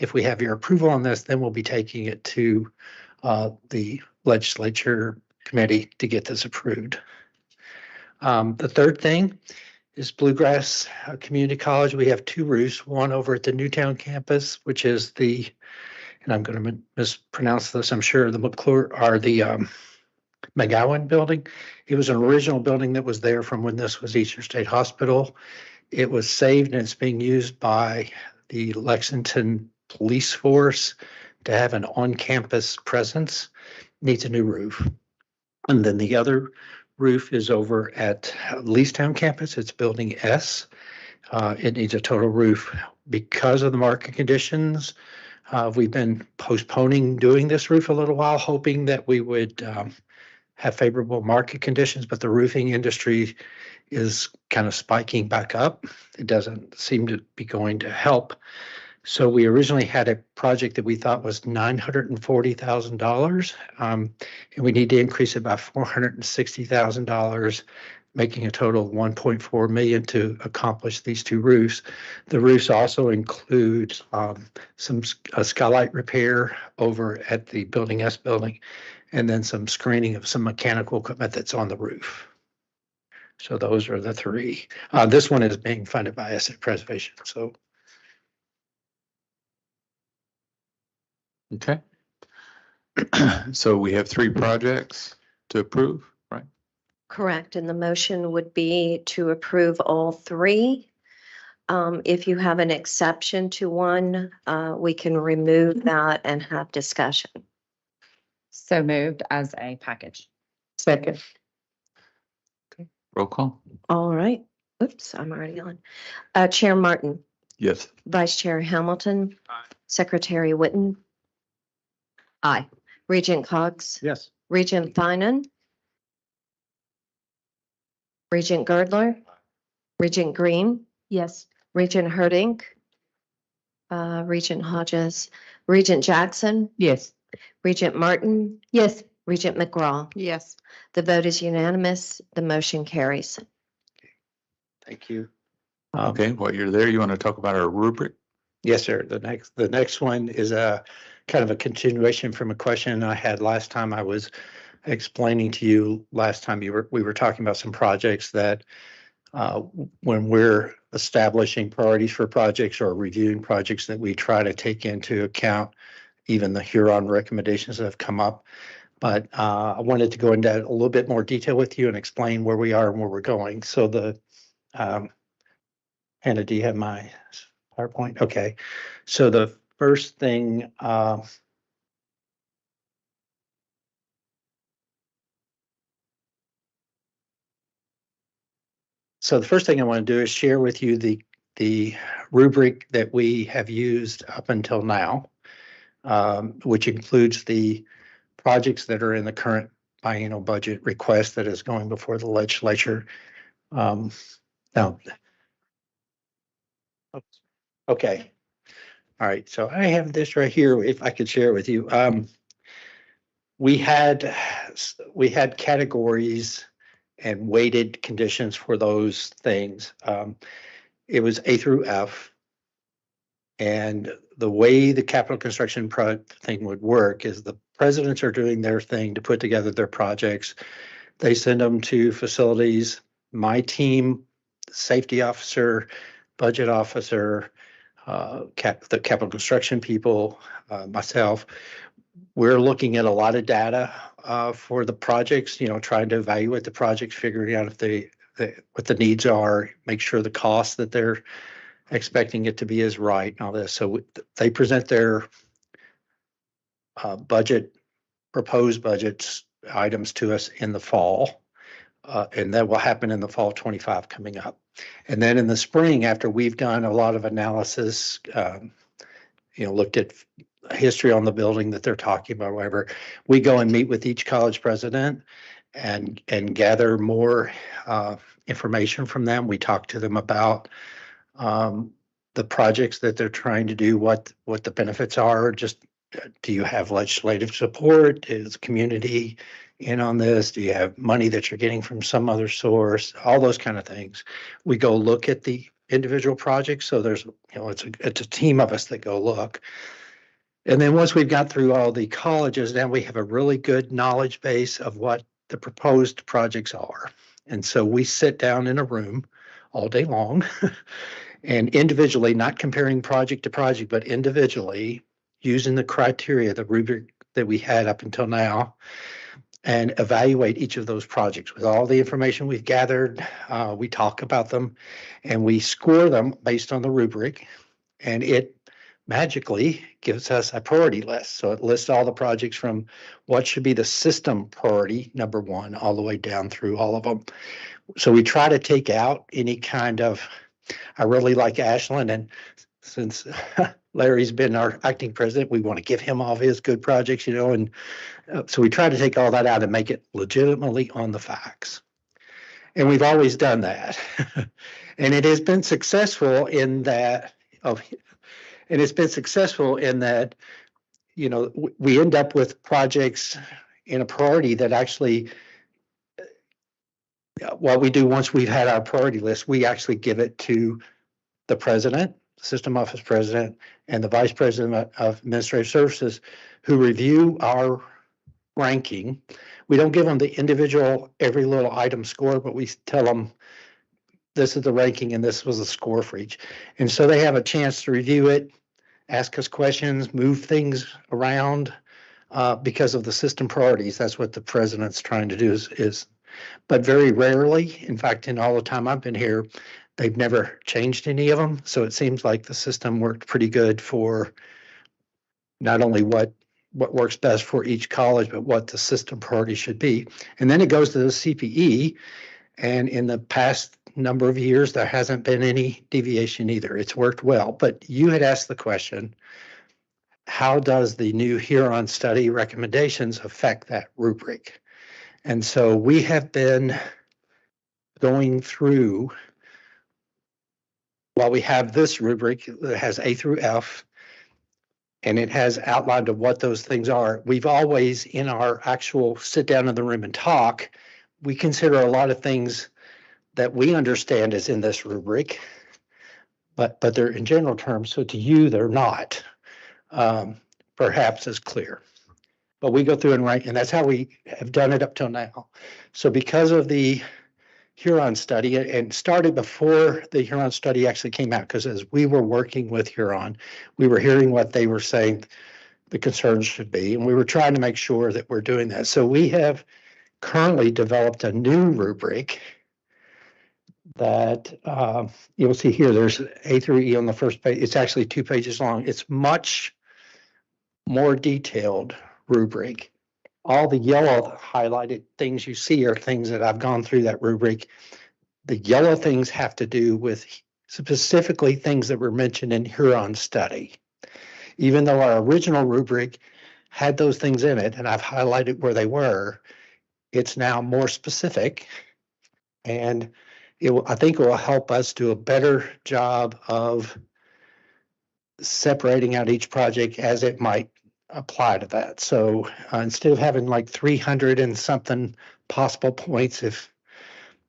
if we have your approval on this, then we'll be taking it to the legislature committee to get this approved. The third thing is Bluegrass Community College. We have two roofs, one over at the Newtown campus, which is the, and I'm going to mispronounce this, I'm sure, the McClure or the McGowan building. It was an original building that was there from when this was Eastern State Hospital. It was saved and it's being used by the Lexington Police Force to have an on-campus presence. Needs a new roof. And then the other roof is over at Leestown campus. It's building S. It needs a total roof. Because of the market conditions, we've been postponing doing this roof a little while, hoping that we would have favorable market conditions, but the roofing industry is kind of spiking back up. It doesn't seem to be going to help. So we originally had a project that we thought was $940,000, and we need to increase it by $460,000, making a total of $1.4 million to accomplish these two roofs. The roofs also include some skylight repair over at the Building S building, and then some screening of some mechanical equipment that's on the roof. So those are the three. This one is being funded by asset preservation. So. Okay. So we have three projects to approve, right? Correct. And the motion would be to approve all three. If you have an exception to one, we can remove that and have discussion. So moved as a package. Second. Roll call. All right. Oops, I'm already on. Chair Martin, Yes. Vice Chair Hamilton, Secretary Witten. Aye. Regent Cox, Yes. Regent Finan, Regent Girdler, Regent Green, Yes. Regent Herdink, Regent Hodges, Regent Jackson, Yes. Regent Martin, Yes. Regent McGraw. Yes. The vote is unanimous. The motion carries. Thank you. Okay, while you're there, you want to talk about our rubric? Yes, sir. The next one is a kind of a continuation from a question I had last time. I was explaining to you last time we were talking about some projects that when we're establishing priorities for projects or reviewing projects that we try to take into account even the Huron recommendations that have come up. But I wanted to go into a little bit more detail with you and explain where we are and where we're going. So Hannah, do you have my PowerPoint? Okay. So the first thing, so the first thing I want to do is share with you the rubric that we have used up until now, which includes the projects that are in the current biennial budget request that is going before the legislature. Now, okay. All right, so I have this right here, if I could share with you. We had categories and weighted conditions for those things. It was A through F. And the way the capital construction thing would work is the presidents are doing their thing to put together their projects. They send them to facilities. My team, safety officer, budget officer, the capital construction people, myself, we're looking at a lot of data for the projects, trying to evaluate the projects, figuring out if what the needs are, make sure the costs that they're expecting it to be is right and all this. So they present their proposed budgets items to us in the fall. And that will happen in the fall 25 coming up. And then in the spring, after we've done a lot of analysis, looked at history on the building that they're talking about, whatever, we go and meet with each college president and gather more information from them. We talk to them about the projects that they're trying to do, what the benefits are. Just, do you have legislative support? Is community in on this? Do you have money that you're getting from some other source? All those kind of things. We go look at the individual projects. So there's, it's a team of us that go look. And then once we've got through all the colleges, then we have a really good knowledge base of what the proposed projects are. And so we sit down in a room all day long and individually, not comparing project to project, but individually using the criteria, the rubric that we had up until now, and evaluate each of those projects with all the information we've gathered. We talk about them and we score them based on the rubric, and it magically gives us a priority list. So it lists all the projects from what should be the system priority, number one, all the way down through all of them. So we try to take out any kind of, I really like Ashland, and since Larry's been our acting president, we want to give him all of his good projects, and so we try to take all that out and make it legitimately on the facts. And we've always done that. And it has been successful in that, we end up with projects in a priority that actually, what we do once we've had our priority list, we actually give it to the president, system office president, and the vice president of administrative services, who review our ranking. We don't give them the individual, every little item score, but we tell them this is the ranking and this was the score for each. And so they have a chance to review it, ask us questions, move things around because of the system priorities. That's what the president's trying to do is, but very rarely, in fact, in all the time I've been here, they've never changed any of them. So it seems like the system worked pretty good for not only what works best for each college, but what the system priority should be. And then it goes to the CPE. And in the past number of years, there hasn't been any deviation either. It's worked well. But you had asked the question, how does the new Huron study recommendations affect that rubric? And so we have been going through, while we have this rubric that has A through F, and it has outlined of what those things are, we've always, in our actual sit down in the room and talk, we consider a lot of things that we understand is in this rubric, but they're in general terms. So to you, they're not perhaps as clear. But we go through and write, and that's how we have done it up till now. So because of the Huron study, and started before the Huron study actually came out, because as we were working with Huron, we were hearing what they were saying the concerns should be, and we were trying to make sure that we're doing that. So we have currently developed a new rubric that you'll see here. There's A through E on the first page. It's actually 2 pages long. It's much more detailed rubric. All the yellow highlighted things you see are things that I've gone through that rubric. The yellow things have to do with specifically things that were mentioned in Huron study. Even though our original rubric had those things in it, and I've highlighted where they were, It's now more specific. And I think it will help us do a better job of separating out each project as it might apply to that. So instead of having like 300 and something possible points, if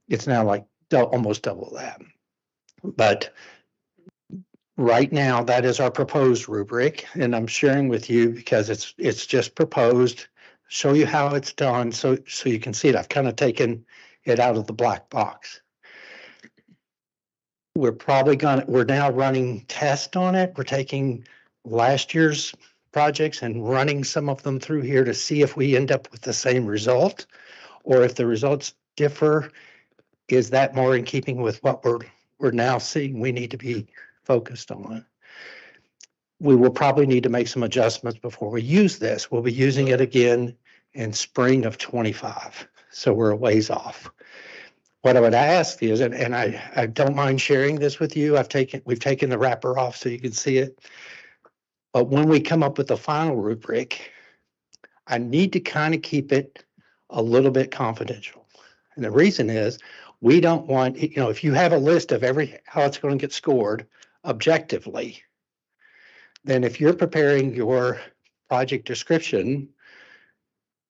it's now like almost double that. But right now, that is our proposed rubric, and I'm sharing with you because it's just proposed. Show you how it's done, so you can see it. I've kind of taken it out of the black box. We're now running tests on it. We're taking last year's projects and running some of them through here to see if we end up with the same result, or if the results differ. Is that more in keeping with what we're now seeing we need to be focused on? We will probably need to make some adjustments before we use this. We'll be using it again in spring of 25. So we're a ways off. What I would ask is, and I don't mind sharing this with you, we've taken the wrapper off so you can see it. But when we come up with the final rubric, I need to kind of keep it a little bit confidential. And the reason is, we don't want, if you have a list of how it's going to get scored objectively, then if you're preparing your project description,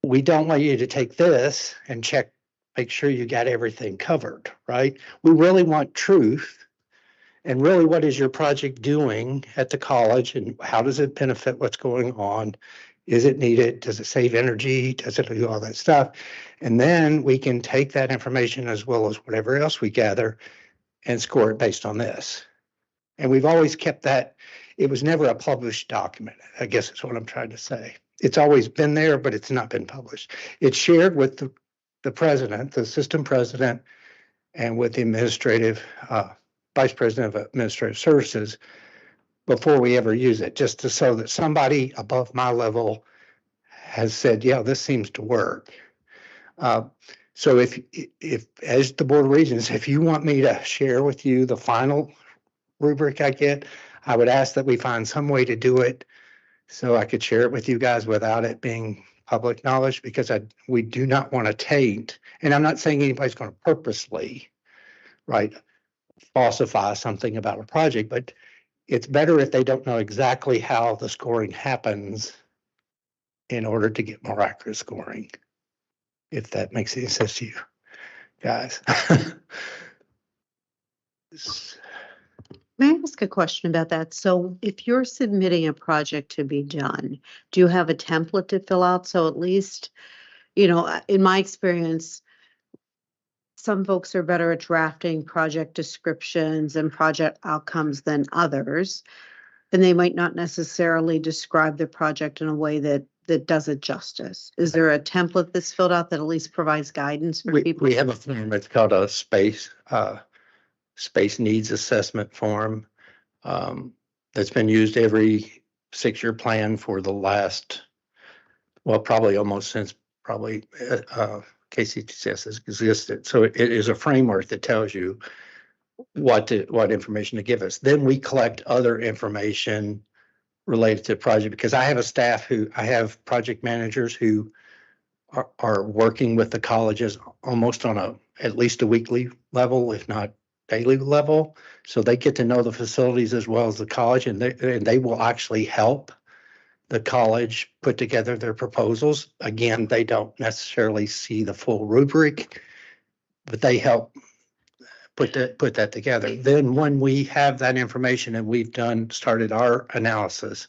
we don't want you to take this and make sure you got everything covered, right? We really want truth. And really, what is your project doing at the college, and how does it benefit what's going on? Is it needed? Does it save energy? Does it do all that stuff? And then we can take that information as well as whatever else we gather and score it based on this. And we've always kept that. It was never a published document, I guess is what I'm trying to say. It's always been there, but it's not been published. It's shared with the president, the system president, and with the administrative vice president of administrative services before we ever use it, just so that somebody above my level has said, yeah, this seems to work. So if as the Board of Regents, if you want me to share with you the final rubric I get, I would ask that we find some way to do it so I could share it with you guys without it being public knowledge, because we do not want to taint, and I'm not saying anybody's going to purposely, right, falsify something about a project, but it's better if they don't know exactly how the scoring happens in order to get more accurate scoring, if that makes any sense to you guys. May I ask a question about that? So if you're submitting a project to be done, do you have a template to fill out? So at least, in my experience, some folks are better at drafting project descriptions and project outcomes than others. And they might not necessarily describe the project in a way that does it justice. Is there a template that's filled out that at least provides guidance for people? We have a form. It's called a space needs assessment form that's been used every 6-year plan for the last, probably almost since KCTCS has existed. So it is a framework that tells you what information to give us. Then we collect other information related to the project, because I have project managers who are working with the colleges almost on at least a weekly level, if not daily level. So they get to know the facilities as well as the college, and they will actually help the college put together their proposals. Again, they don't necessarily see the full rubric, but they help put that together. Then when we have that information and we've started our analysis,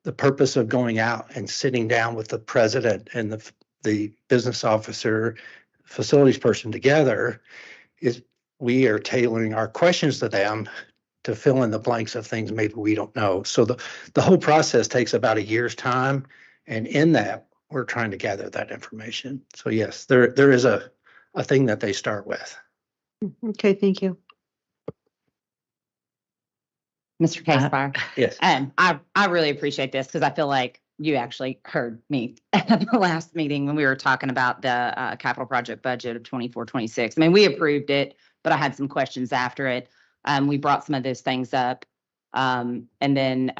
the purpose of going out and sitting down with the president and the business officer, facilities person together, is we are tailoring our questions to them to fill in the blanks of things maybe we don't know. So the whole process takes about a year's time. And in that, we're trying to gather that information. So yes, there is a thing that they start with. Okay, thank you. Mr. Casefire. Yes. I really appreciate this, because I feel like you actually heard me at the last meeting when we were talking about the capital project budget of 24-26. I mean, we approved it, but I had some questions after it. We brought some of those things up And then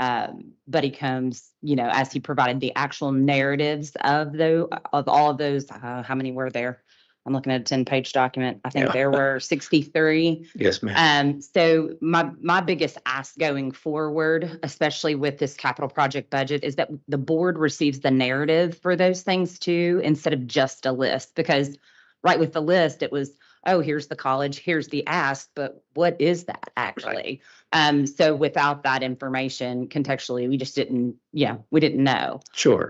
Buddy Combs, as he provided the actual narratives of all of those, how many were there? I'm looking at a 10-page document. I think there were 63. Yes, ma'am. So my biggest ask going forward, especially with this capital project budget, is that the board receives the narrative for those things too, instead of just a list. Because right with the list, it was, oh, here's the college, here's the ask, but what is that actually? Right. So without that information contextually, we just didn't know. Sure.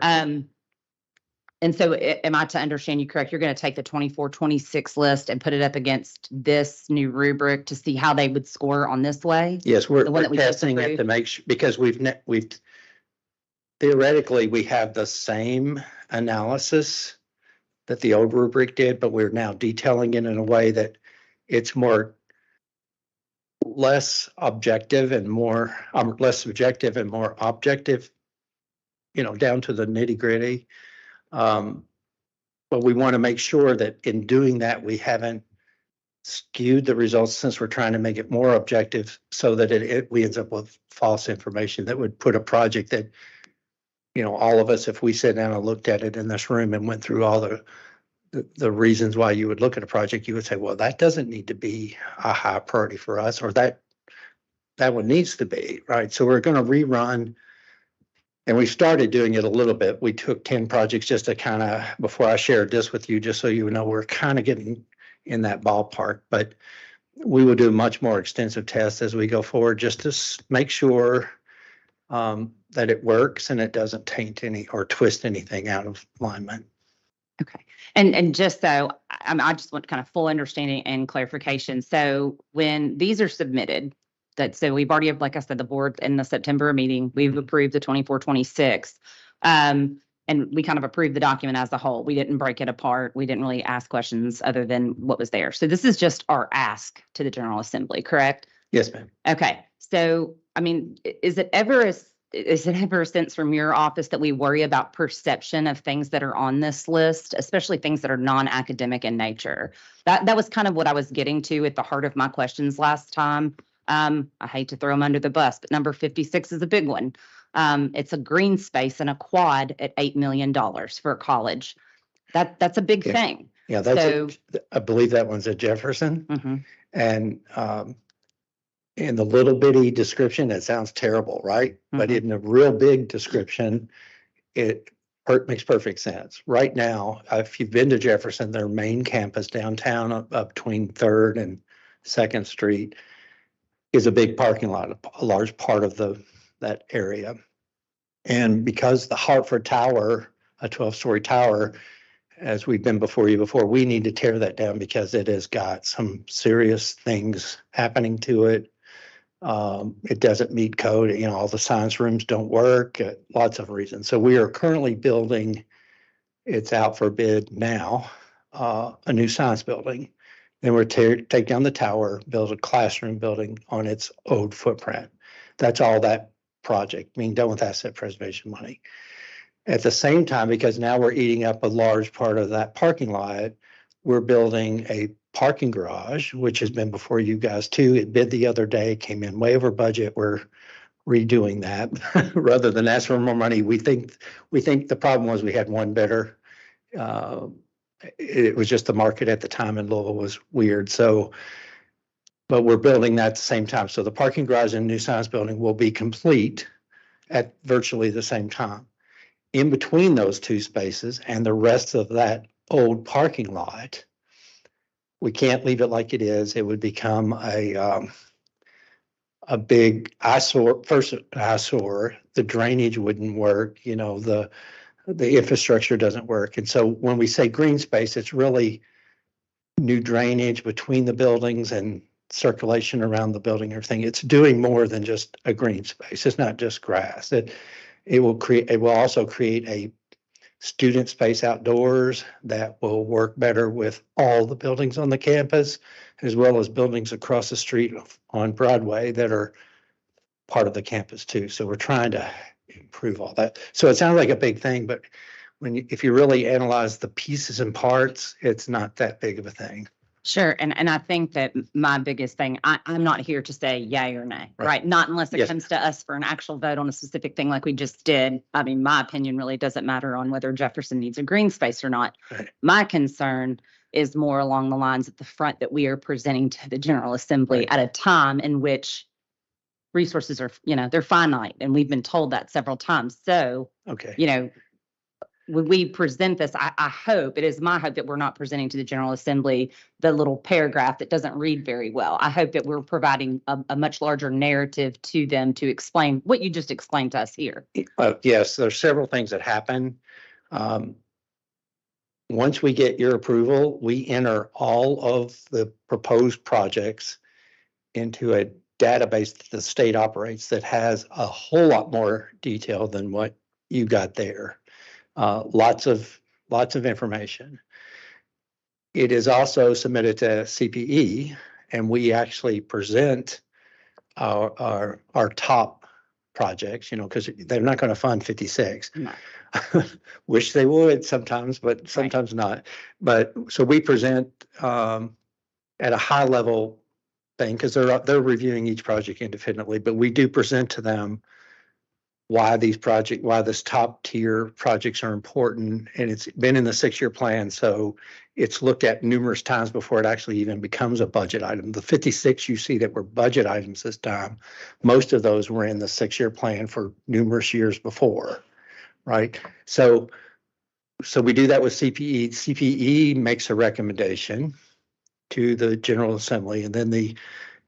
And so am I to understand you correct? You're going to take the 24-26 list and put it up against this new rubric to see how they would score on this way? Yes, we're The one that we just testing it to approved? make sure, because we've theoretically, we have the same analysis that the old rubric did, but we're now detailing it in a way that it's less objective and more, less subjective and more objective, down to the nitty gritty. But we want to make sure that in doing that, we haven't skewed the results, since we're trying to make it more objective, so that we ends up with false information that would put a project that, all of us, if we sat down and looked at it in this room and went through all the reasons why you would look at a project, you would say, well, that doesn't need to be a high priority for us, or that one needs to be, right? So we're going to rerun. And we started doing it a little bit. We took 10 projects just to kind of, before I shared this with you, just so you know, we're kind of getting in that ballpark. But we will do much more extensive tests as we go forward, just to make sure that it works and it doesn't taint or twist anything out of alignment. Okay. And just so I just want kind of full understanding and clarification. So when these are submitted, so we've already, like I said, the board in the September meeting, we've approved the 24-26. And we kind of approved the document as a whole. We didn't break it apart. We didn't really ask questions other than what was there. So this is just our ask to the General Assembly, correct? Yes, ma'am. Okay. So, I mean, is it ever a sense from your office that we worry about perception of things that are on this list, especially things that are non-academic in nature? That was kind of what I was getting to at the heart of my questions last time. I hate to throw them under the bus, but number 56 is a big one. It's a green space and a quad at $8 million for a college. That's a big thing. Yeah, I believe that one's at Jefferson. Mm-hmm. And in the little bitty description, it sounds terrible, right? Mm-hmm. But in the real big description, it makes perfect sense. Right now, if you've been to Jefferson, their main campus downtown up between 3rd and 2nd Street is a big parking lot, a large part of that area. And because the Hartford Tower, a 12-story tower, as we've been before you before, we need to tear that down because it has got some serious things happening to it. It doesn't meet code. All the science rooms don't work, lots of reasons. So we are currently building, it's out for bid now, a new science building. Then we're take down the tower, build a classroom building on its old footprint. That's all that project, being done with asset preservation money. At the same time, because now we're eating up a large part of that parking lot, we're building a parking garage, which has been before you guys too. It bid the other day, came in way over budget. We're redoing that rather than ask for more money. We think the problem was we had one bidder. It was just the market at the time in Louisville was weird. So, but we're building that at the same time. So the parking garage and new science building will be complete at virtually the same time. In between those two spaces and the rest of that old parking lot, we can't leave it like it is. It would become a big eyesore. First eyesore, the drainage wouldn't work. The infrastructure doesn't work. And so when we say green space, it's really new drainage between the buildings and circulation around the building, everything. It's doing more than just a green space. It's not just grass. It will also create a student space outdoors that will work better with all the buildings on the campus, as well as buildings across the street on Broadway that are part of the campus too. So we're trying to improve all that. So it sounds like a big thing, but if you really analyze the pieces and parts, it's not that big of a thing. Sure. And I think that my biggest thing, I'm not here to say yay or nay, right? Not unless it Yes. comes to us for an actual vote on a specific thing like we just did. I mean, my opinion really doesn't matter on whether Jefferson needs a green space or not. Right. My concern is more along the lines at the front that we are presenting to the General Assembly at a time in which resources are, they're finite, and we've been told that several times. So, Okay. when we present this, I hope, it is my hope that we're not presenting to the General Assembly the little paragraph that doesn't read very well. I hope that we're providing a much larger narrative to them to explain what you just explained to us here. Yes, there's several things that happen. Once we get your approval, we enter all of the proposed projects into a database that the state operates that has a whole lot more detail than what you got there. Lots of information. It is also submitted to CPE, and we actually present our top projects, because they're not going to fund 56. No. Wish they would sometimes, but sometimes not. But so we present at a high level thing, because they're reviewing each project independently, but we do present to them why this top tier projects are important, and it's been in the 6-year plan, so it's looked at numerous times before it actually even becomes a budget item. The 56 you see that were budget items this time, most of those were in the 6-year plan for numerous years before, right? So we do that with CPE. CPE makes a recommendation to the General Assembly, and then the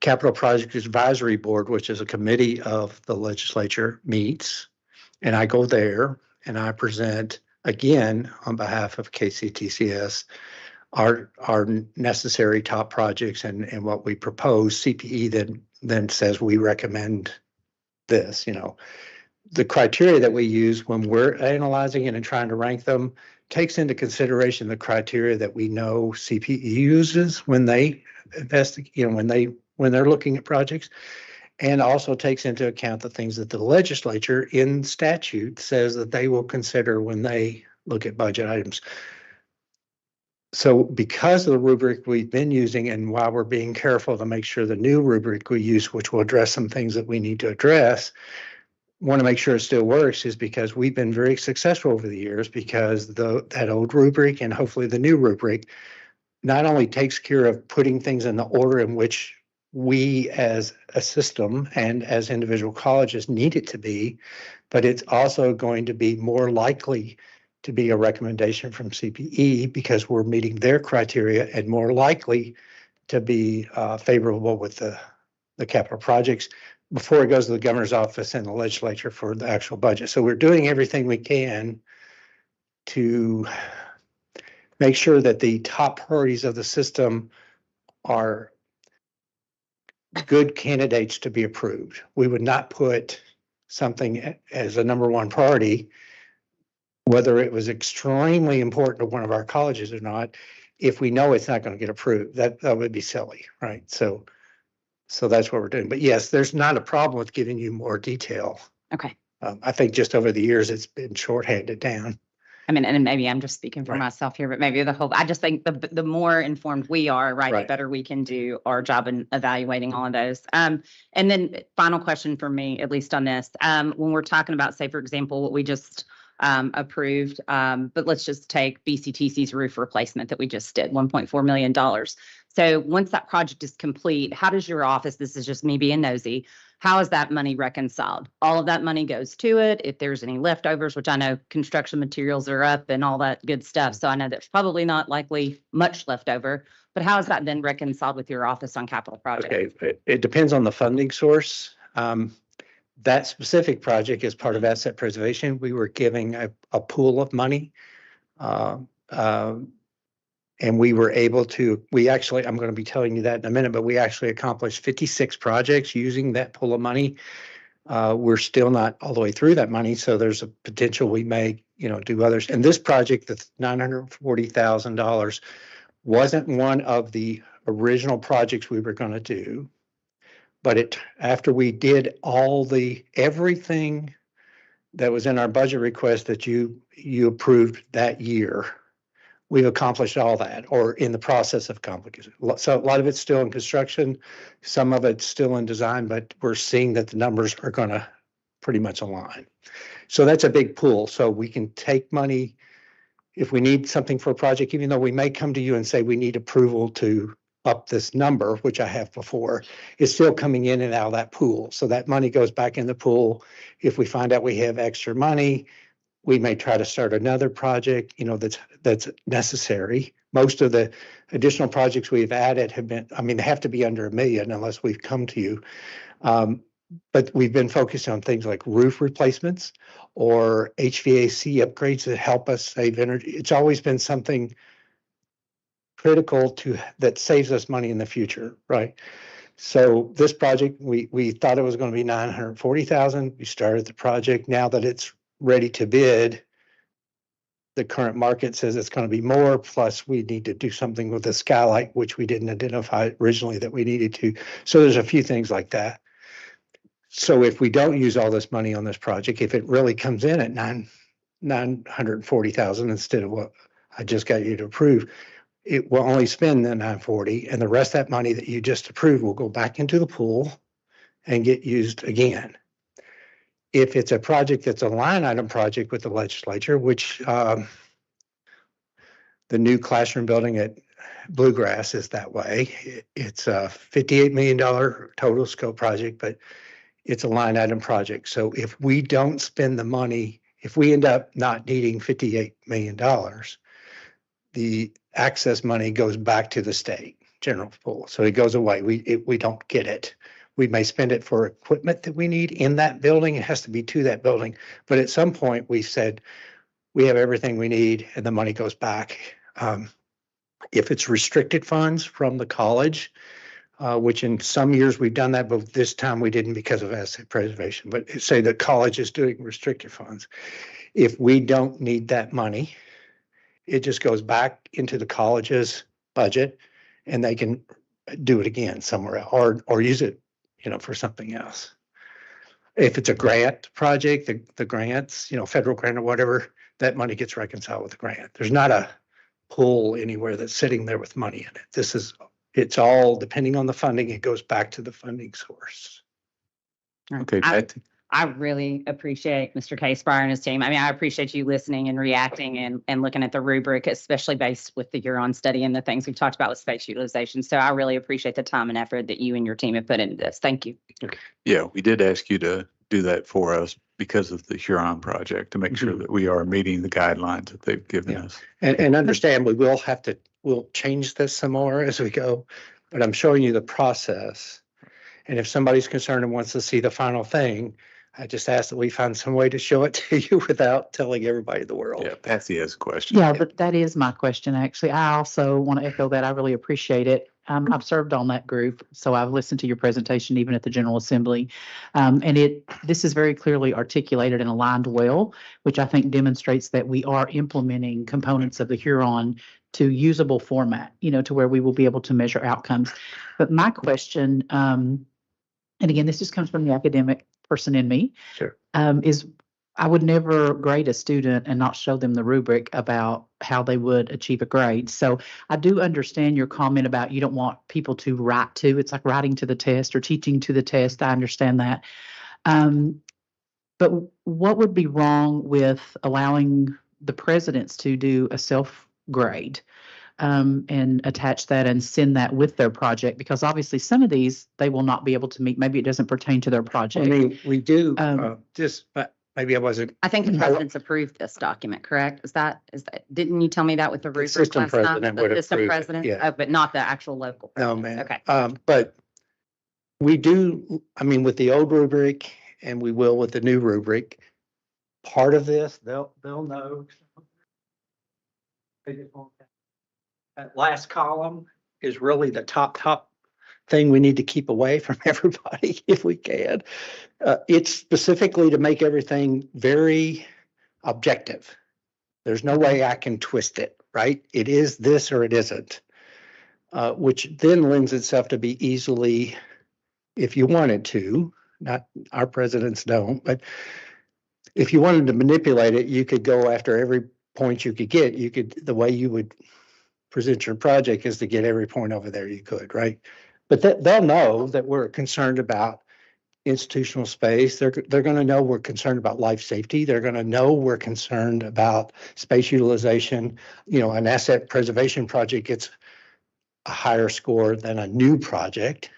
Capital Project Advisory Board, which is a committee of the legislature, meets, and I go there and I present again on behalf of KCTCS our necessary top projects and what we propose. CPE then says we recommend this. The criteria that we use when we're analyzing it and trying to rank them takes into consideration the criteria that we know CPE uses when they investigate, when they're looking at projects, and also takes into account the things that the legislature in statute says that they will consider when they look at budget items. So because of the rubric we've been using, and while we're being careful to make sure the new rubric we use, which will address some things that we need to address, want to make sure it still works, is because we've been very successful over the years, because that old rubric and hopefully the new rubric not only takes care of putting things in the order in which we as a system and as individual colleges need it to be, but it's also going to be more likely to be a recommendation from CPE because we're meeting their criteria, and more likely to be favorable with the capital projects before it goes to the governor's office and the legislature for the actual budget. So we're doing everything we can to make sure that the top priorities of the system are good candidates to be approved. We would not put something as a number one priority, whether it was extremely important to one of our colleges or not, if we know it's not going to get approved. That would be silly, right? So that's what we're doing. But yes, there's not a problem with giving you more detail. Okay. I think just over the years, it's been shorthanded down. I mean, and maybe I'm just speaking for myself here, but maybe I just think the more informed we are, the better we can do our job in evaluating all of those. And then final question for me, at least on this, when we're talking about, say, for example, what we just approved, but let's just take BCTC's roof replacement that we just did, $1.4 million. So once that project is complete, how does your office, this is just me being nosy, how is that money reconciled? All of that money goes to it. If there's any leftovers, which I know construction materials are up and all that good stuff. So I know there's probably not likely much left over, but how is that then reconciled with your office on capital projects? Okay, it depends on the funding source. That specific project is part of asset preservation. We were giving a pool of money. And we were able to, I'm going to be telling you that in a minute, but we actually accomplished 56 projects using that pool of money. We're still not all the way through that money, so there's a potential we may, do others. And this project, the $940,000, wasn't one of the original projects we were going to do, but after we did everything that was in our budget request that you approved that year, we've accomplished all that or in the process of accomplishing. So a lot of it's still in construction, some of it's still in design, but we're seeing that the numbers are going to pretty much align. So that's a big pool. So we can take money if we need something for a project, even though we may come to you and say we need approval to up this number, which I have before, is still coming in and out of that pool. So that money goes back in the pool. If we find out we have extra money, we may try to start another project, that's necessary. Most of the additional projects we've added have been, they have to be under $1 million unless we've come to you. But we've been focused on things like roof replacements or HVAC upgrades that help us save energy. It's always been something critical that saves us money in the future, right? So this project, we thought it was going to be $940,000. We started the project. Now that it's ready to bid, the current market says it's going to be more, plus we need to do something with the skylight, which we didn't identify originally that we needed to. So there's a few things like that. So if we don't use all this money on this project, if it really comes in at $940,000 instead of what I just got you to approve, it will only spend the $940,000, and the rest of that money that you just approved will go back into the pool and get used again. If it's a project that's a line item project with the legislature, which the new classroom building at Bluegrass is that way. It's a $58 million total scope project, but it's a line item project. So if we don't spend the money, if we end up not needing $58 million, the access money goes back to the state general pool. So it goes away. We don't get it. We may spend it for equipment that we need in that building. It has to be to that building. But at some point we said, we have everything we need and the money goes back. If it's restricted funds from the college, which in some years we've done that, but this time we didn't because of asset preservation. But say the college is doing restricted funds. If we don't need that money, it just goes back into the college's budget and they can do it again somewhere else or use it, for something else. If it's a grant project, the grants, federal grant or whatever, that money gets reconciled with the grant. There's not a pool anywhere that's sitting there with money in it. It's all depending on the funding. It goes back to the funding source. Okay, Pat. I really appreciate Mr. K-Spire and his team. I appreciate you listening and reacting and looking at the rubric, especially based with the Huron study and the things we've talked about with space utilization. So I really appreciate the time and effort that you and your team have put into this. Thank you. Okay. Yeah, we did ask you to do that for us because of the Huron project to make sure that we are meeting the guidelines that they've given us. And understand we'll change this some more as we go, but I'm showing you the process. And if somebody's concerned and wants to see the final thing, I just ask that we find some way to show it to you without telling everybody in the world. Yeah, Patsy has a question. Yeah, but that is my question, actually. I also want to echo that. I really appreciate it. I've served on that group, so I've listened to your presentation even at the General Assembly. This is very clearly articulated and aligned well, which I think demonstrates that we are implementing components of the Huron to usable format, to where we will be able to measure outcomes. But my question, and again, this just comes from the academic person in me, sure, is I would never grade a student and not show them the rubric about how they would achieve a grade. So I do understand your comment about you don't want people to write to. It's like writing to the test or teaching to the test. I understand that. But what would be wrong with allowing the presidents to do a self-grade and attach that and send that with their project? Because obviously some of these they will not be able to meet. Maybe it doesn't pertain to their project. We do maybe I wasn't. I think the president's approved this document, correct? Is that, didn't you tell me that with the rubric system last time? president The would system approve it, president? yeah. Oh, but not the actual local. No, president. man. Okay. But we do, with the old rubric and we will with the new rubric, part of this, they'll know. That last column is really the top thing we need to keep away from everybody if we can. It's specifically to make everything very objective. There's no way I can twist it, right? It is this or it isn't, which then lends itself to be easily, if you wanted to, not our presidents don't, but if you wanted to manipulate it, you could go after every points you could get, the way you would present your project is to get every point over there you could, right? But they'll know that we're concerned about institutional space. They're going to know we're concerned about life safety. They're going to know we're concerned about space utilization. You know, an asset preservation project gets a higher score than a new project.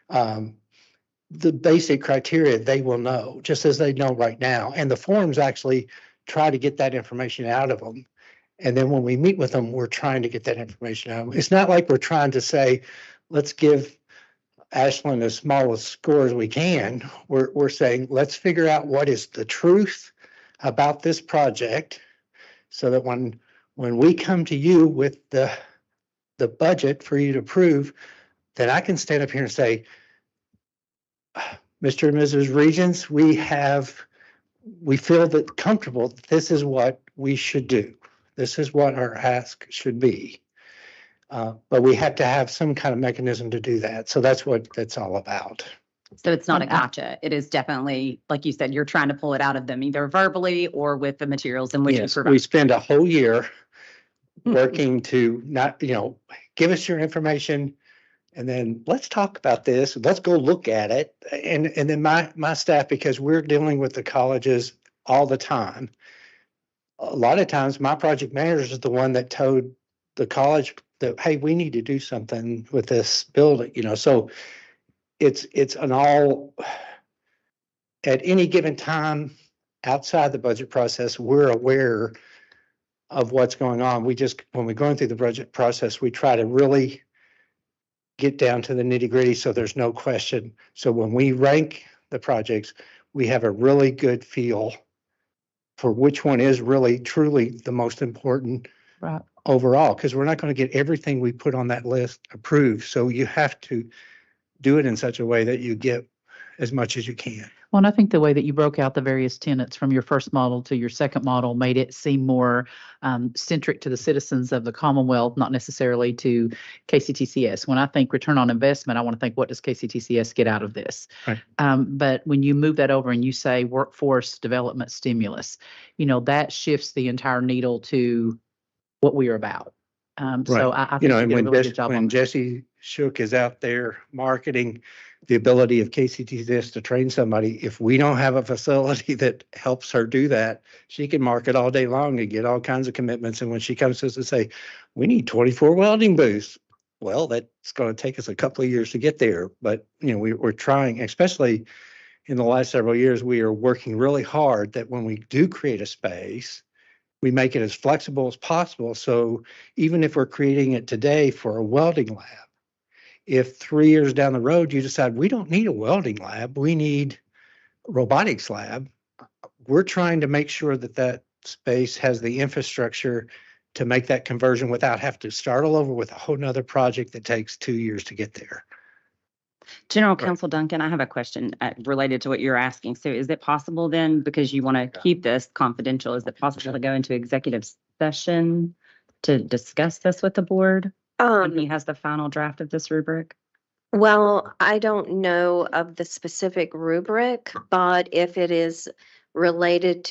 The basic criteria they will know, just as they know right now. And the forms actually try to get that information out of them. And then when we meet with them, we're trying to get that information out of them. It's not like we're trying to say, let's give Ashland as small a score as we can. We're saying, let's figure out what is the truth about this project so that when we come to you with the budget for you to approve, then I can stand up here and say, Mr. and Mrs. Regents, we feel that comfortable that this is what we should do. This is what our ask should be. But we have to have some kind of mechanism to do that. So that's what that's all about. So it's not a gotcha. It is definitely, like you said, you're trying to pull it out of them either verbally or with the materials in which you Yes, provide. we spend a whole year working to not, give us your information and then let's talk about this. Let's go look at it. And then my staff, because we're dealing with the colleges all the time, a lot of times my project manager is the one that told the college that, hey, we need to do something with this building, so it's an all, at any given time outside the budget process, we're aware of what's going on. When we're going through the budget process, we try to really get down to the nitty gritty so there's no question. So when we rank the projects, we have a really good feel for which one is really truly the most important overall, because we're not going to get everything we put on that list approved. So you have to do it in such a way that you get as much as you can. Well, and I think the way that you broke out the various tenets from your first model to your second model made it seem more centric to the citizens of the Commonwealth, not necessarily to KCTCS. When I think return on investment, I want to think, what does KCTCS get out of this? Right. But when you move that over and you say workforce development stimulus, that shifts the entire needle to what we are about. So I think and you did a when, really good job on when that. Jesse Shook is out there marketing the ability of KCTCS to train somebody, if we don't have a facility that helps her do that, she can market all day long and get all kinds of commitments. And when she comes to us and say, we need 24 welding booths, well, that's going to take us a couple of years to get there. But, we're trying, especially in the last several years, we are working really hard that when we do create a space, we make it as flexible as possible. So even if we're creating it today for a welding lab, if 3 years down the road, you decide we don't need a welding lab, we need a robotics lab, we're trying to make sure that that space has the infrastructure to make that conversion without having to start all over with a whole nother project that takes 2 years to get there. General Counsel Duncan, I have a question related to what you're asking. So is it possible then, because you want to keep this confidential, is it possible to go into executive session to discuss this with the board? When he has the final draft of this rubric? Well, I don't know of the specific rubric, but if it is related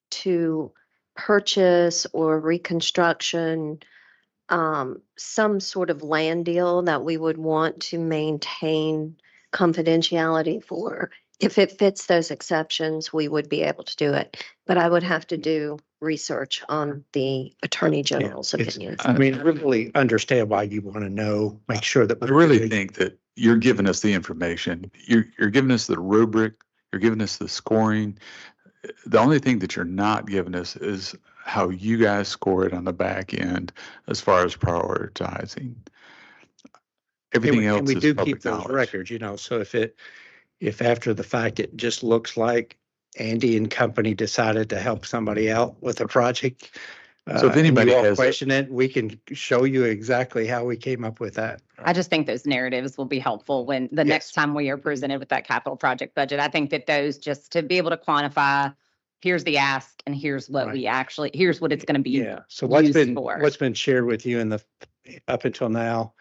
to purchase or reconstruction, some sort of land deal that we would want to maintain confidentiality for, if it fits those exceptions, we would be able to do it. But I would have to do research on the Attorney General's opinions. I really understand why you want to know, make sure that. I really think that you're giving us the information. You're giving us the rubric. You're giving us the scoring. The only thing that you're not giving us is how you guys score it on the back end as far as prioritizing. Everything else and we is do public keep those knowledge. records, so if after the fact it just looks like Andy and company decided to help somebody out with a project, So if anybody and you all has question it, we can show you exactly how we came up with that. I just think those narratives will be helpful when the next time we are presented with that capital project budget. I think that those, just to be able to quantify, here's the ask and here's what here's what it's going to be. So what's been shared with you up until now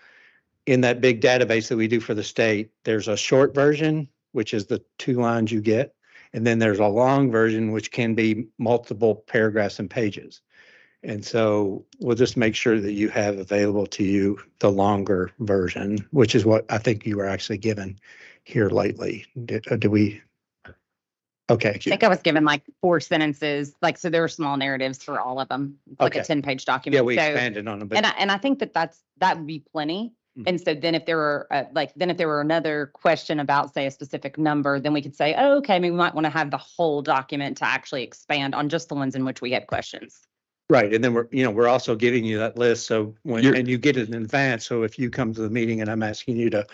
in that big database that we do for the state, there's a short version, which is the 2 lines you get. And then there's a long version, which can be multiple paragraphs and pages. And so we'll just make sure that you have available to you the longer version, which is what I think you were actually given here lately. Did we? Okay. I think I was given like 4 sentences, like, so there were small narratives for all of them, like a Okay. 10-page document. Yeah, we So- expanded on them, but And I think that would be plenty. And so then if there were if there were another question about, say, a specific number, then we could say, oh, okay, maybe we might want to have the whole document to actually expand on just the ones in which we had questions. right. And then we're also giving you that list. So You're- and you get it in advance. So if you come to the meeting and I'm asking you to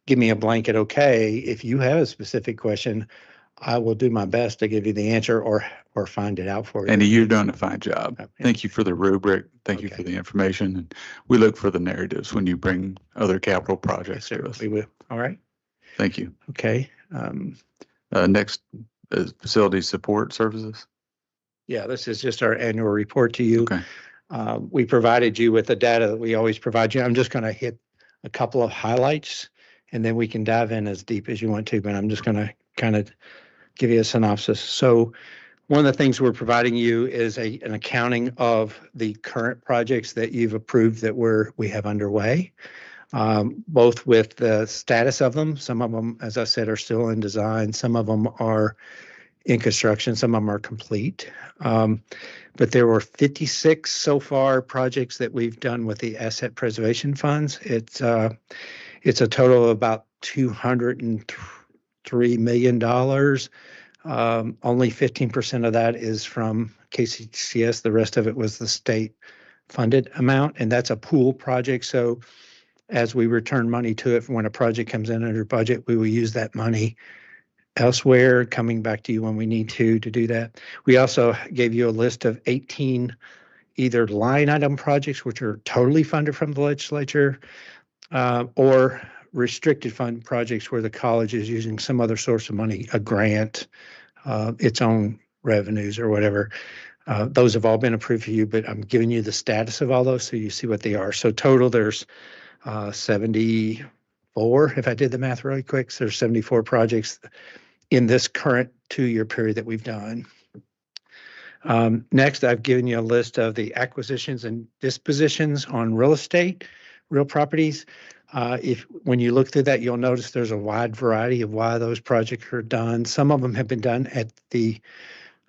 give me a blanket, okay, if you have a specific question, I will do my best to give you the answer or find it out for you. Andy, you're doing a fine job. Okay. Thank you for the rubric. Thank you for the information. And we look for the narratives when you bring other capital projects to us. We will. All right. Thank you. Okay. Next is facility support services. Yeah, this is just our annual report to you. Okay. We provided you with the data that we always provide you. I'm just going to hit a couple of highlights and then we can dive in as deep as you want to, but I'm just going to kind of give you a synopsis. So one of the things we're providing you is an accounting of the current projects that you've approved that we have underway, both with the status of them. Some of them, as I said, are still in design. Some of them are in construction. Some of them are complete. But there were 56 so far projects that we've done with the asset preservation funds. It's a total of about $203 million. Only 15% of that is from KCTCS. The rest of it was the state funded amount, and that's a pool project. So as we return money to it, when a project comes in under budget, we will use that money elsewhere, coming back to you when we need to do that. We also gave you a list of 18 either line item projects, which are totally funded from the legislature, or restricted fund projects where the college is using some other source of money, a grant, its own revenues or whatever. Those have all been approved for you, but I'm giving you the status of all those so you see what they are. So total, there's 74, if I did the math really quick. So there's 74 projects in this current 2-year period that we've done. Next, I've given you a list of the acquisitions and dispositions on real estate, real properties. When you look through that, you'll notice there's a wide variety of why those projects are done. Some of them have been done at the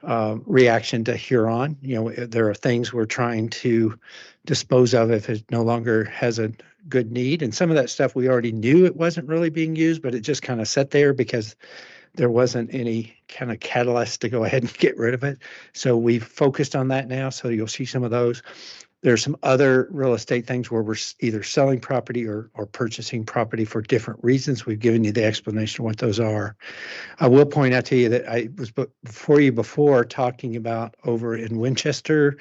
reaction to Huron. There are things we're trying to dispose of if it no longer has a good need. And some of that stuff we already knew it wasn't really being used, but it just kind of sat there because there wasn't any kind of catalyst to go ahead and get rid of it. So we've focused on that now. So you'll see some of those. There's some other real estate things where we're either selling property or purchasing property for different reasons. We've given you the explanation of what those are. I will point out to you that I was before talking about over in Winchester,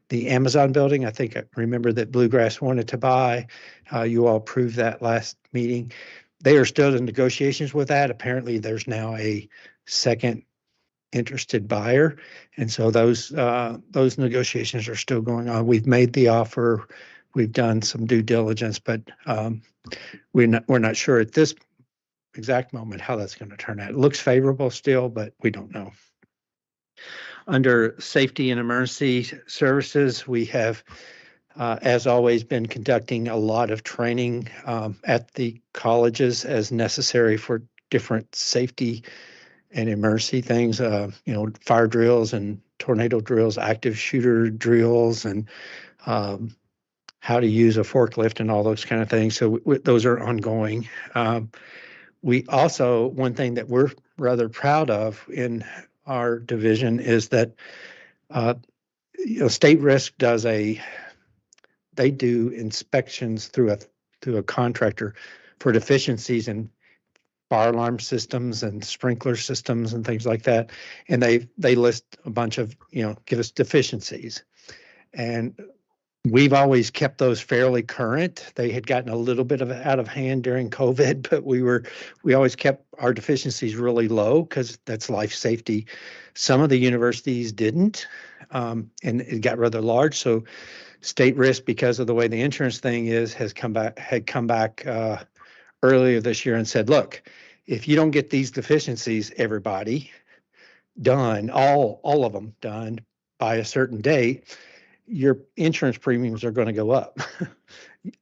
the Amazon building. I think I remember that Bluegrass wanted to buy. You all approved that last meeting. They are still in negotiations with that. Apparently, there's now a second interested buyer, and so those negotiations are still going on. We've made the offer. We've done some due diligence, but we're not sure at this exact moment how that's going to turn out. It looks favorable still, but we don't know. Under safety and emergency services, we have, as always, been conducting a lot of training at the colleges as necessary for different safety and emergency things, fire drills and tornado drills, active shooter drills, and how to use a forklift and all those kind of things. So those are ongoing. We also, one thing that we're rather proud of in our division is that State Risk they do inspections through a contractor for deficiencies in fire alarm systems and sprinkler systems and things like that. And they list a bunch of, give us deficiencies. And we've always kept those fairly current. They had gotten a little bit out of hand during COVID, but we always kept our deficiencies really low because that's life safety. Some of the universities didn't, and it got rather large. So State Risk, because of the way the insurance thing is, had come back earlier this year and said, look, if you don't get these deficiencies, everybody, done, all of them done by a certain date, your insurance premiums are going to go up.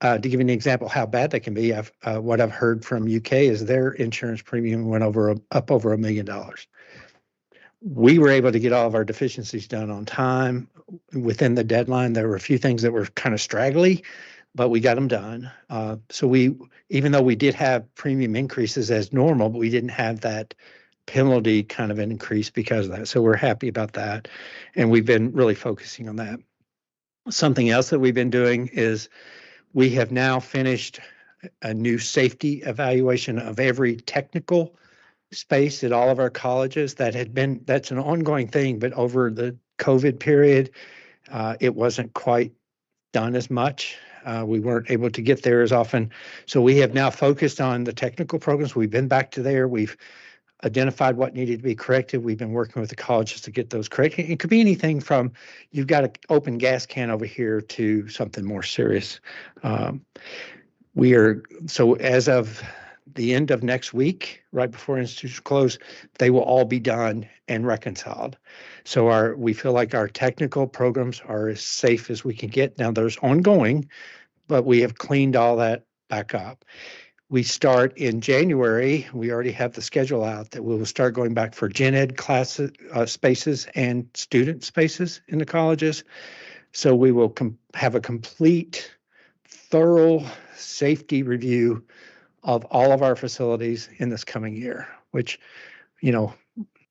To give you an example how bad they can be, what I've heard from UK is their insurance premium went up over $1 million. We were able to get all of our deficiencies done on time within the deadline. There were a few things that were kind of straggly, but we got them done. So even though we did have premium increases as normal, but we didn't have that penalty kind of an increase because of that. So we're happy about that. And we've been really focusing on that. Something else that we've been doing is we have now finished a new safety evaluation of every technical space at all of our colleges. That's an ongoing thing, but over the COVID period, it wasn't quite done as much. We weren't able to get there as often. So we have now focused on the technical programs. We've been back to there. We've identified what needed to be corrected. We've been working with the colleges to get those corrected. It could be anything from you've got an open gas can over here to something more serious. So as of the end of next week, right before institutions close, they will all be done and reconciled. So we feel like our technical programs are as safe as we can get. Now there's ongoing, but we have cleaned all that back up. We start in January. We already have the schedule out that we will start going back for gen ed classes, spaces and student spaces in the colleges. So we will have a complete, thorough safety review of all of our facilities in this coming year, which,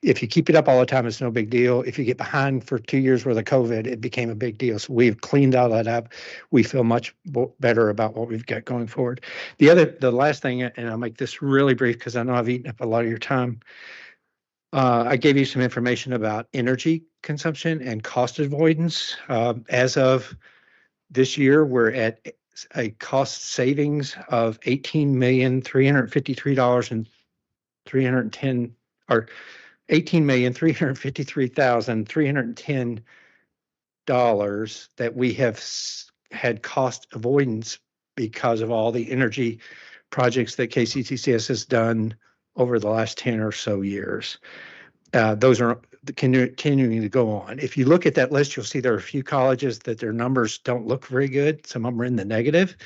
if you keep it up all the time, it's no big deal. If you get behind for 2 years worth of COVID, it became a big deal. So we've cleaned all that up. We feel much better about what we've got going forward. The last thing, and I'll make this really brief because I know I've eaten up a lot of your time. I gave you some information about energy consumption and cost avoidance. As of this year, we're at a cost savings of $18,353,310 or $18,353,310 that we have had cost avoidance because of all the energy projects that KCTCS has done over the last 10 or so years. Those are continuing to go on. If you look at that list, you'll see there are a few colleges that their numbers don't look very good. Some of them are in the negative.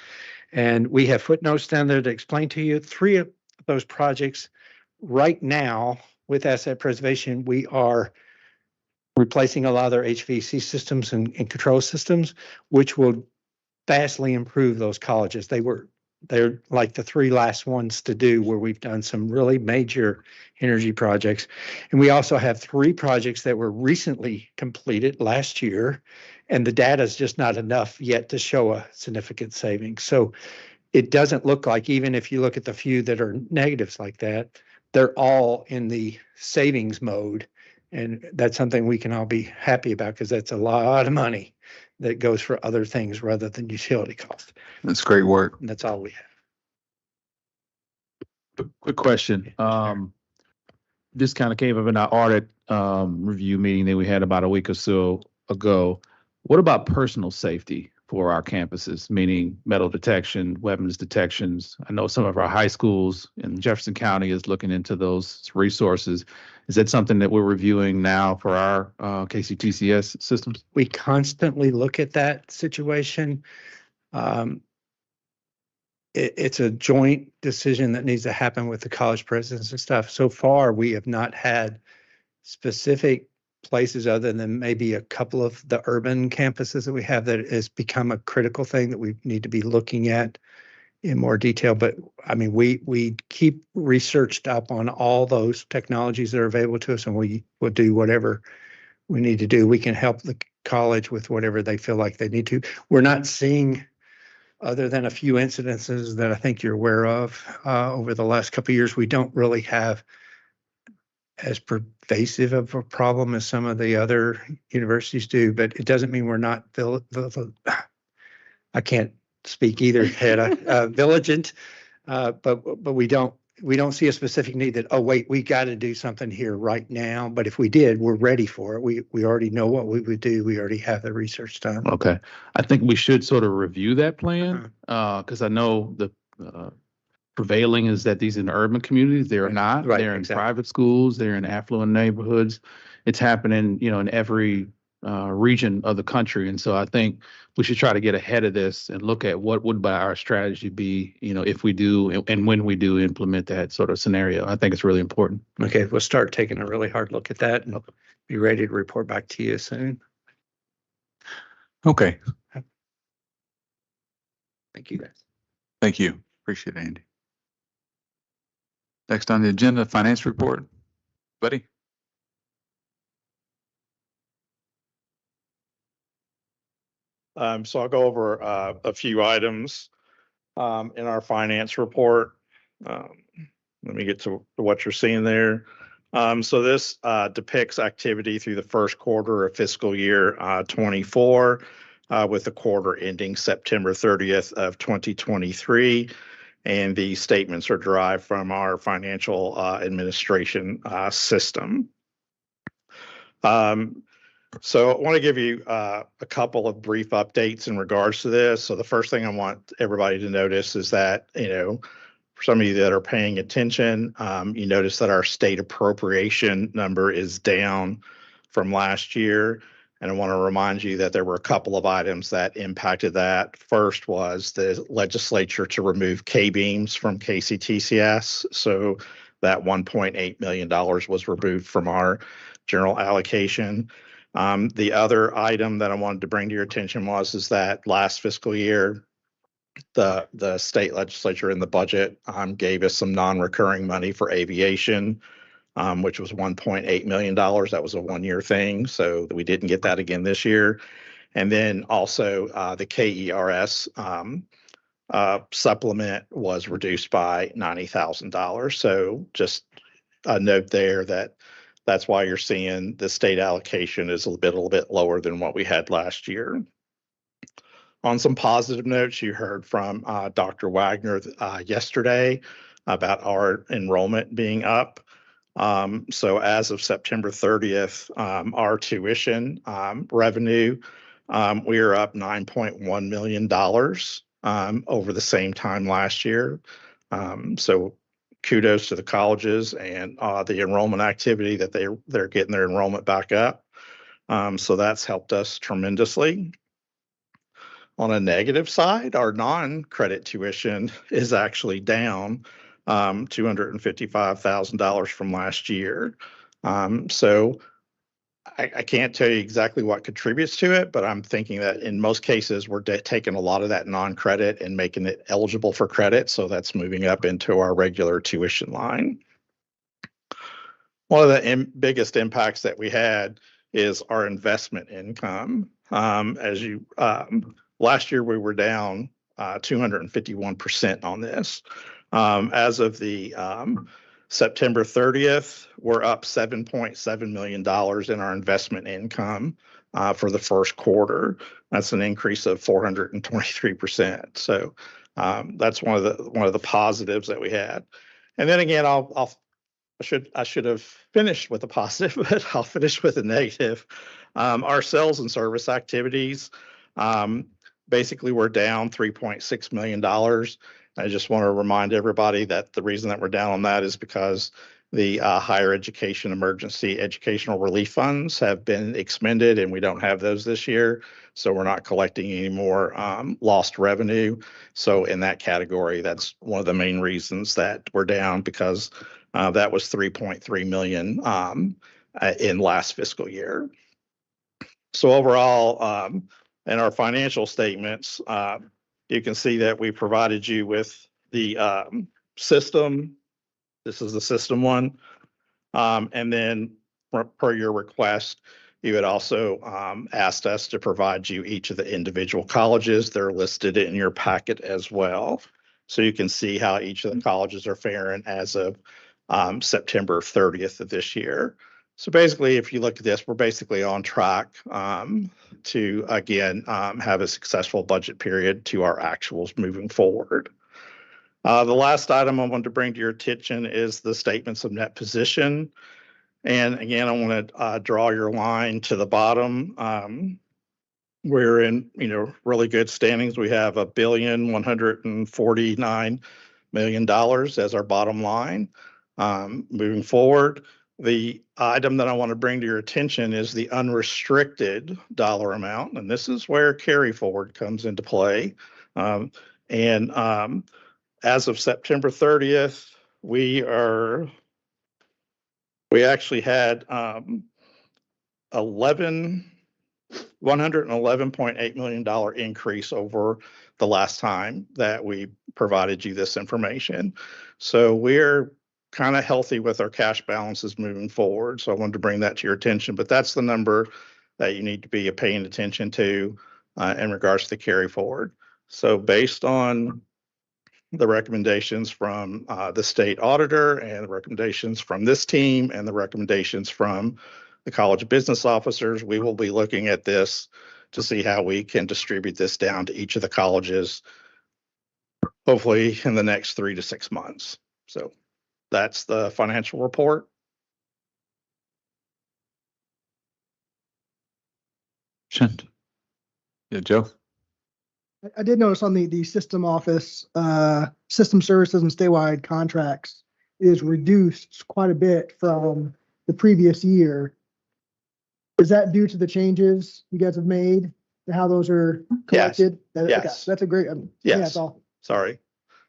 And we have footnotes down there to explain to you 3 of those projects right now. With asset preservation, we are replacing a lot of their HVAC systems and control systems, which will vastly improve those colleges. They're like the 3 last ones to do where we've done some really major energy projects. And we also have 3 projects that were recently completed last year, and the data is just not enough yet to show a significant savings. So it doesn't look like, even if you look at the few that are negatives like that, they're all in the savings mode. And that's something we can all be happy about because that's a lot of money that goes for other things rather than utility costs. That's great work. And that's all we have. Quick question. This kind of came up in our audit review meeting that we had about a week or so ago. What about personal safety for our campuses, meaning metal detection, weapons detections? I know some of our high schools in Jefferson County is looking into those resources. Is that something that we're reviewing now for our KCTCS systems? We constantly look at that situation. It's a joint decision that needs to happen with the college presidents and stuff. So far, we have not had specific places other than maybe a couple of the urban campuses that we have that has become a critical thing that we need to be looking at in more detail. But I mean, we keep researched up on all those technologies that are available to us, and we will do whatever we need to do. We can help the college with whatever they feel like they need to. We're not seeing, other than a few incidences that I think you're aware of over the last couple of years, we don't really have as pervasive of a problem as some of the other universities do, but it doesn't mean we're not I can't speak either, vigilant, but we don't see a specific need that, oh wait, we got to do something here right now. But if we did, we're ready for it. We already know what we would do. We already have the research done. Okay, I think we should sort of review that plan because I know the prevailing is that these in urban communities, they're not. Right, They're in exactly. private schools, they're in affluent neighborhoods. It's happening, in every region of the country. And so I think we should try to get ahead of this and look at what would our strategy be, if we do and when we do implement that sort of scenario. I think it's really important. Okay, we'll start taking a really hard look at that and be ready to report back to you soon. Okay. Thank you, guys. Thank you. Appreciate it, Andy. Next on the agenda, finance report. Buddy? So I'll go over a few items in our finance report. Let me get to what you're seeing there. So this depicts activity through the first quarter of fiscal year 24, with the quarter ending September 30th of 2023. And the statements are derived from our financial administration system. So I want to give you a couple of brief updates in regards to this. So the first thing I want everybody to notice is that, for some of you that are paying attention, you notice that our state appropriation number is down from last year. And I want to remind you that there were a couple of items that impacted that. First was the legislature to remove K-beams from KCTCS. So that $1.8 million was removed from our general allocation. The other item that I wanted to bring to your attention is that last fiscal year, the state legislature in the budget gave us some non-recurring money for aviation, which was $1.8 million. That was a one-year thing, so we didn't get that again this year. And then also the KERS supplement was reduced by $90,000. So just a note there that's why you're seeing the state allocation is a little bit lower than what we had last year. On some positive notes, you heard from Dr. Wagner yesterday about our enrollment being up. So as of September 30th, our tuition revenue, we are up $9.1 million over the same time last year. So kudos to the colleges and the enrollment activity that they're getting their enrollment back up. So that's helped us tremendously. On a negative side, our non-credit tuition is actually down $255,000 from last year. So I can't tell you exactly what contributes to it, but I'm thinking that in most cases, we're taking a lot of that non-credit and making it eligible for credit. So that's moving up into our regular tuition line. One of the biggest impacts that we had is our investment income. Last year, we were down 251% on this. As of the September 30th, we're up $7.7 million in our investment income for the first quarter. That's an increase of 423%. So that's one of the positives that we had. And then again, I should have finished with a positive, but I'll finish with a negative. Our sales and service activities, basically we're down $3.6 million. I just want to remind everybody that the reason that we're down on that is because the higher education emergency educational relief funds have been expended and we don't have those this year. So we're not collecting any more lost revenue. So in that category, that's one of the main reasons that we're down, because that was $3.3 million in last fiscal year. So overall, in our financial statements, you can see that we provided you with the system. This is the system one. And then per your request, you had also asked us to provide you each of the individual colleges. They're listed in your packet as well. So you can see how each of the colleges are faring as of September 30th of this year. So basically, if you look at this, we're basically on track to, again, have a successful budget period to our actuals moving forward. The last item I wanted to bring to your attention is the statements of net position. And again, I want to draw your line to the bottom. We're in, really good standings. We have $1,149 million as our bottom line. Moving forward, the item that I want to bring to your attention is the unrestricted dollar amount, and this is where carry forward comes into play. As of September 30th, we actually had $111.8 million increase over the last time that we provided you this information. So we're kind of healthy with our cash balances moving forward. So I wanted to bring that to your attention, but that's the number that you need to be paying attention to in regards to the carry forward. So based on the recommendations from the state auditor and the recommendations from this team and the recommendations from the College of Business Officers, we will be looking at this to see how we can distribute this down to each of the colleges, hopefully in the next 3 to 6 months. So that's the financial report. Yeah, Joe? I did notice on the system office, system services and statewide contracts is reduced quite a bit from the previous year. Is that due to the changes you guys have made and how those are collected? Yes. Okay, that's a great, yeah, Yes. that's all. Sorry,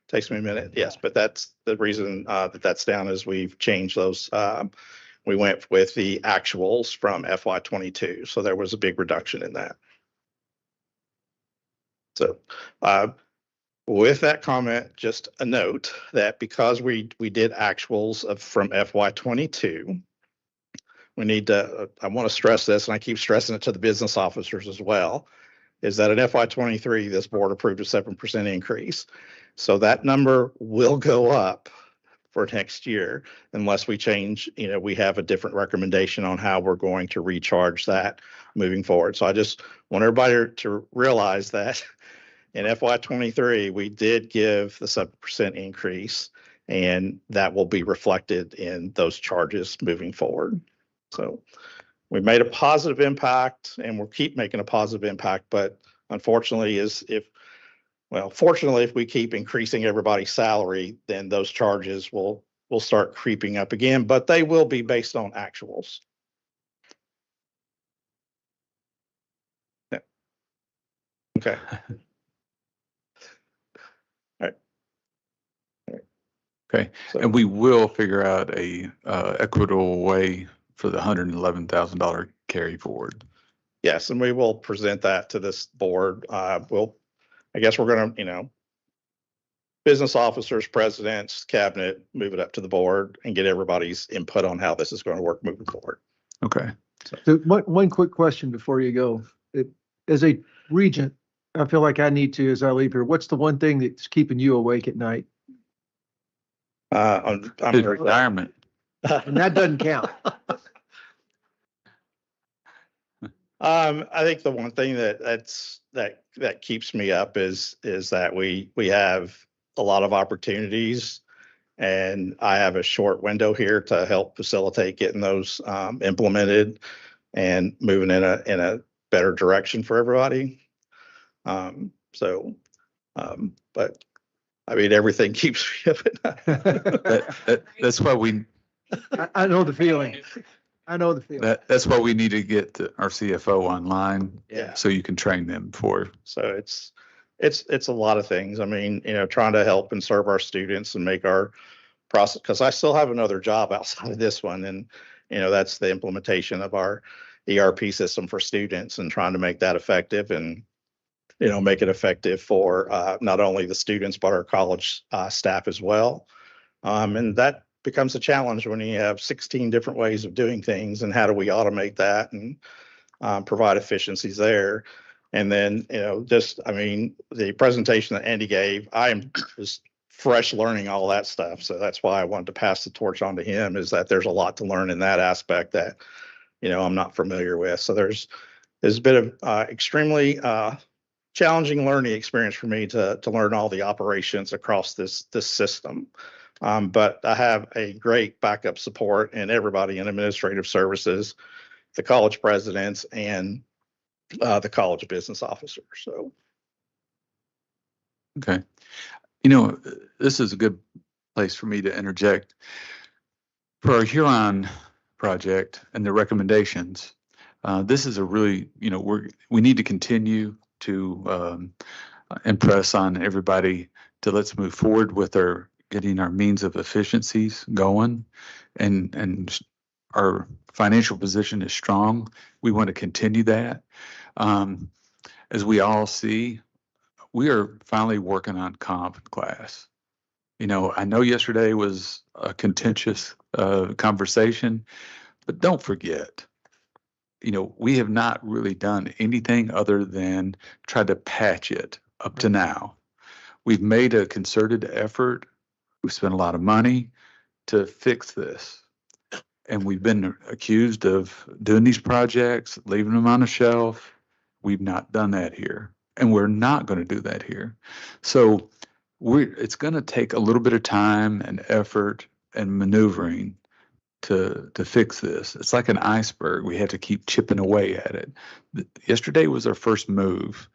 takes me a minute. Yes, but that's the reason that's down is we've changed those. We went with the actuals from FY22, so there was a big reduction in that. So with that comment, just a note that because we did actuals from FY22, we need to, I want to stress this, and I keep stressing it to the business officers as well, is that in FY23, this board approved a 7% increase. So that number will go up for next year unless we change, we have a different recommendation on how we're going to recharge that moving forward. So I just want everybody to realize that in FY23, we did give the 7% increase, and that will be reflected in those charges moving forward. So we made a positive impact and we'll keep making a positive impact, but unfortunately fortunately, if we keep increasing everybody's salary, then those charges will start creeping up again, but they will be based on actuals. Yeah. Okay. All right. Okay, and we will figure out a equitable way for the $111,000 carry forward. Yes, and we will present that to this board. I guess we're going to, business officers, presidents, cabinet, move it up to the board and get everybody's input on how this is going to work moving forward. Okay. So one quick question before you go. As a regent, I feel like I need to, as I leave here, what's the one thing that's keeping you awake at night? I'm retirement. And that doesn't count. I think the one thing that keeps me up is that we have a lot of opportunities, and I have a short window here to help facilitate getting those implemented and moving in a better direction for everybody. But I mean, everything keeps me up at night. That's why we. I know the feeling. I know the feeling. That's why we need to get our CFO online. Yeah. So you can train them for. So it's a lot of things. I mean, trying to help and serve our students and make our process, because I still have another job outside of this one, and that's the implementation of our ERP system for students and trying to make that effective and make it effective for not only the students but our college staff as well. And that becomes a challenge when you have 16 different ways of doing things, and how do we automate that and provide efficiencies there. And then, the presentation that Andy gave, I am just fresh learning all that stuff. So that's why I wanted to pass the torch on to him, is that there's a lot to learn in that aspect that, I'm not familiar with. So there's been an extremely challenging learning experience for me to learn all the operations across this system. But I have a great backup support and everybody in administrative services, the college presidents, and the College of Business Officers. So. Okay. You know, this is a good place for me to interject. For our Huron project and the recommendations, this is a really, you know, we need to continue to impress on everybody to let's move forward with our getting our means of efficiencies going, and our financial position is strong. We want to continue that. As we all see, we are finally working on comp class. You know, I know yesterday was a contentious conversation, but don't forget, you know, we have not really done anything other than try to patch it up to now. We've made a concerted effort. We've spent a lot of money to fix this. And we've been accused of doing these projects, leaving them on a shelf. We've not done that here. And we're not going to do that here. So it's going to take a little bit of time and effort and maneuvering to fix this. It's like an iceberg. We have to keep chipping away at it. Yesterday was our first move,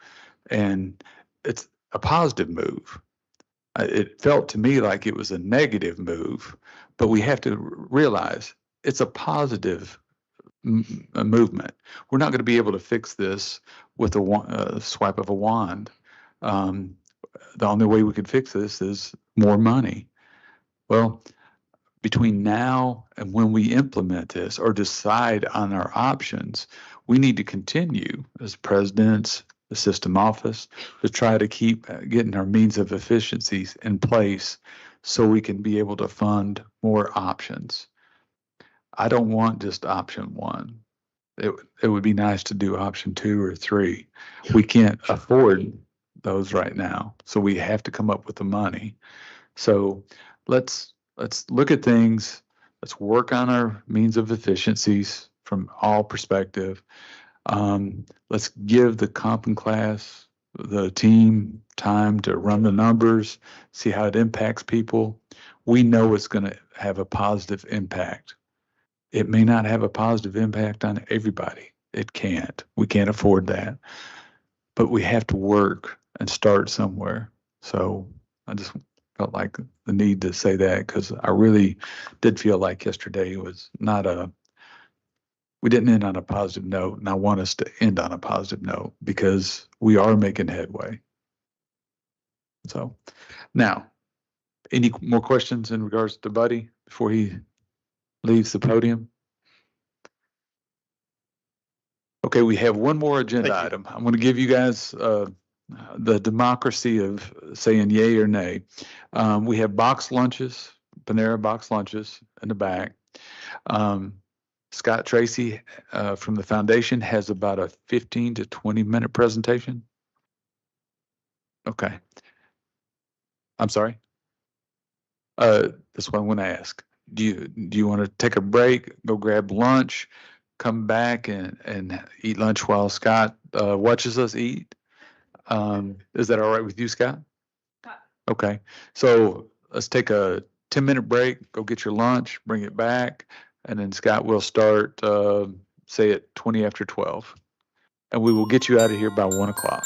and it's a positive move. It felt to me like it was a negative move, but we have to realize it's a positive movement. We're not going to be able to fix this with a swipe of a wand. The only way we could fix this is more money. Well, between now and when we implement this or decide on our options, we need to continue as presidents, the system office, to try to keep getting our means of efficiencies in place so we can be able to fund more options. I don't want just option one. It would be nice to do option 2 or 3. We can't afford those right now, so we have to come up with the money. So let's look at things. Let's work on our means of efficiencies from all perspective. Let's give the comp and class, the team, time to run the numbers, see how it impacts people. We know it's going to have a positive impact. It may not have a positive impact on everybody. It can't. We can't afford that. But we have to work and start somewhere. So I just felt like the need to say that because I really did feel like yesterday was we didn't end on a positive note, and I want us to end on a positive note because we are making headway. So now, any more questions in regards to Buddy before he leaves the podium? Okay, we have one more agenda item. I'm going to give you guys the democracy of saying yay or nay. We have box lunches, Panera box lunches in the back. Scott Tracy from the foundation has about a 15 to 20-minute presentation. Okay. I'm sorry. That's what I'm going to ask. Do you want to take a break, go grab lunch, come back and eat lunch while Scott watches us eat? Is that all right with you, Scott? Okay. So let's take a 10-minute break, go get your lunch, bring it back, and then Scott will start, say at 20 after 12. And we will get you out of here by 1 o'clock.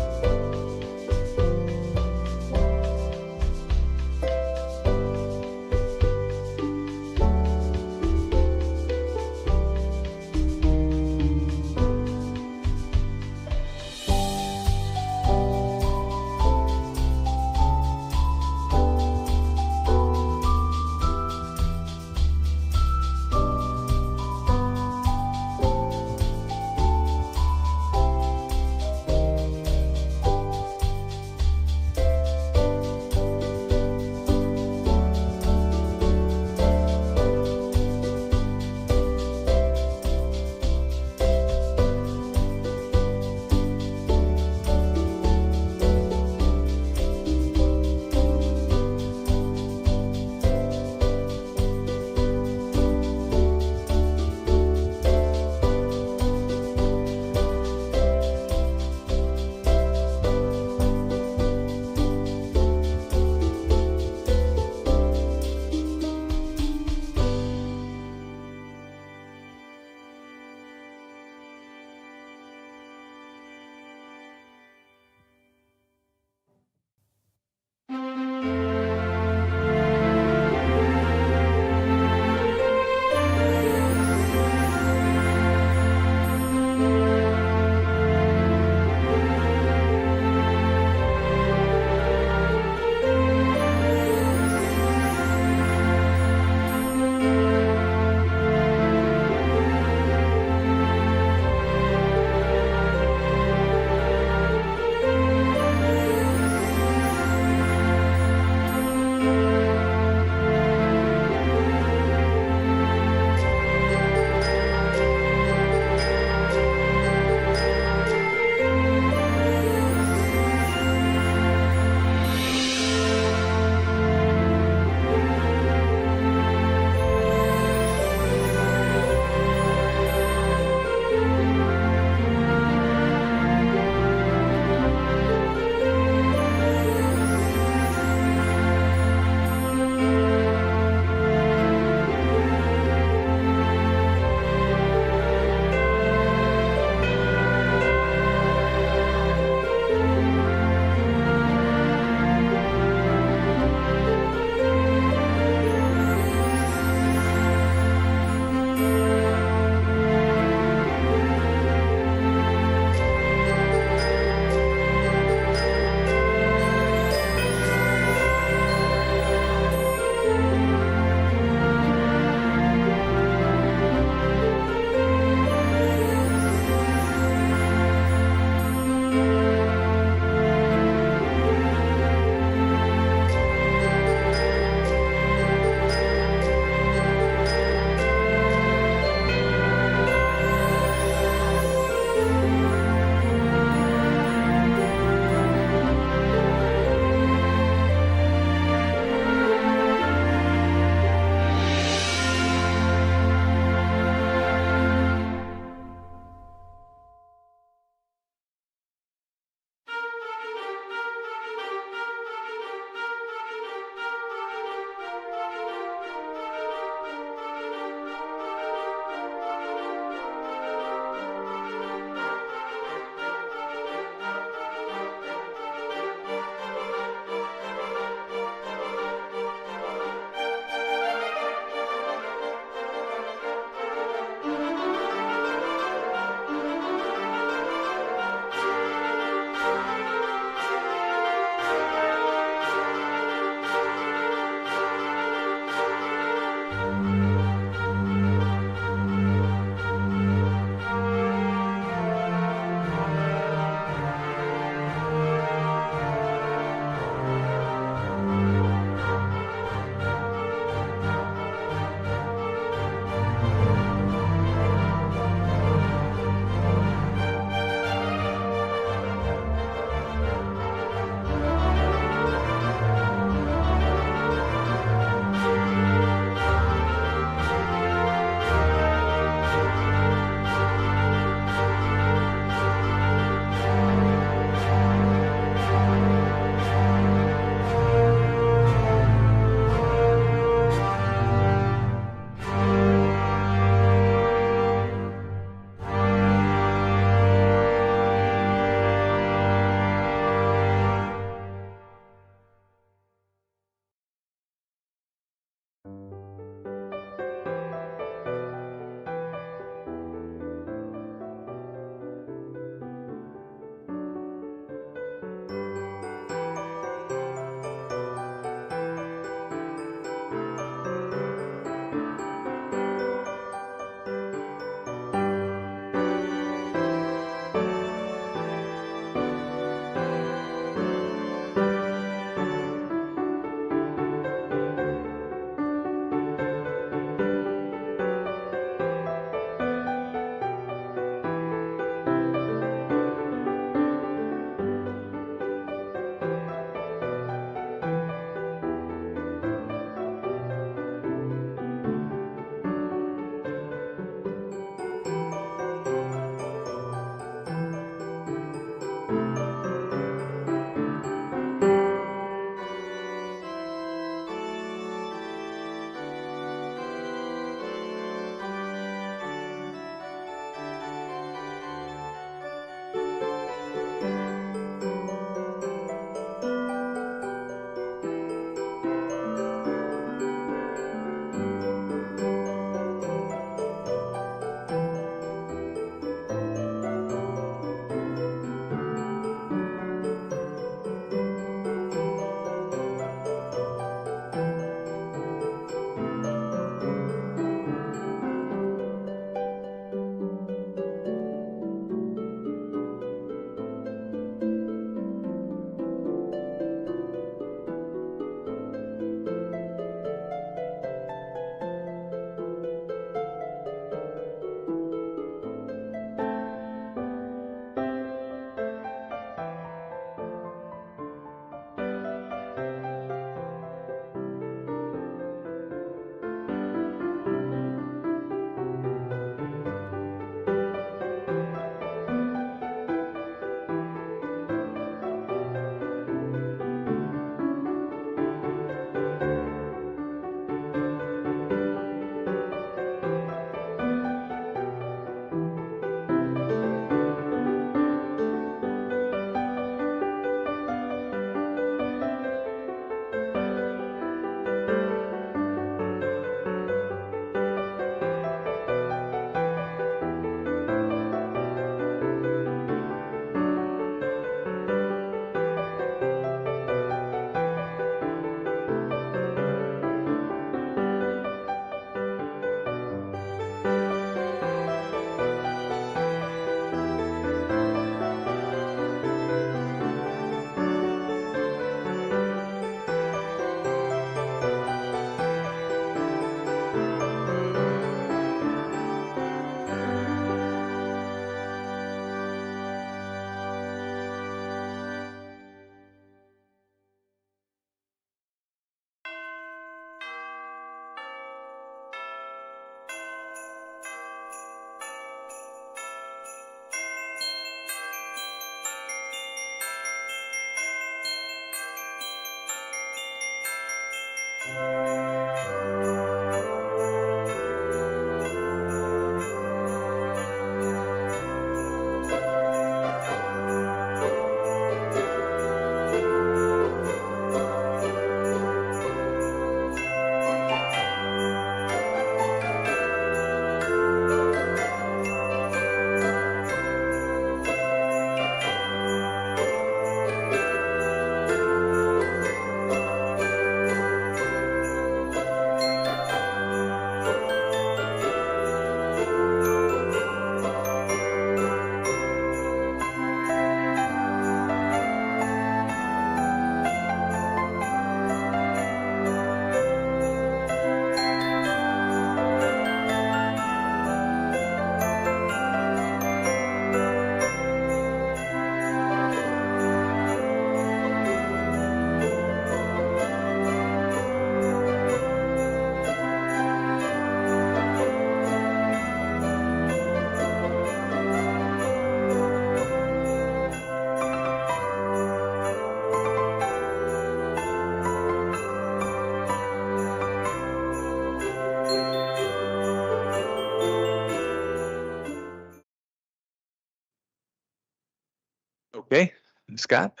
Okay, Scott,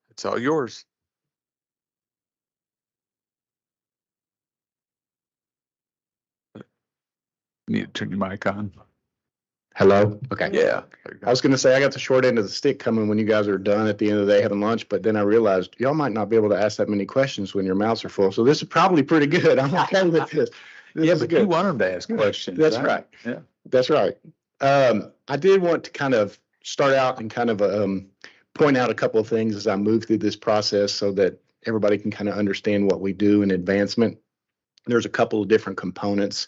it's all yours. You need to turn your mic on. Hello? Okay. Yeah. I was gonna say, I got the short end of the stick coming when you guys are done at the end of the day having lunch, but then I realized y'all might not be able to ask that many questions when your mouths are full. So this is probably pretty good. I'm okay with this. This Yeah, is but good. you want them to ask questions. That's right. Yeah. That's right. I did want to kind of start out and kind of point out a couple of things as I move through this process so that everybody can kind of understand what we do in advancement. There's a couple of different components.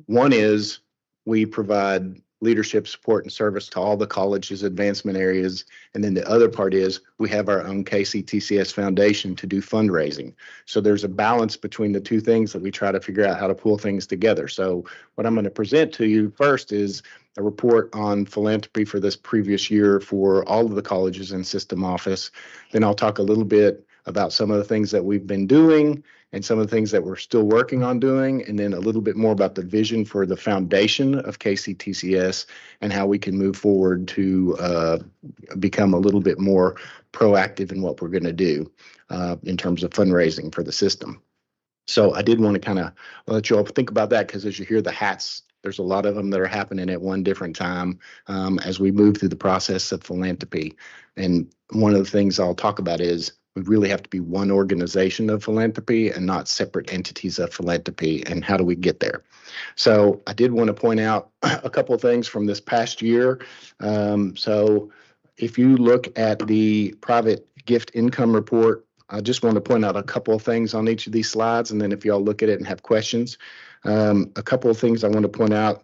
One is we provide leadership support and service to all the college's advancement areas. And then the other part is we have our own KCTCS Foundation to do fundraising. So there's a balance between the two things that we try to figure out how to pull things together. So what I'm going to present to you first is a report on philanthropy for this previous year for all of the colleges and system office. Then I'll talk a little bit about some of the things that we've been doing and some of the things that we're still working on doing, and then a little bit more about the vision for the foundation of KCTCS and how we can move forward to become a little bit more proactive in what we're going to do in terms of fundraising for the system. So I did want to kind of let you all think about that, because as you hear the hats, there's a lot of them that are happening at one different time as we move through the process of philanthropy. And one of the things I'll talk about is we really have to be one organization of philanthropy and not separate entities of philanthropy. And how do we get there? So I did want to point out a couple of things from this past year. So if you look at the private gift income report, I just want to point out a couple of things on each of these slides. And then if y'all look at it and have questions, a couple of things I want to point out.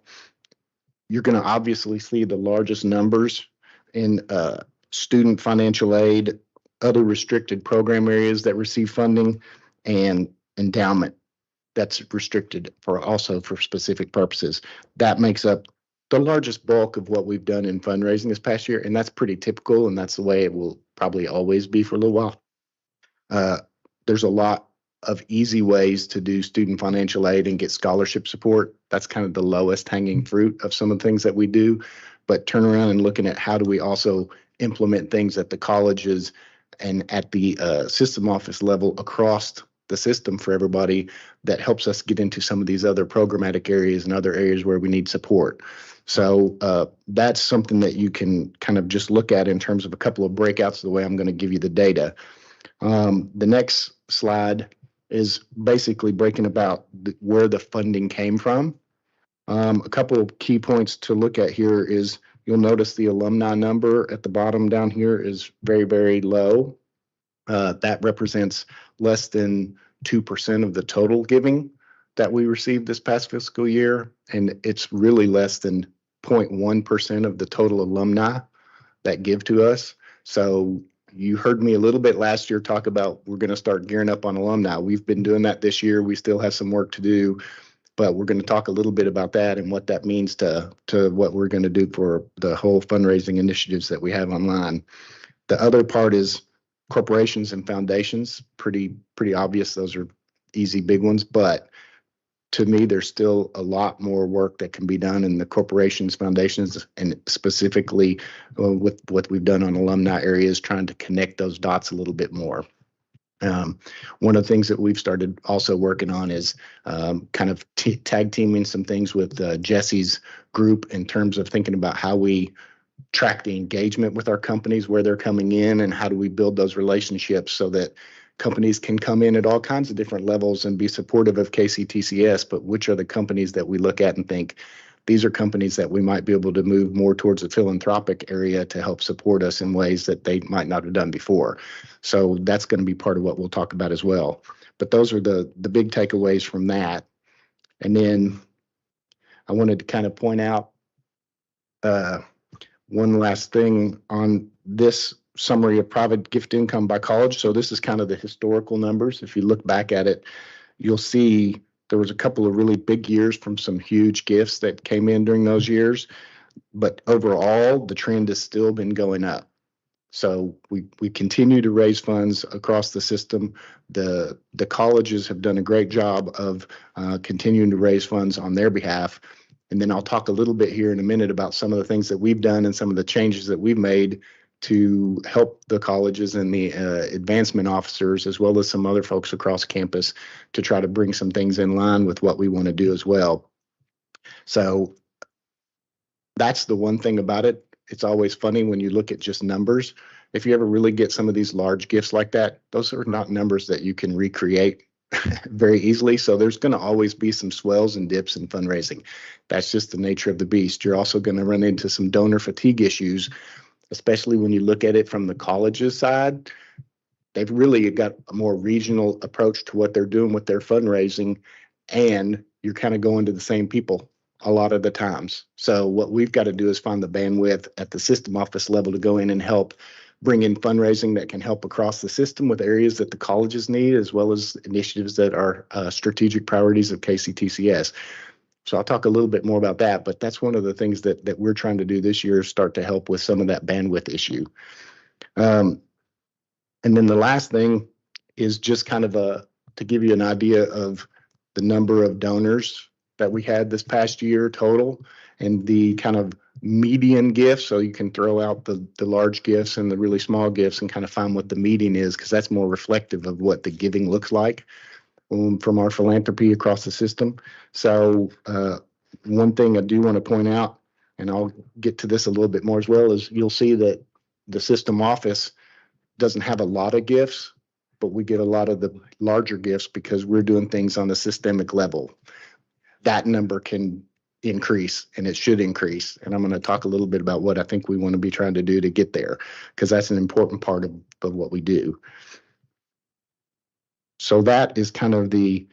You're going to obviously see the largest numbers in student financial aid, other restricted program areas that receive funding, and endowment that's restricted for also for specific purposes. That makes up the largest bulk of what we've done in fundraising this past year, and that's pretty typical, and that's the way it will probably always be for a little while. There's a lot of easy ways to do student financial aid and get scholarship support. That's kind of the lowest hanging fruit of some of the things that we do. But turn around and looking at how do we also implement things at the colleges and at the system office level across the system for everybody that helps us get into some of these other programmatic areas and other areas where we need support. So that's something that you can kind of just look at in terms of a couple of breakouts of the way I'm going to give you the data. The next slide is basically breaking about where the funding came from. A couple of key points to look at here is you'll notice the alumni number at the bottom down here is very, very low. That represents less than 2% of the total giving that we received this past fiscal year. And it's really less than 0.1% of the total alumni that give to us. So you heard me a little bit last year talk about we're going to start gearing up on alumni. We've been doing that this year. We still have some work to do, but we're going to talk a little bit about that and what that means to what we're going to do for the whole fundraising initiatives that we have online. The other part is corporations and foundations. Pretty obvious. Those are easy big ones, but to me, there's still a lot more work that can be done in the corporations, foundations, and specifically with what we've done on alumni areas, trying to connect those dots a little bit more. One of the things that we've started also working on is kind of tag teaming some things with Jesse's group in terms of thinking about how we track the engagement with our companies, where they're coming in, and how do we build those relationships so that companies can come in at all kinds of different levels and be supportive of KCTCS, but which are the companies that we look at and think, these are companies that we might be able to move more towards a philanthropic area to help support us in ways that they might not have done before. So that's going to be part of what we'll talk about as well. But those are the big takeaways from that. And then I wanted to kind of point out one last thing on this summary of private gift income by college. So this is kind of the historical numbers. If you look back at it, you'll see there was a couple of really big years from some huge gifts that came in during those years. But overall, the trend has still been going up. So we continue to raise funds across the system. The colleges have done a great job of continuing to raise funds on their behalf. And then I'll talk a little bit here in a minute about some of the things that we've done and some of the changes that we've made to help the colleges and the advancement officers, as well as some other folks across campus, to try to bring some things in line with what we want to do as well. So that's the one thing about it. It's always funny when you look at just numbers. If you ever really get some of these large gifts like that, those are not numbers that you can recreate very easily. So there's going to always be some swells and dips in fundraising. That's just the nature of the beast. You're also going to run into some donor fatigue issues, especially when you look at it from the college's side. They've really got a more regional approach to what they're doing with their fundraising, and you're kind of going to the same people a lot of the times. So what we've got to do is find the bandwidth at the system office level to go in and help bring in fundraising that can help across the system with areas that the colleges need, as well as initiatives that are strategic priorities of KCTCS. So I'll talk a little bit more about that, but that's one of the things that we're trying to do this year, start to help with some of that bandwidth issue. And then the last thing is just kind of to give you an idea of the number of donors that we had this past year total, and the kind of median gifts. So you can throw out the large gifts and the really small gifts and kind of find what the median is, because that's more reflective of what the giving looks like from our philanthropy across the system. So one thing I do want to point out, and I'll get to this a little bit more as well, is you'll see that the system office doesn't have a lot of gifts, but we get a lot of the larger gifts because we're doing things on a systemic level. That number can increase, and it should increase. And I'm going to talk a little bit about what I think we want to be trying to do to get there, because that's an important part of what we do. So that is kind of the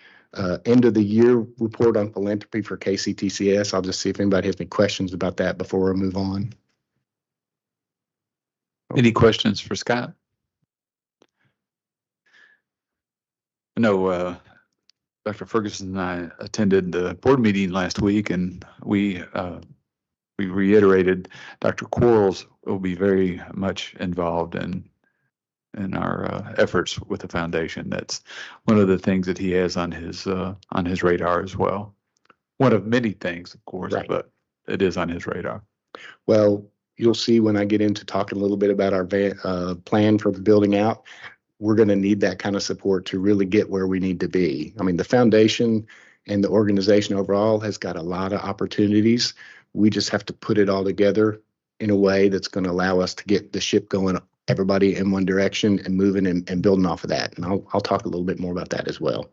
end of the year report on philanthropy for KCTCS. I'll just see if anybody has any questions about that before we move on. Any questions for Scott? No, Dr. Ferguson and I attended the board meeting last week, and we reiterated Dr. Quarles will be very much involved in our efforts with the foundation. That's one of the things that he has on his radar as well. One of many things, of course, right, but it is on his radar. Well, you'll see when I get into talking a little bit about our plan for building out, we're going to need that kind of support to really get where we need to be. I mean, the foundation and the organization overall has got a lot of opportunities. We just have to put it all together in a way that's going to allow us to get the ship going, everybody in one direction, and moving and building off of that. And I'll talk a little bit more about that as well.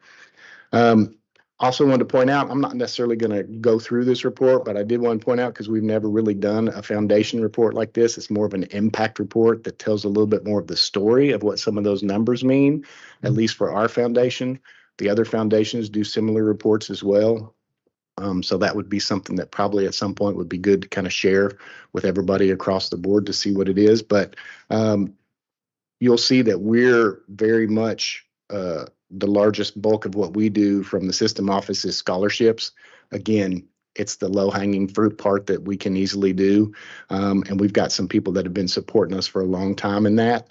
Also wanted to point out, I'm not necessarily going to go through this report, but I did want to point out, because we've never really done a foundation report like this. It's more of an impact report that tells a little bit more of the story of what some of those numbers mean, at least for our foundation. The other foundations do similar reports as well. So that would be something that probably at some point would be good to kind of share with everybody across the board to see what it is. But you'll see that we're very much the largest bulk of what we do from the system office is scholarships. Again, it's the low-hanging fruit part that we can easily do. And we've got some people that have been supporting us for a long time in that.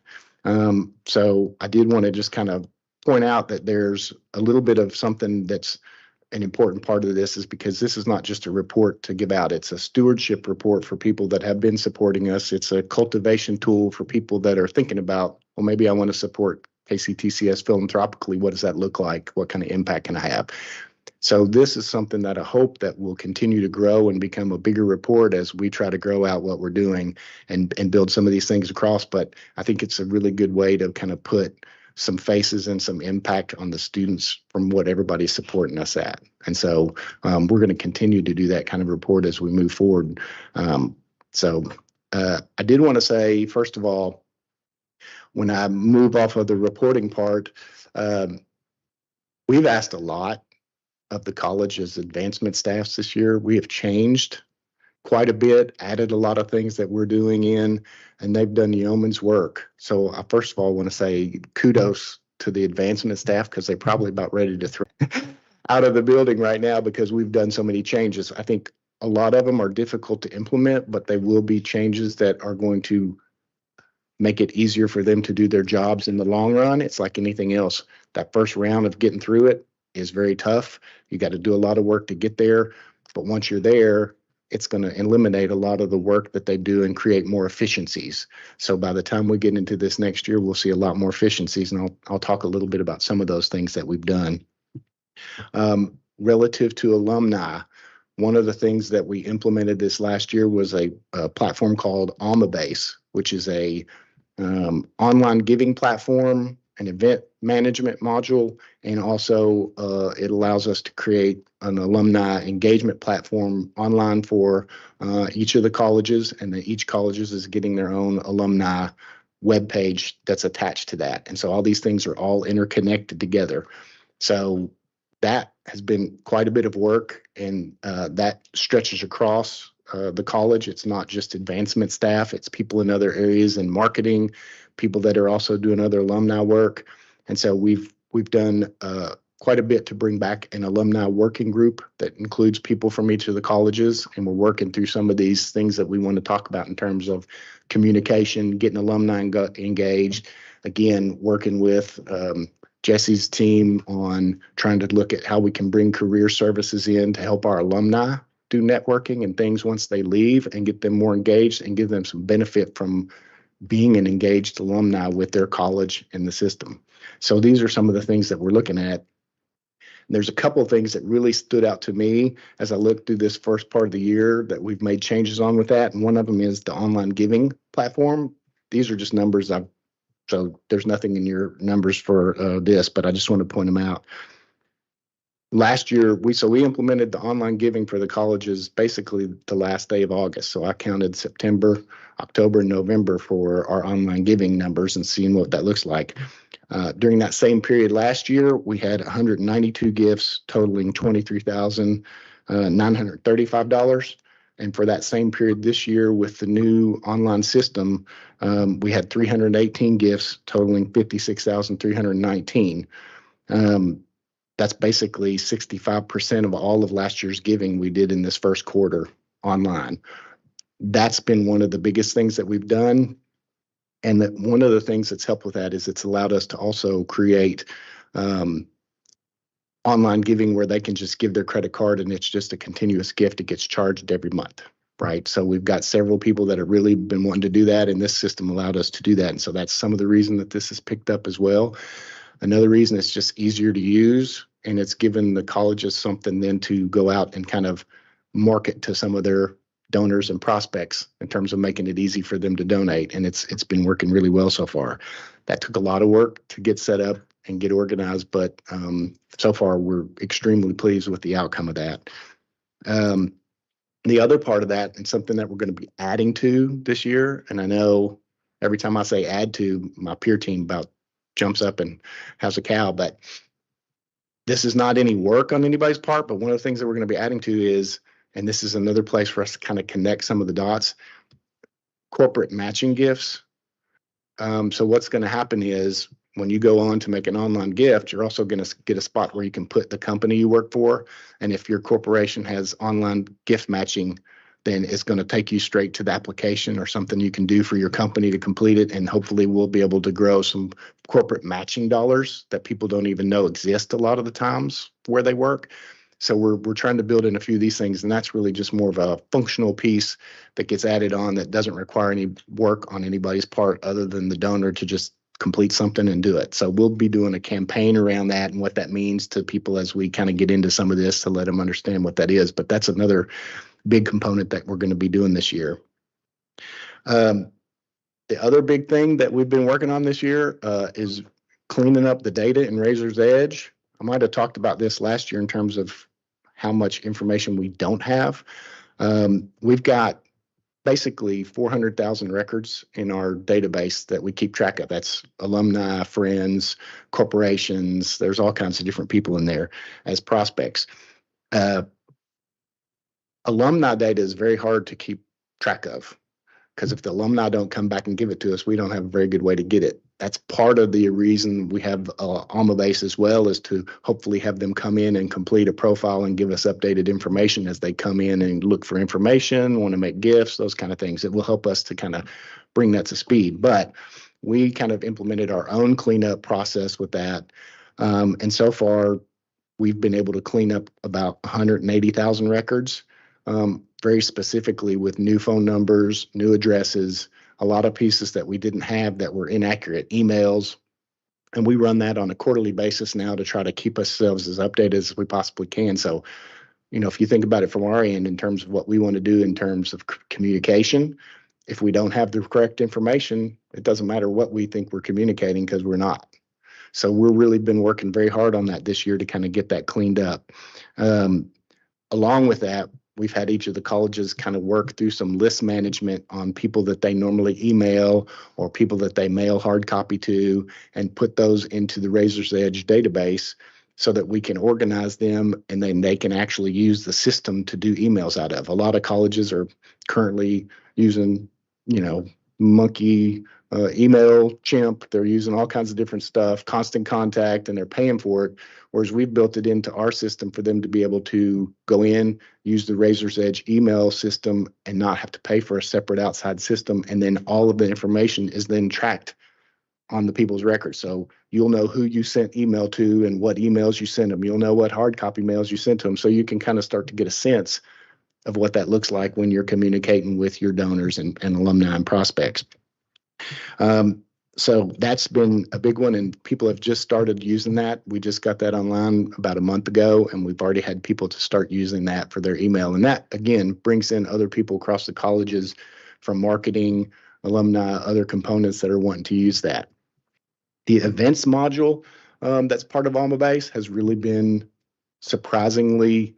So I did want to just kind of point out that there's a little bit of something that's an important part of this, is because this is not just a report to give out. It's a stewardship report for people that have been supporting us. It's a cultivation tool for people that are thinking about, well, maybe I want to support KCTCS philanthropically. What does that look like? What kind of impact can I have? So this is something that I hope that will continue to grow and become a bigger report as we try to grow out what we're doing and build some of these things across. But I think it's a really good way to kind of put some faces and some impact on the students from what everybody's supporting us at. And so we're going to continue to do that kind of report as we move forward. I did want to say, first of all, when I move off of the reporting part, we've asked a lot of the college's advancement staffs this year. We have changed quite a bit, added a lot of things that we're doing in, and they've done yeoman's work. So I first of all want to say kudos to the advancement staff, because they're probably about ready to throw out of the building right now because we've done so many changes. I think a lot of them are difficult to implement, but they will be changes that are going to make it easier for them to do their jobs in the long run. It's like anything else. That first round of getting through it is very tough. You got to do a lot of work to get there. But once you're there, it's going to eliminate a lot of the work that they do and create more efficiencies. So by the time we get into this next year, we'll see a lot more efficiencies. And I'll talk a little bit about some of those things that we've done. Relative to alumni, one of the things that we implemented this last year was a platform called AlmaBase, which is a online giving platform, an event management module, and also it allows us to create an alumni engagement platform online for each of the colleges, and that each colleges is getting their own alumni webpage that's attached to that. And so all these things are all interconnected together. So that has been quite a bit of work, and that stretches across the college. It's not just advancement staff, it's people in other areas in marketing, people that are also doing other alumni work. And so we've done quite a bit to bring back an alumni working group that includes people from each of the colleges, and we're working through some of these things that we want to talk about in terms of communication, getting alumni engaged, again, working with Jesse's team on trying to look at how we can bring career services in to help our alumni do networking and things once they leave, and get them more engaged and give them some benefit from being an engaged alumni with their college and the system. So these are some of the things that we're looking at. There's a couple of things that really stood out to me as I looked through this first part of the year that we've made changes on with that. And one of them is the online giving platform. These are just numbers so there's nothing in your numbers for this, but I just want to point them out. Last year, we implemented the online giving for the colleges basically the last day of August. So I counted September, October, and November for our online giving numbers and seeing what that looks like. During that same period last year, we had 192 gifts totaling $23,935. And for that same period this year with the new online system, we had 318 gifts totaling $56,319. That's basically 65% of all of last year's giving we did in this first quarter online. That's been one of the biggest things that we've done. And that one of the things that's helped with that is it's allowed us to also create online giving where they can just give their credit card and it's just a continuous gift. It gets charged every month, right? So we've got several people that have really been wanting to do that, and this system allowed us to do that. And so that's some of the reason that this has picked up as well. Another reason, it's just easier to use, and it's given the colleges something then to go out and kind of market to some of their donors and prospects in terms of making it easy for them to donate. And it's been working really well so far. That took a lot of work to get set up and get organized, but so far we're extremely pleased with the outcome of that. The other part of that, and something that we're going to be adding to this year, and I know every time I say add to, my peer team about jumps up and has a cow, but this is not any work on anybody's part, but one of the things that we're going to be adding to is, and this is another place for us to kind of connect some of the dots, corporate matching gifts. So what's going to happen is when you go on to make an online gift, you're also going to get a spot where you can put the company you work for. And if your corporation has online gift matching then it's going to take you straight to the application or something you can do for your company to complete it. And hopefully we'll be able to grow some corporate matching dollars that people don't even know exist a lot of the times where they work. So we're trying to build in a few of these things, and that's really just more of a functional piece that gets added on that doesn't require any work on anybody's part other than the donor to just complete something and do it. So we'll be doing a campaign around that and what that means to people as we kind of get into some of this to let them understand what that is. But that's another big component that we're going to be doing this year. The other big thing that we've been working on this year is cleaning up the data in Razor's Edge. I might have talked about this last year in terms of how much information we don't have. We've got basically 400,000 records in our database that we keep track of. That's alumni, friends, corporations. There's all kinds of different people in there as prospects. Alumni data is very hard to keep track of because if the alumni don't come back and give it to us, we don't have a very good way to get it. That's part of the reason we have AlmaBase as well, is to hopefully have them come in and complete a profile and give us updated information as they come in and look for information, want to make gifts, those kind of things. It will help us to kind of bring that to speed. But we kind of implemented our own cleanup process with that. And so far, we've been able to clean up about 180,000 records, very specifically with new phone numbers, new addresses, a lot of pieces that we didn't have that were inaccurate, emails. And we run that on a quarterly basis now to try to keep ourselves as updated as we possibly can. So, you know, if you think about it from our end in terms of what we want to do in terms of communication, if we don't have the correct information, it doesn't matter what we think we're communicating because we're not. So we're really been working very hard on that this year to kind of get that cleaned up. Along with that, we've had each of the colleges kind of work through some list management on people that they normally email or people that they mail hard copy to and put those into the Razor's Edge database so that we can organize them and then they can actually use the system to do emails out of. A lot of colleges are currently using, you know, Monkey, email, Chimp. They're using all kinds of different stuff, Constant Contact, and they're paying for it. Whereas we've built it into our system for them to be able to go in, use the Razor's Edge email system and not have to pay for a separate outside system. And then all of the information is then tracked on the people's records. So you'll know who you sent email to and what emails you sent them. You'll know what hard copy mails you sent to them. So you can kind of start to get a sense of what that looks like when you're communicating with your donors and alumni and prospects. So that's been a big one, and people have just started using that. We just got that online about a month ago, and we've already had people to start using that for their email. And that, again, brings in other people across the colleges from marketing, alumni, other components that are wanting to use that. The events module that's part of AlmaBase has really been surprisingly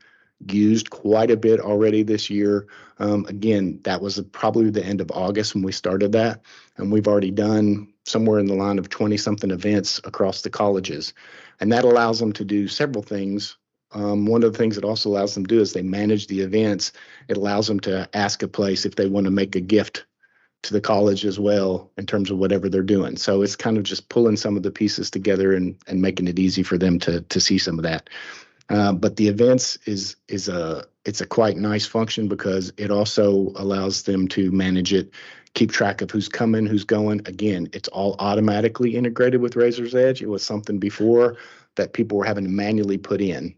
used quite a bit already this year. Again, that was probably the end of August when we started that. And we've already done somewhere in the line of 20-something events across the colleges. And that allows them to do several things. One of the things it also allows them to do is they manage the events. It allows them to ask a place if they want to make a gift to the college as well in terms of whatever they're doing. So it's kind of just pulling some of the pieces together and making it easy for them to see some of that. But the events it's a quite nice function because it also allows them to manage it, keep track of who's coming, who's going. Again, it's all automatically integrated with Razor's Edge. It was something before that people were having to manually put in.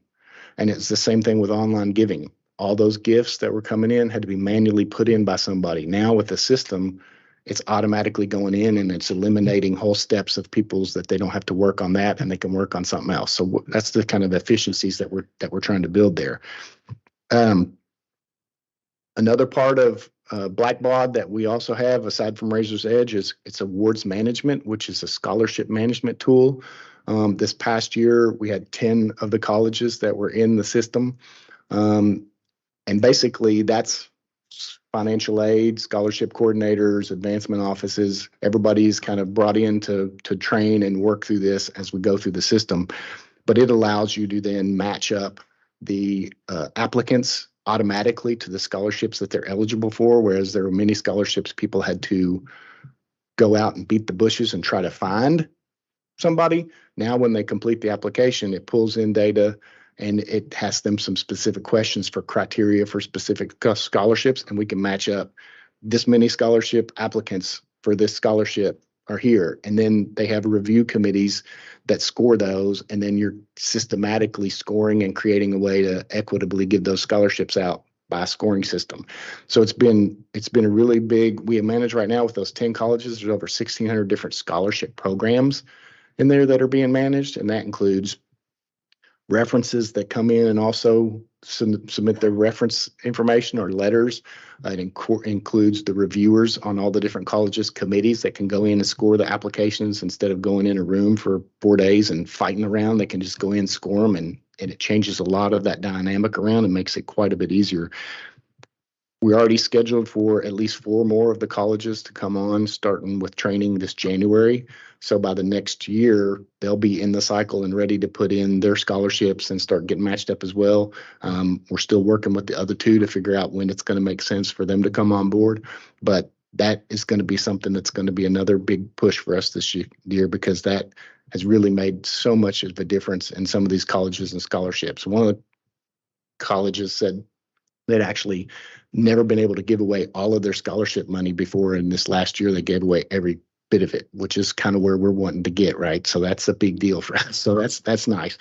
And it's the same thing with online giving. All those gifts that were coming in had to be manually put in by somebody. Now with the system, it's automatically going in and it's eliminating whole steps of people's that they don't have to work on that and they can work on something else. So that's the kind of efficiencies that we're trying to build there. Another part of Blackbaud that we also have aside from Razor's Edge is it's awards management, which is a scholarship management tool. This past year, we had 10 of the colleges that were in the system. And basically that's financial aid, scholarship coordinators, advancement offices, everybody's kind of brought in to train and work through this as we go through the system. But it allows you to then match up the applicants automatically to the scholarships that they're eligible for, whereas there were many scholarships people had to go out and beat the bushes and try to find somebody. Now when they complete the application, it pulls in data and it has them some specific questions for criteria for specific scholarships, and we can match up this many scholarship applicants for this scholarship are here. And then they have review committees that score those, and then you're systematically scoring and creating a way to equitably give those scholarships out by a scoring system. So it's been a really big, we manage right now with those 10 colleges, there's over 1,600 different scholarship programs in there that are being managed, and that includes references that come in and also submit their reference information or letters. It includes the reviewers on all the different colleges committees that can go in and score the applications instead of going in a room for 4 days and fighting around. They can just go in, score them, and it changes a lot of that dynamic around and makes it quite a bit easier. We're already scheduled for at least 4 more of the colleges to come on, starting with training this January. So by the next year, they'll be in the cycle and ready to put in their scholarships and start getting matched up as well. We're still working with the other 2 to figure out when it's going to make sense for them to come on board. But that is going to be something that's going to be another big push for us this year, because that has really made so much of a difference in some of these colleges and scholarships. One of the colleges said they'd actually never been able to give away all of their scholarship money before. And this last year, they gave away every bit of it, which is kind of where we're wanting to get, right? So that's a big deal for us. So that's nice.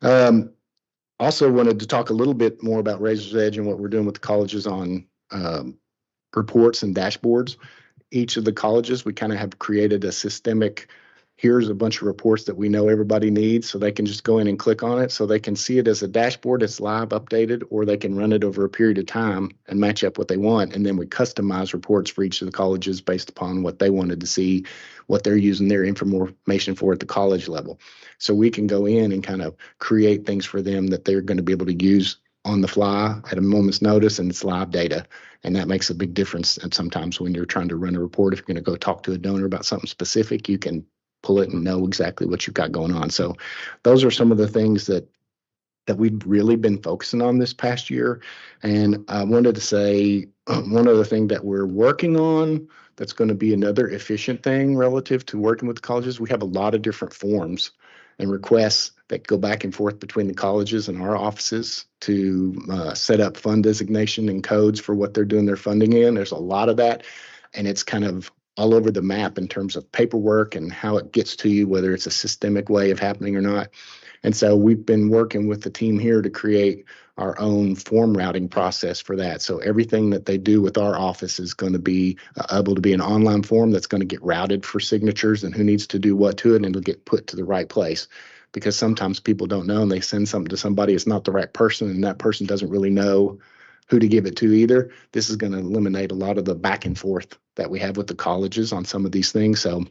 Also wanted to talk a little bit more about Razor's Edge and what we're doing with the colleges on reports and dashboards. Each of the colleges, we kind of have created a systemic, here's a bunch of reports that we know everybody needs, so they can just go in and click on it, so they can see it as a dashboard that's live updated, or they can run it over a period of time and match up what they want. And then we customize reports for each of the colleges based upon what they wanted to see, what they're using their information for at the college level. So we can go in and kind of create things for them that they're going to be able to use on the fly at a moment's notice, and it's live data. And that makes a big difference. And sometimes when you're trying to run a report, if you're going to go talk to a donor about something specific, you can pull it and know exactly what you've got going on. So those are some of the things that we've really been focusing on this past year. And I wanted to say one other thing that we're working on that's going to be another efficient thing relative to working with the colleges. We have a lot of different forms and requests that go back and forth between the colleges and our offices to set up fund designation and codes for what they're doing their funding in. There's a lot of that, and it's kind of all over the map in terms of paperwork and how it gets to you, whether it's a systemic way of happening or not. And so we've been working with the team here to create our own form routing process for that. So everything that they do with our office is going to be able to be an online form that's going to get routed for signatures and who needs to do what to it, and it'll get put to the right place. Because sometimes people don't know and they send something to somebody, it's not the right person, and that person doesn't really know who to give it to either. This is going to eliminate a lot of the back and forth that we have with the colleges on some of these things. So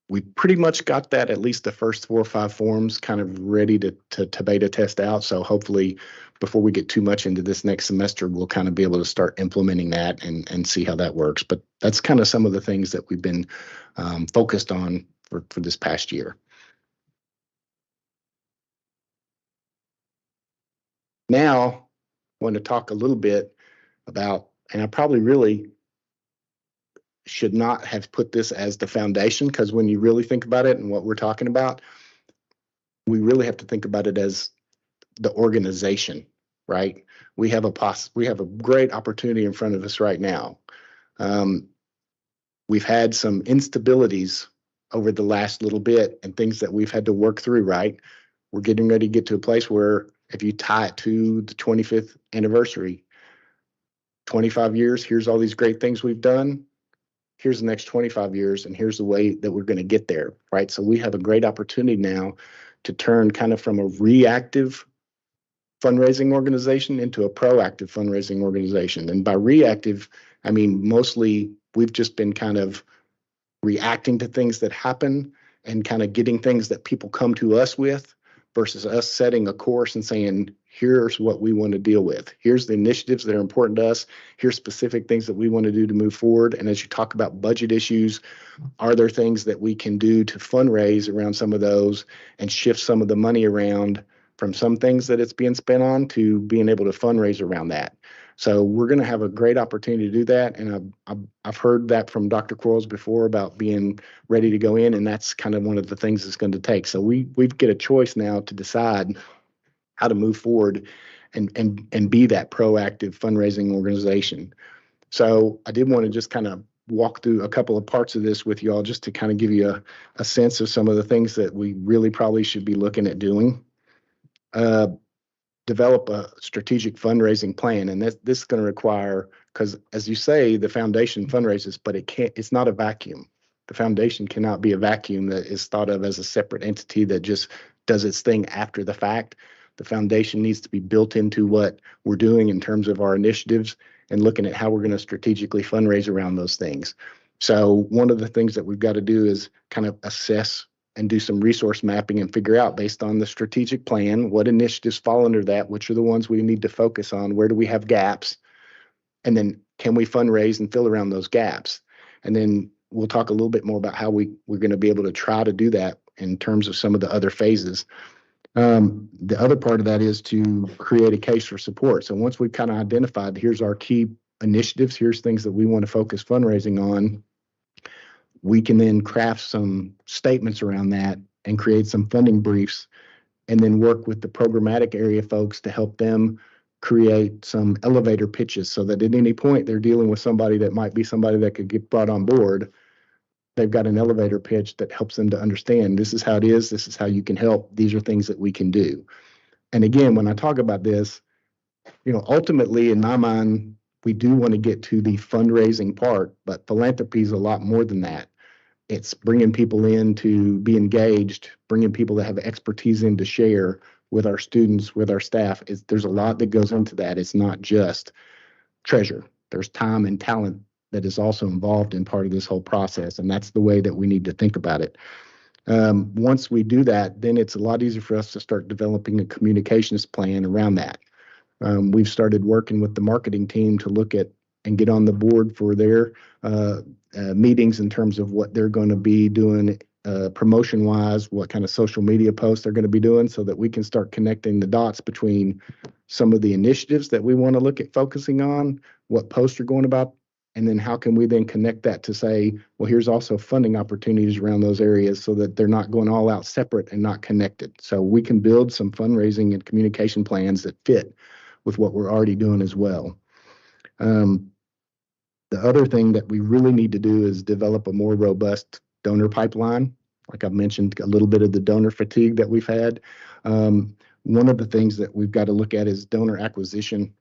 we pretty much got that, at least the first 4 or 5 forms kind of ready to beta test out. So hopefully before we get too much into this next semester, we'll kind of be able to start implementing that and see how that works. But that's kind of some of the things that we've been focused on for this past year. Now, I want to talk a little bit about, and I probably really should not have put this as the foundation, because when you really think about it and what we're talking about, we really have to think about it as the organization, right? We have a great opportunity in front of us right now. We've had some instabilities over the last little bit and things that we've had to work through, right? We're getting ready to get to a place where if you tie it to the 25th anniversary, 25 years, here's all these great things we've done. Here's the next 25 years, and here's the way that we're going to get there, right? So we have a great opportunity now to turn kind of from a reactive fundraising organization into a proactive fundraising organization. And by reactive, I mean mostly we've just been kind of reacting to things that happen and kind of getting things that people come to us with, versus us setting a course and saying, here's what we want to deal with. Here's the initiatives that are important to us. Here's specific things that we want to do to move forward. And as you talk about budget issues, are there things that we can do to fundraise around some of those and shift some of the money around from some things that it's being spent on to being able to fundraise around that. So we're going to have a great opportunity to do that. And I've heard that from Dr. Quarles before about being ready to go in. And that's kind of one of the things it's going to take. So we get a choice now to decide how to move forward and be that proactive fundraising organization. So I did want to just kind of walk through a couple of parts of this with you all just to kind of give you a sense of some of the things that we really probably should be looking at doing. Develop a strategic fundraising plan. And this is going to require, because as you say, the foundation fundraises, but it's not a vacuum. The foundation cannot be a vacuum that is thought of as a separate entity that just does its thing after the fact. The foundation needs to be built into what we're doing in terms of our initiatives and looking at how we're going to strategically fundraise around those things. So one of the things that we've got to do is kind of assess and do some resource mapping and figure out based on the strategic plan, what initiatives fall under that, which are the ones we need to focus on, where do we have gaps, and then can we fundraise and fill around those gaps? And then we'll talk a little bit more about how we're going to be able to try to do that in terms of some of the other phases. The other part of that is to create a case for support. So once we've kind of identified, here's our key initiatives, here's things that we want to focus fundraising on, we can then craft some statements around that and create some funding briefs and then work with the programmatic area folks to help them create some elevator pitches so that at any point they're dealing with somebody that might be somebody that could get brought on board. They've got an elevator pitch that helps them to understand this is how it is, this is how you can help, these are things that we can do. And again, when I talk about this, ultimately in my mind, we do want to get to the fundraising part, but philanthropy is a lot more than that. It's bringing people in to be engaged, bringing people that have expertise in to share with our students, with our staff. There's a lot that goes into that. It's not just treasure. There's time and talent that is also involved in part of this whole process, and that's the way that we need to think about it. Once we do that, then it's a lot easier for us to start developing a communications plan around that. We've started working with the marketing team to look at and get on the board for their meetings in terms of what they're going to be doing promotion-wise, what kind of social media posts they're going to be doing so that we can start connecting the dots between some of the initiatives that we want to look at focusing on, what posts are going about, and then how can we then connect that to say, well, here's also funding opportunities around those areas so that they're not going all out separate and not connected. So we can build some fundraising and communication plans that fit with what we're already doing as well. The other thing that we really need to do is develop a more robust donor pipeline. Like I've mentioned, a little bit of the donor fatigue that we've had. One of the things that we've got to look at is donor acquisition.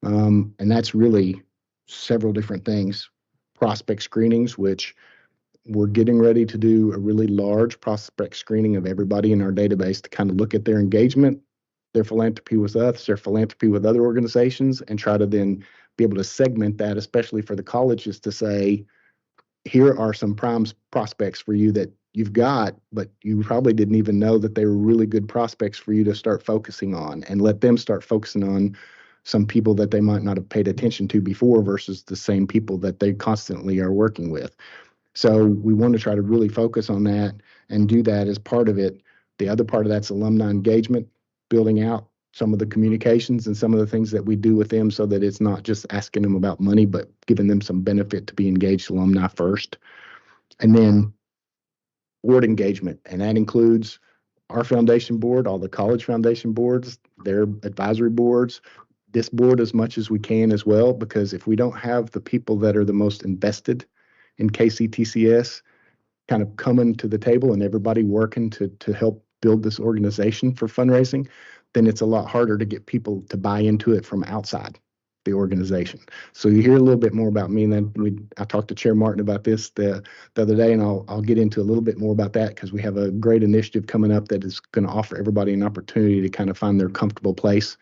And that's really several different things. Prospect screenings, which we're getting ready to do a really large prospect screening of everybody in our database to kind of look at their engagement, their philanthropy with us, their philanthropy with other organizations, and try to then be able to segment that, especially for the colleges, to say, here are some prime prospects for you that you've got, but you probably didn't even know that they were really good prospects for you to start focusing on, and let them start focusing on some people that they might not have paid attention to before versus the same people that they constantly are working with. So we want to try to really focus on that and do that as part of it. The other part of that's alumni engagement, building out some of the communications and some of the things that we do with them so that it's not just asking them about money, but giving them some benefit to be engaged alumni first. And then board engagement, and that includes our foundation board, all the college foundation boards, their advisory boards, this board as much as we can as well, because if we don't have the people that are the most invested in KCTCS kind of coming to the table and everybody working to help build this organization for fundraising, then it's a lot harder to get people to buy into it from outside the organization. So you hear a little bit more about me, and then I talked to Chair Martin about this the other day, and I'll get into a little bit more about that because we have a great initiative coming up that is going to offer everybody an opportunity to kind of find their comfortable place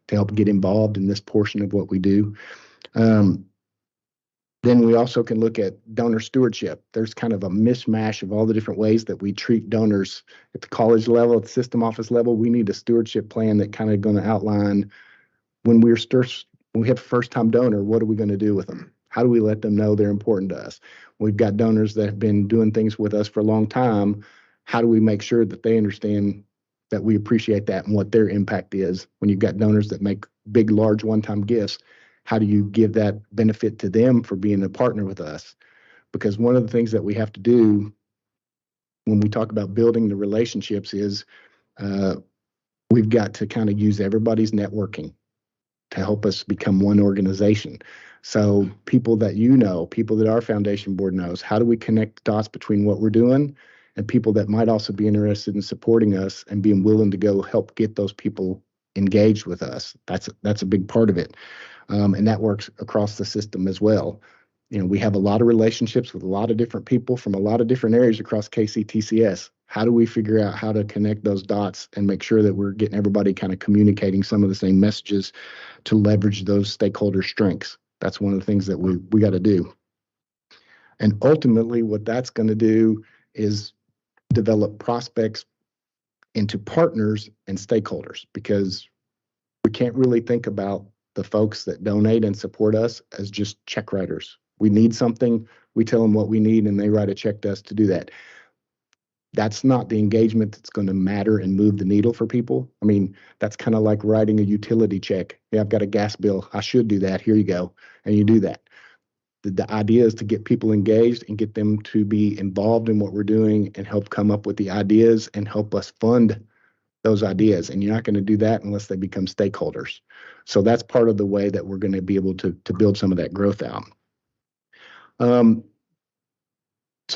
to help get involved in this portion of what we do. Then we also can look at donor stewardship. There's kind of a mishmash of all the different ways that we treat donors at the college level, at the system office level. We need a stewardship plan that kind of going to outline when we have a first-time donor, what are we going to do with them? How do we let them know they're important to us? We've got donors that have been doing things with us for a long time. How do we make sure that they understand that we appreciate that and what their impact is. When you've got donors that make big, large one-time gifts, how do you give that benefit to them for being a partner with us? Because one of the things that we have to do when we talk about building the relationships is we've got to kind of use everybody's networking to help us become one organization. So people that you know, people that our foundation board knows, how do we connect the dots between what we're doing and people that might also be interested in supporting us and being willing to go help get those people engaged with us? That's a big part of it. And that works across the system as well. You know, we have a lot of relationships with a lot of different people from a lot of different areas across KCTCS. How do we figure out how to connect those dots and make sure that we're getting everybody kind of communicating some of the same messages to leverage those stakeholder strengths? That's one of the things that we got to do. And ultimately, what that's going to do is develop prospects into partners and stakeholders, because we can't really think about the folks that donate and support us as just check writers. We need something, we tell them what we need, and they write a check to us to do that. That's not the engagement that's going to matter and move the needle for people. I mean, that's kind of like writing a utility check. Yeah, I've got a gas bill. I should do that. Here you go. And you do that. The idea is to get people engaged and get them to be involved in what we're doing and help come up with the ideas and help us fund those ideas. And you're not going to do that unless they become stakeholders. So that's part of the way that we're going to be able to build some of that growth out. So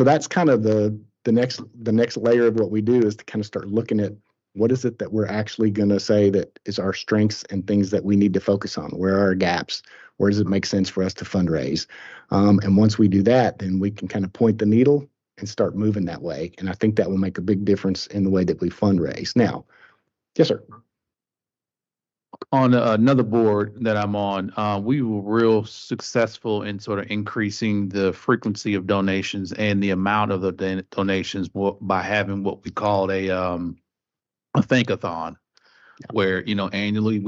that's kind of the next layer of what we do, is to kind of start looking at what is it that we're actually going to say that is our strengths and things that we need to focus on. Where are our gaps? Where does it make sense for us to fundraise? And once we do that, then we can kind of point the needle and start moving that way. And I think that will make a big difference in the way that we fundraise. Now, yes, sir. On another board that I'm on, we were real successful in sort of increasing the frequency of donations and the amount of the donations by having what we called a thankathon, where, you know, annually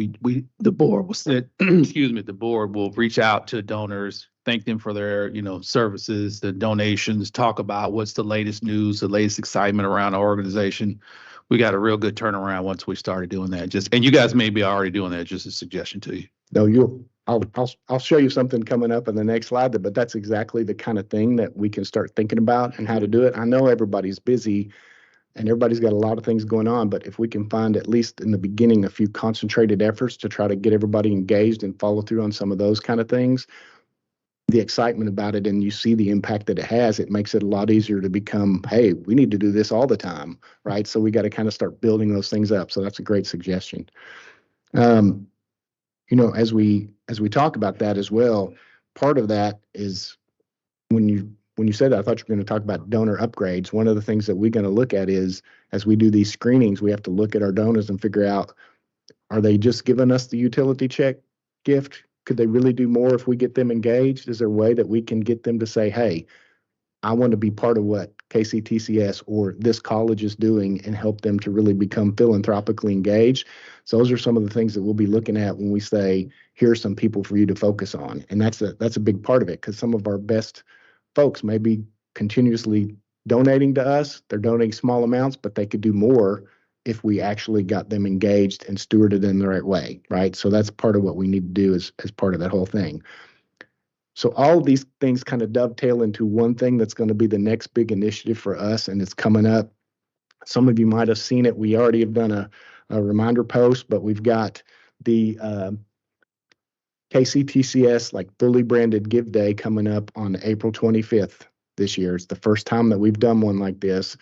the board will sit, excuse me, the board will reach out to donors, thank them for their, you know, services, the donations, talk about what's the latest news, the latest excitement around our organization. We got a real good turnaround once we started doing that. And you guys may be already doing that. Just a suggestion to you. No, I'll show you something coming up in the next slide, but that's exactly the kind of thing that we can start thinking about and how to do it. I know everybody's busy and everybody's got a lot of things going on, but if we can find, at least in the beginning, a few concentrated efforts to try to get everybody engaged and follow through on some of those kind of things, the excitement about it, and you see the impact that it has, it makes it a lot easier to become, hey, we need to do this all the time, right? So we got to kind of start building those things up. So that's a great suggestion. You know, as we talk about that as well, part of that is when you said that, I thought you were going to talk about donor upgrades. One of the things that we're going to look at is, as we do these screenings, we have to look at our donors and figure out, are they just giving us the utility check gift? Could they really do more if we get them engaged? Is there a way that we can get them to say, hey, I want to be part of what KCTCS or this college is doing, and help them to really become philanthropically engaged? So those are some of the things that we'll be looking at when we say, here's some people for you to focus on. And that's a big part of it, because some of our best folks may be continuously donating to us. They're donating small amounts, but they could do more if we actually got them engaged and stewarded in the right way, right? So that's part of what we need to do as part of that whole thing. So all of these things kind of dovetail into one thing that's going to be the next big initiative for us, and it's coming up. Some of you might have seen it. We already have done a reminder post, but we've got the KCTCS like fully branded Give Day coming up on April 25th this year. It's the first time that we've done one like this.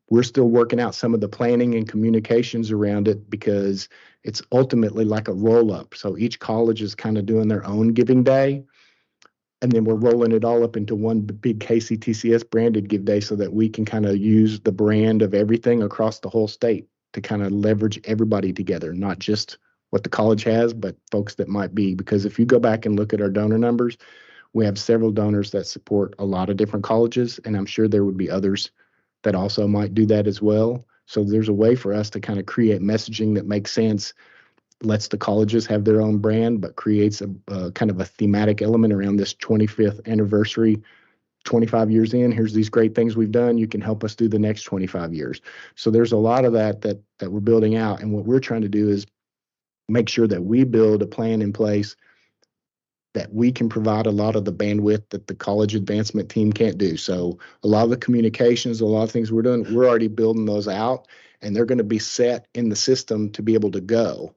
We're still working out some of the planning and communications around it, because it's ultimately like a roll-up. So each college is kind of doing their own giving day, and then we're rolling it all up into one big KCTCS branded Give Day, so that we can kind of use the brand of everything across the whole state to kind of leverage everybody together, not just what the college has, but folks that might be. Because if you go back and look at our donor numbers, we have several donors that support a lot of different colleges, and I'm sure there would be others that also might do that as well. So there's a way for us to kind of create messaging that makes sense, lets the colleges have their own brand, but creates a kind of a thematic element around this 25th anniversary 25 years in, here's these great things we've done. You can help us do the next 25 years. So there's a lot of that we're building out. And what we're trying to do is make sure that we build a plan in place that we can provide a lot of the bandwidth that the college advancement team can't do. So a lot of the communications, a lot of things we're doing, we're already building those out, and they're going to be set in the system to be able to go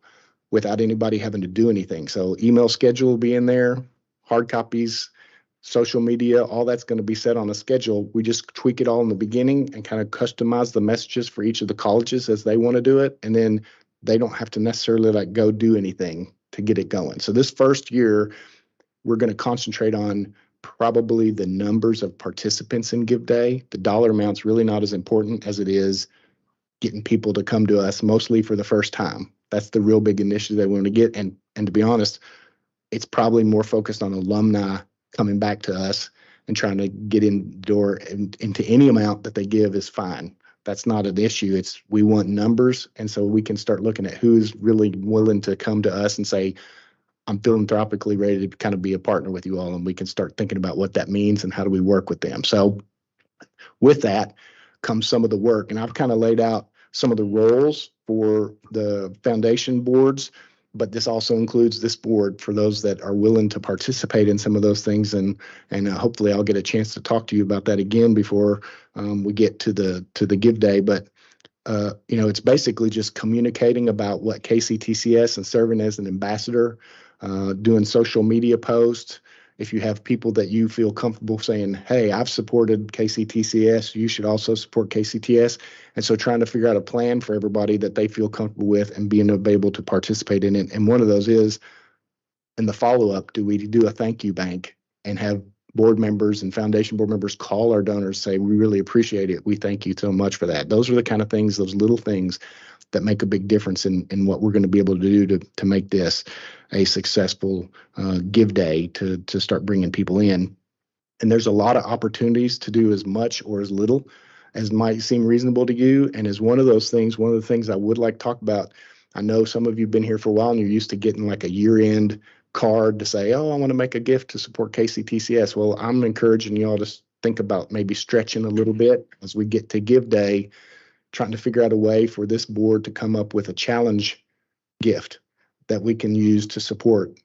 without anybody having to do anything. So email schedule will be in there, hard copies, social media, all that's going to be set on a schedule. We just tweak it all in the beginning and kind of customize the messages for each of the colleges as they want to do it. And then they don't have to necessarily like go do anything to get it going. So this first year, we're going to concentrate on probably the numbers of participants in Give Day. The dollar amount's really not as important as it is getting people to come to us, mostly for the first time. That's the real big initiative that we want to get. And to be honest, it's probably more focused on alumni coming back to us and trying to get in the door, and into any amount that they give is fine. That's not an issue. It's we want numbers. And so we can start looking at who's really willing to come to us and say, I'm philanthropically ready to kind of be a partner with you all. And we can start thinking about what that means and how do we work with them. So with that comes some of the work. And I've kind of laid out some of the roles for the foundation boards, but this also includes this board for those that are willing to participate in some of those things. And hopefully I'll get a chance to talk to you about that again before we get to the Give Day. But it's basically just communicating about what KCTCS and serving as an ambassador, doing social media posts. If you have people that you feel comfortable saying, hey, I've supported KCTCS, you should also support KCTS. And so trying to figure out a plan for everybody that they feel comfortable with and being able to participate in it. And one of those is, in the follow-up, do we do a thank you bank and have board members and foundation board members call our donors, say, we really appreciate it. We thank you so much for that. Those are the kind of things, those little things that make a big difference in what we're going to be able to do to make this a successful Give Day to start bringing people in. And there's a lot of opportunities to do as much or as little as might seem reasonable to you. And as one of the things I would like to talk about, I know some of you have been here for a while and you're used to getting like a year-end card to say, oh, I want to make a gift to support KCTCS. Well, I'm encouraging you all to think about maybe stretching a little bit as we get to Give Day, trying to figure out a way for this board to come up with a challenge gift that we can use to support.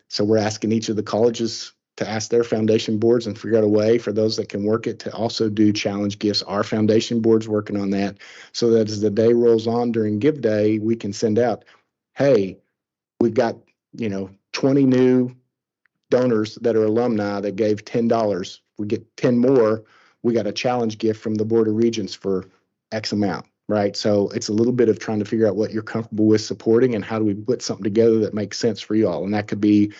So we're asking each of the colleges to ask their foundation boards and figure out a way for those that can work it to also do challenge gifts. Our foundation board's working on that so that as the day rolls on during Give Day, we can send out, hey, we've got, 20 new donors that are alumni that gave $10. We get 10 more, we got a challenge gift from the Board of Regents for X amount, right? So it's a little bit of trying to figure out what you're comfortable with supporting and how do we put something together that makes sense for you all. And that could be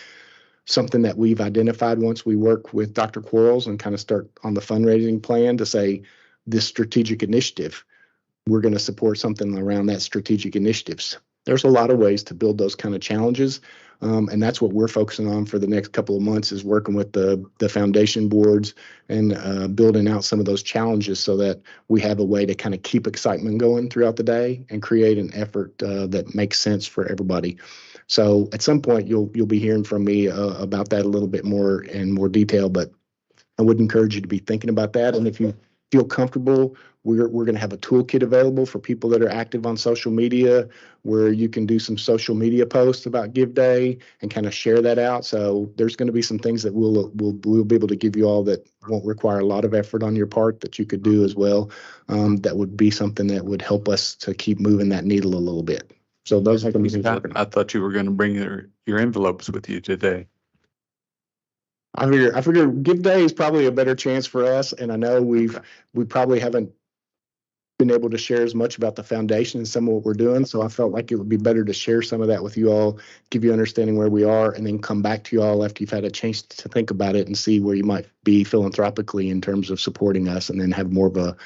something that we've identified once we work with Dr. Quarles and kind of start on the fundraising plan to say this strategic initiative, we're going to support something around that strategic initiatives. There's a lot of ways to build those kind of challenges. And that's what we're focusing on for the next couple of months is working with the foundation boards and building out some of those challenges so that we have a way to kind of keep excitement going throughout the day and create an effort that makes sense for everybody. So at some point you'll be hearing from me about that a little bit more in more detail, but I would encourage you to be thinking about that. And if you feel comfortable, we're going to have a toolkit available for people that are active on social media where you can do some social media posts about Give Day and kind of share that out. So there's going to be some things that we'll be able to give you all that won't require a lot of effort on your part that you could do as well. That would be something that would help us to keep moving that needle a little bit. So those are going to be things I thought you were going to bring your envelopes with you today. I figure Give Day is probably a better chance for us. And I know we probably haven't been able to share as much about the foundation and some of what we're doing. So I felt like it would be better to share some of that with you all, give you understanding where we are, and then come back to you all after you've had a chance to think about it and see where you might be philanthropically in terms of supporting us, and then have more of a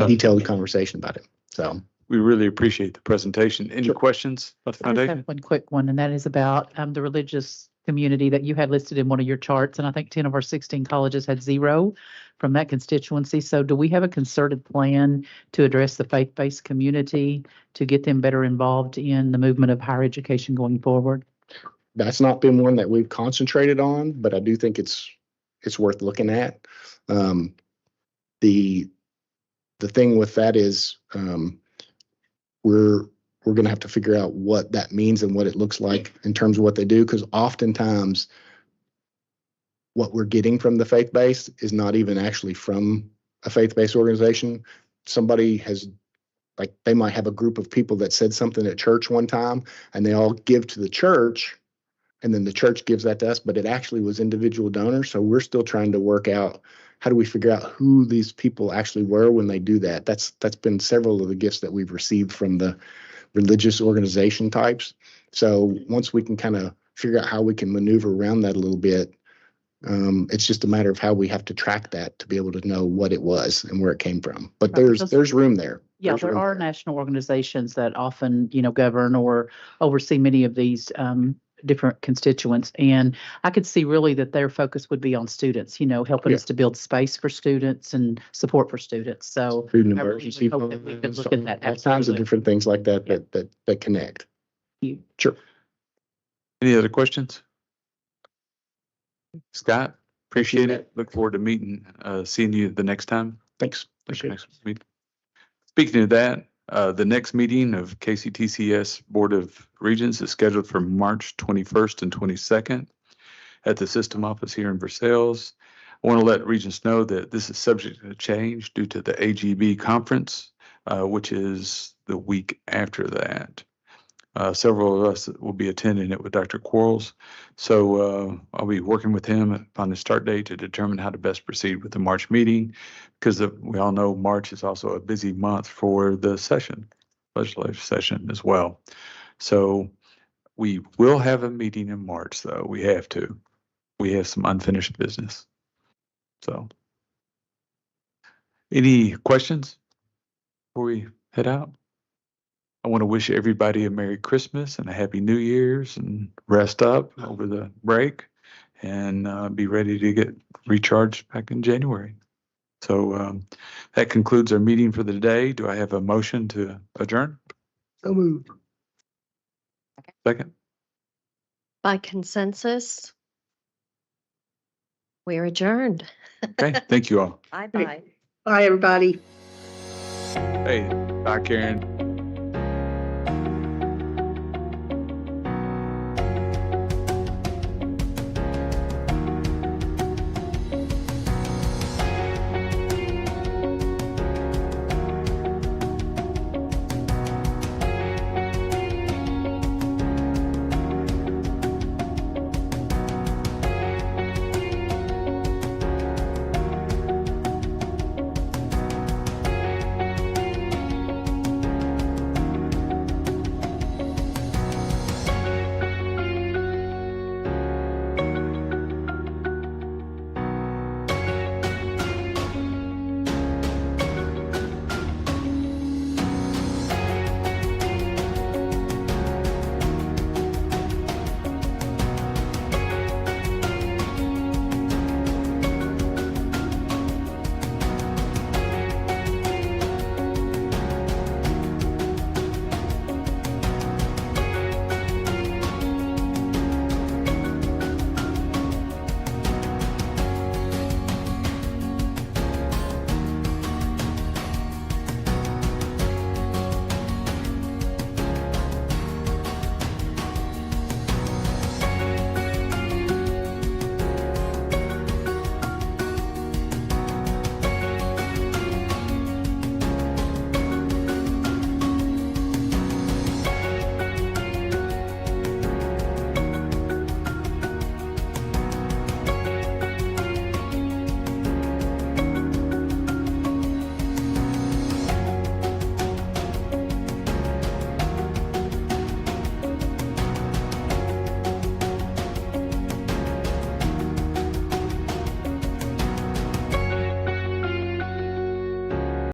detailed conversation about it. So we really appreciate the presentation. Any questions about the I just foundation? have one quick one, and that is about the religious community that you had listed in one of your charts. And I think 10 of our 16 colleges had 0 from that constituency. So do we have a concerted plan to address the faith-based community to get them better involved in the movement of higher education going forward? That's not been one that we've concentrated on, but I do think it's it's worth looking at. The thing with that is we're going to have to figure out what that means and what it looks like in terms of what they do, because oftentimes what we're getting from the faith-based is not even actually from a faith-based organization. Somebody has, like, they might have a group of people that said something at church one time and they all give to the church, and then the church gives that to us, but it actually was individual donors. So we're still trying to work out, how do we figure out who these people actually were when they do that? That's been several of the gifts that we've received from the religious organization types. So once we can kind of figure out how we can maneuver around that a little bit, it's just a matter of how we have to track that to be able to know what it was and where it came from. But there's room there. Yeah, There's there room are national organizations that often, govern or oversee many of these different constituents. And I could see really that their focus would be on students, helping us to build space for students and support for students. So Food and I really emergency hope that we could funds, look at that. all kinds of Absolutely. different things like that that connect. Sure. Any other questions? Scott, appreciate it. Look forward to seeing you the next time. Thanks. Next meeting. Speaking of that, the next meeting of KCTCS Board of Regents is scheduled for March 21st and 22nd at the system office here in Versailles. I want to let Regents know that this is subject to change due to the AGB conference, which is the week after that. Several of us will be attending it with Dr. Quarles. So I'll be working with him on the start date to determine how to best proceed with the March meeting, because we all know March is also a busy month for the legislative session as well. So we will have a meeting in March, though. We have to. We have some unfinished business. So any questions before we head out? I want to wish everybody a Merry Christmas and a Happy New Year's, and rest up over the break and be ready to get recharged back in January. So that concludes our meeting for the day. Do I have a motion to adjourn? So moved. Second. By consensus, we're adjourned. Okay, thank you all. Bye-bye. Bye, everybody. Hey, bye, Karen.